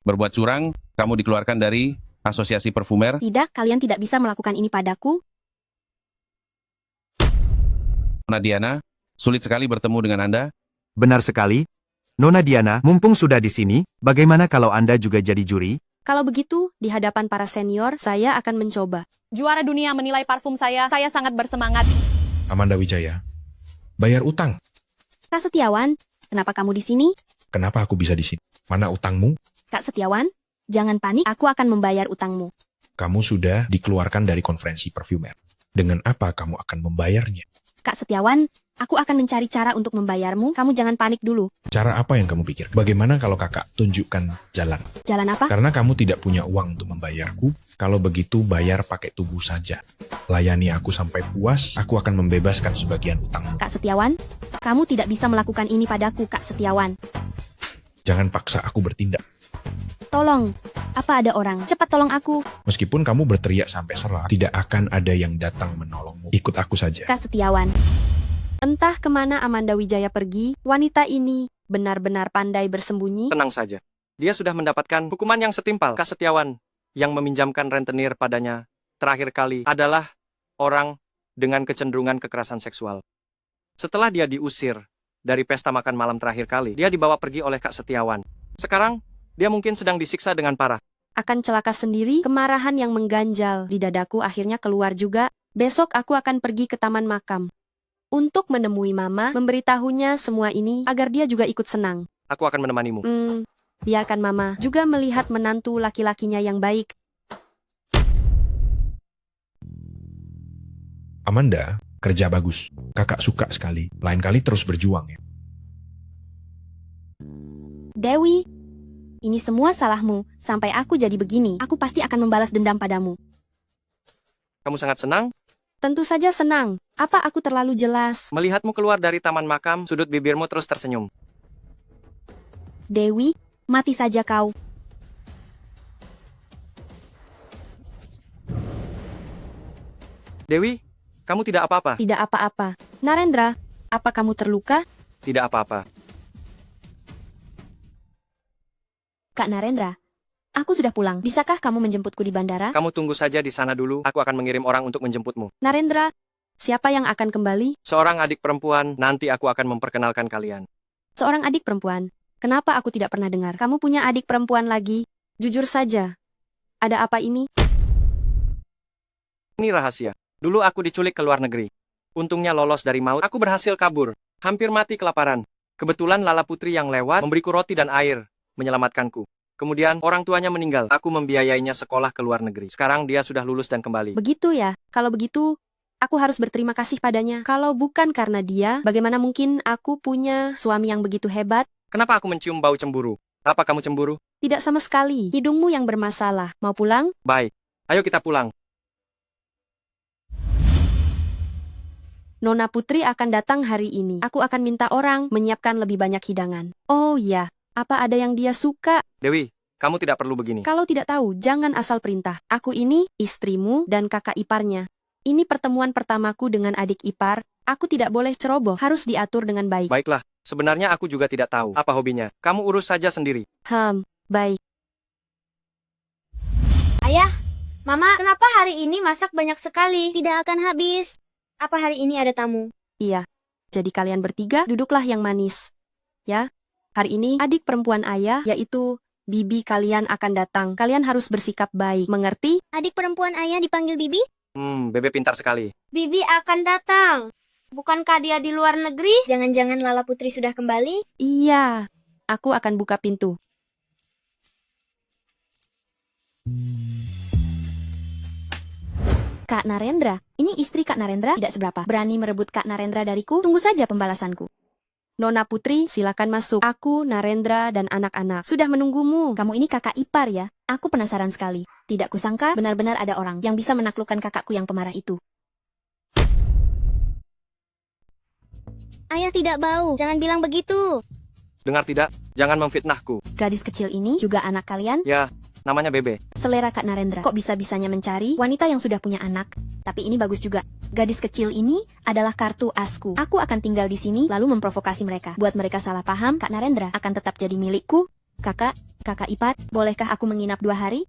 Berbuat curang, kamu dikeluarkan dari asosiasi perfumer. Tidak, kalian tidak bisa melakukan ini padaku. Nona Diana, sulit sekali bertemu dengan Anda. Benar sekali. Nona Diana, mumpung sudah di sini, bagaimana kalau Anda juga jadi juri? Kalau begitu, di hadapan para senior, saya akan mencoba. Juara dunia menilai parfum saya sangat bersemangat. Amanda Wijaya, bayar utang. Kak Setiawan, kenapa kamu di sini? kenapa aku bisa di sini? Mana utangmu? Kak Setiawan, jangan panik, aku akan membayar utangmu. Kamu sudah dikeluarkan dari konferensi perfumer. Dengan apa kamu akan membayarnya? Kak Setiawan, aku akan mencari cara untuk membayarmu, kamu jangan panik dulu. Cara apa yang kamu pikir? Bagaimana kalau kakak tunjukkan jalan? Jalan apa? Karena kamu tidak punya uang untuk membayarku, kalau begitu bayar pakai tubuh saja. Layani aku sampai puas, aku akan membebaskan sebagian utang. Kak Setiawan, kamu tidak bisa melakukan ini padaku, Kak Setiawan. Jangan paksa aku bertindak. Tolong, apa ada orang? Cepat tolong aku. Meskipun kamu berteriak sampai serak, tidak akan ada yang datang menolongmu. Ikut aku saja. Kak Setiawan. Entah kemana Amanda Wijaya pergi, wanita ini benar-benar pandai bersembunyi. Tenang saja. Dia sudah mendapatkan hukuman yang setimpal. Kak Setiawan yang meminjamkan rentenir padanya terakhir kali adalah orang dengan kecenderungan kekerasan seksual. Setelah dia diusir dari pesta makan malam terakhir kali, dia dibawa pergi oleh Kak Setiawan. Sekarang, dia mungkin sedang disiksa dengan parah. Akan celaka sendiri, kemarahan yang mengganjal di dadaku akhirnya keluar juga. Besok aku akan pergi ke taman makam. Untuk menemui Mama, memberitahunya semua ini agar dia juga ikut senang. Aku akan menemanimu. Biarkan Mama juga melihat menantu laki-lakinya yang baik. Amanda, kerja bagus. Kakak suka sekali. Lain kali terus berjuang ya. Dewi, ini semua salahmu. Sampai aku jadi begini, aku pasti akan membalas dendam padamu. Kamu sangat senang? Tentu saja senang. Apa aku terlalu jelas? Melihatmu keluar dari taman makam, sudut bibirmu terus tersenyum. Dewi, mati saja kau. Dewi, kamu tidak apa-apa? Tidak apa-apa. Narendra, apa kamu terluka? Tidak apa-apa. Kak Narendra, aku sudah pulang. Bisakah kamu menjemputku di bandara? Kamu tunggu saja di sana dulu, aku akan mengirim orang untuk menjemputmu. Narendra, siapa yang akan kembali? Seorang adik perempuan, nanti aku akan memperkenalkan kalian. Seorang adik perempuan? Kenapa aku tidak pernah dengar? Kamu punya adik perempuan lagi? Jujur saja. Ada apa ini? Ini rahasia. Dulu aku diculik ke luar negeri. Untungnya lolos dari maut, aku berhasil kabur. Hampir mati kelaparan. Kebetulan Lala Putri yang lewat memberiku roti dan air, menyelamatkanku. Kemudian orang tuanya meninggal. Aku membiayainya sekolah ke luar negeri. Sekarang dia sudah lulus dan kembali. Begitu ya. Kalau begitu, aku harus berterima kasih padanya. Kalau bukan karena dia, bagaimana mungkin aku punya suami yang begitu hebat? Kenapa aku mencium bau cemburu? Apa kamu cemburu? Tidak sama sekali. Hidungmu yang bermasalah. Mau pulang? Baik. Ayo kita pulang. Nona Putri akan datang hari ini. Aku akan minta orang menyiapkan lebih banyak hidangan. Oh iya, apa ada yang dia suka? Dewi, kamu tidak perlu begini. Kalau tidak tahu, jangan asal perintah. Aku ini istrimu dan kakak iparnya. Ini pertemuan pertamaku dengan adik ipar. Aku tidak boleh ceroboh, harus diatur dengan baik. Baiklah, sebenarnya aku juga tidak tahu apa hobinya. Kamu urus saja sendiri. Baik. Ayah, Mama, kenapa hari ini masak banyak sekali? Tidak akan habis. Apa hari ini ada tamu? Iya. Jadi kalian bertiga, duduklah yang manis. Ya, hari ini adik perempuan ayah, yaitu Bibi kalian akan datang. Kalian harus bersikap baik, mengerti? Adik perempuan ayah dipanggil Bibi? Bebe pintar sekali. Bibi akan datang. Bukankah dia di luar negeri? Jangan-jangan Lala Putri sudah kembali? Iya. Aku akan buka pintu. Kak Narendra, ini istri Kak Narendra tidak seberapa. Berani merebut Kak Narendra dariku? Tunggu saja pembalasanku. Nona Putri, silakan masuk. Aku, Narendra, dan anak-anak sudah menunggumu. Kamu ini kakak ipar ya? Aku penasaran sekali. Tidak kusangka benar-benar ada orang yang bisa menaklukkan kakakku yang pemarah itu. Ayah tidak bau, jangan bilang begitu. Dengar tidak? Jangan memfitnahku. Gadis kecil ini juga anak kalian? Ya, namanya Bebe. Selera Kak Narendra, kok bisa-bisanya mencari wanita yang sudah punya anak? Tapi ini bagus juga. Gadis kecil ini adalah kartu asku. Aku akan tinggal di sini lalu memprovokasi mereka. Buat mereka salah paham, Kak Narendra akan tetap jadi milikku. Kakak ipar, bolehkah aku menginap 2 hari?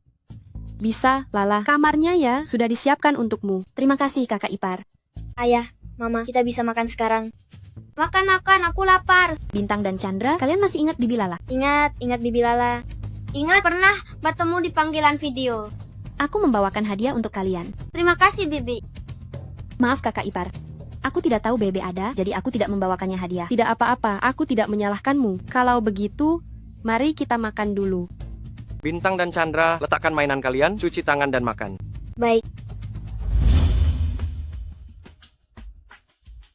Bisa, Lala. Kamarnya ya, sudah disiapkan untukmu. Terima kasih, kakak ipar. Ayah, Mama, kita bisa makan sekarang. Makan, aku lapar. Bintang dan Chandra, kalian masih ingat Bibi Lala? Ingat Bibi Lala. Ingat pernah bertemu di panggilan video. Aku membawakan hadiah untuk kalian. Terima kasih, Bibi. Maaf kakak ipar. Aku tidak tahu Bebe ada, jadi aku tidak membawakannya hadiah. Tidak apa-apa, aku tidak menyalahkanmu. Kalau begitu, mari kita makan dulu. Bintang dan Chandra, letakkan mainan kalian, cuci tangan dan makan. Baik.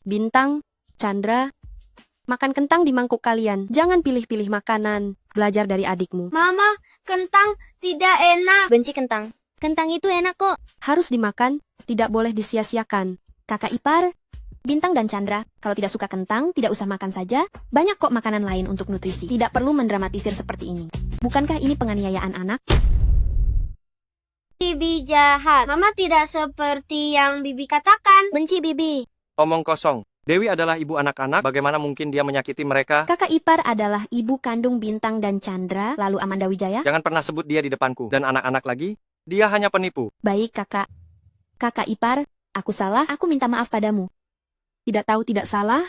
Bintang, Chandra, makan kentang di mangkuk kalian. Jangan pilih-pilih makanan. Belajar dari adikmu. Mama, kentang tidak enak. Benci kentang. Kentang itu enak kok. Harus dimakan, tidak boleh disia-siakan. Kakak ipar, Bintang dan Chandra, kalau tidak suka kentang, tidak usah makan saja. Banyak kok makanan lain untuk nutrisi. Tidak perlu mendramatisir seperti ini. Bukankah ini penganiayaan anak? Bibi jahat. Mama tidak seperti yang Bibi katakan. Benci Bibi. Omong kosong. Dewi adalah ibu anak-anak, bagaimana mungkin dia menyakiti mereka? Kakak ipar adalah ibu kandung Bintang dan Chandra, lalu Amanda Wijaya. Jangan pernah sebut dia di depanku. Dan anak-anak lagi, dia hanya penipu. Baik kakak. Kakak ipar, aku salah, aku minta maaf padamu. Tidak tahu tidak salah?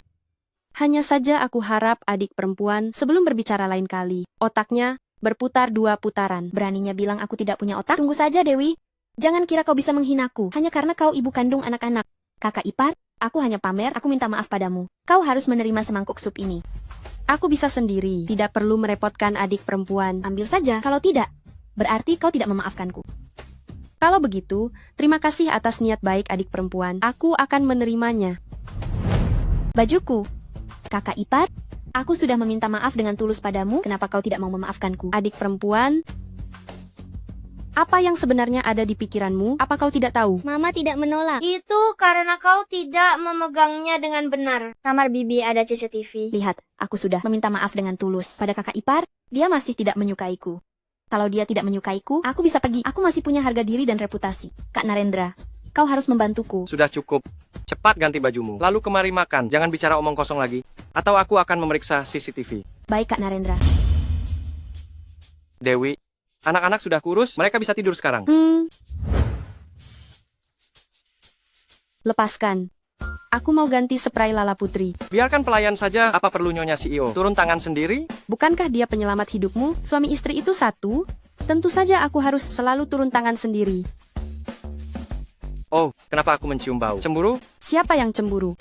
Hanya saja aku harap adik perempuan sebelum berbicara lain kali, otaknya berputar 2 putaran. Beraninya bilang aku tidak punya otak? Tunggu saja Dewi. Jangan kira kau bisa menghinaku, hanya karena kau ibu kandung anak-anak. Kakak ipar, aku hanya pamer, aku minta maaf padamu. Kau harus menerima semangkuk sup ini. Aku bisa sendiri, tidak perlu merepotkan adik perempuan. Ambil saja, kalau tidak, berarti kau tidak memaafkanku. Kalau begitu, terima kasih atas niat baik adik perempuan. Aku akan menerimanya. Bajuku. Kakak ipar, aku sudah meminta maaf dengan tulus padamu, kenapa kau tidak mau memaafkanku? Adik perempuan, apa yang sebenarnya ada di pikiranmu? Apa kau tidak tahu? Mama tidak menolak. Itu karena kau tidak memegangnya dengan benar. Kamar Bibi ada CCTV. Lihat, aku sudah meminta maaf dengan tulus. Pada kakak ipar, dia masih tidak menyukaiku. Kalau dia tidak menyukaiku, aku bisa pergi. Aku masih punya harga diri dan reputasi. Kak Narendra, kau harus membantuku. Sudah cukup. Cepat ganti bajumu. Lalu kemari makan. Jangan bicara omong kosong lagi. Atau aku akan memeriksa CCTV. Baik Kak Narendra. Dewi, anak-anak sudah kurus, mereka bisa tidur sekarang. Lepaskan. Aku mau ganti spray Lala Putri. Biarkan pelayan saja, apa perlu Nyonya CEO? Turun tangan sendiri? Bukankah dia penyelamat hidupmu? Suami istri itu satu? Tentu saja aku harus selalu turun tangan sendiri. Oh, kenapa aku mencium bau? Cemburu? Siapa yang cemburu?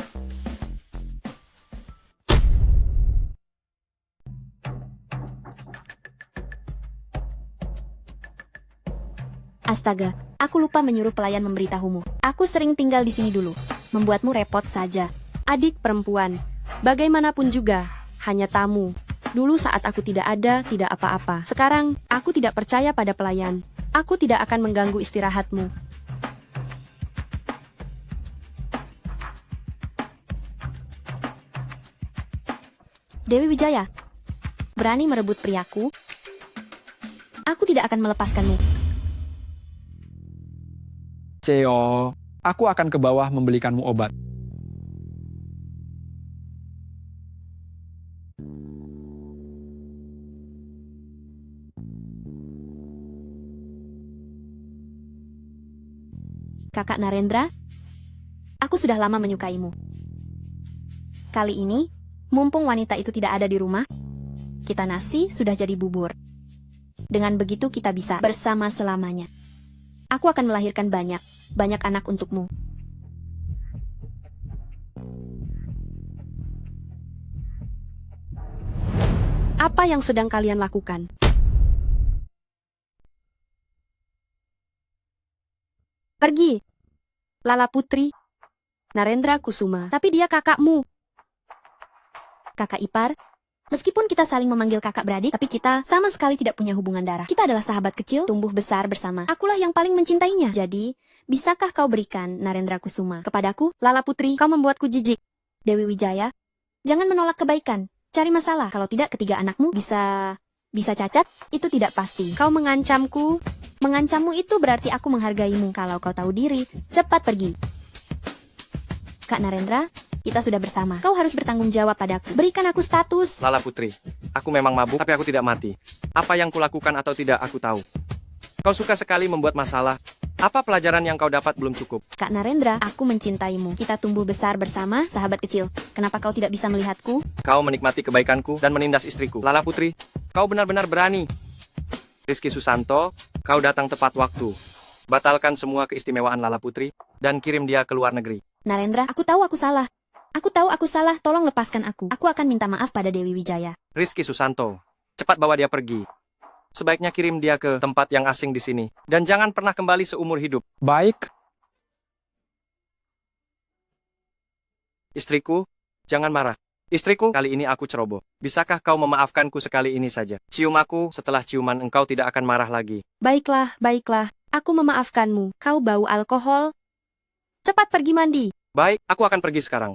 Astaga, aku lupa menyuruh pelayan memberitahumu. Aku sering tinggal di sini dulu. Membuatmu repot saja. Adik perempuan, bagaimanapun juga, hanya tamu. Dulu saat aku tidak ada, tidak apa-apa. Sekarang, aku tidak percaya pada pelayan. Aku tidak akan mengganggu istirahatmu. Dewi Wijaya, berani merebut priaku? Aku tidak akan melepaskanmu. Ceo, aku akan ke bawah membelikanmu obat. Kakak Narendra, aku sudah lama menyukaimu. Kali ini, mumpung wanita itu tidak ada di rumah, kita nasi sudah jadi bubur. Dengan begitu kita bisa bersama selamanya. Aku akan melahirkan banyak anak untukmu. Apa yang sedang kalian lakukan? Pergi. Lala Putri, Narendra Kusuma, tapi dia kakakmu. Kakak ipar, meskipun kita saling memanggil kakak beradik, tapi kita sama sekali tidak punya hubungan darah. Kita adalah sahabat kecil, tumbuh besar bersama. Akulah yang paling mencintainya. Jadi, bisakah kau berikan Narendra Kusuma kepadaku? Lala Putri, kau membuatku jijik. Dewi Wijaya, jangan menolak kebaikan. Cari masalah. Kalau tidak, ketiga anakmu bisa cacat. Itu tidak pasti. Kau mengancamku. Mengancammu itu berarti aku menghargaimu. Kalau kau tahu diri, cepat pergi. Kak Narendra, kita sudah bersama. Kau harus bertanggung jawab padaku. Berikan aku status. Lala Putri, aku memang mabuk, tapi aku tidak mati. Apa yang kulakukan atau tidak, aku tahu. Kau suka sekali membuat masalah. Apa pelajaran yang kau dapat belum cukup? Kak Narendra, aku mencintaimu. Kita tumbuh besar bersama, sahabat kecil. Kenapa kau tidak bisa melihatku? Kau menikmati kebaikanku dan menindas istriku. Lala Putri, kau benar-benar berani. Rizky Susanto, kau datang tepat waktu. Batalkan semua keistimewaan Lala Putri dan kirim dia ke luar negeri. Narendra, aku tahu aku salah. Aku tahu aku salah, tolong lepaskan aku. Aku akan minta maaf pada Dewi Wijaya. Rizky Susanto, cepat bawa dia pergi. Sebaiknya kirim dia ke tempat yang asing di sini. Dan jangan pernah kembali seumur hidup. Baik. Istriku, jangan marah. Istriku, kali ini aku ceroboh. Bisakah kau memaafkanku sekali ini saja? Cium aku, setelah ciuman engkau tidak akan marah lagi. Baiklah, baiklah. Aku memaafkanmu. Kau bau alkohol. Cepat pergi mandi. Baik, aku akan pergi sekarang.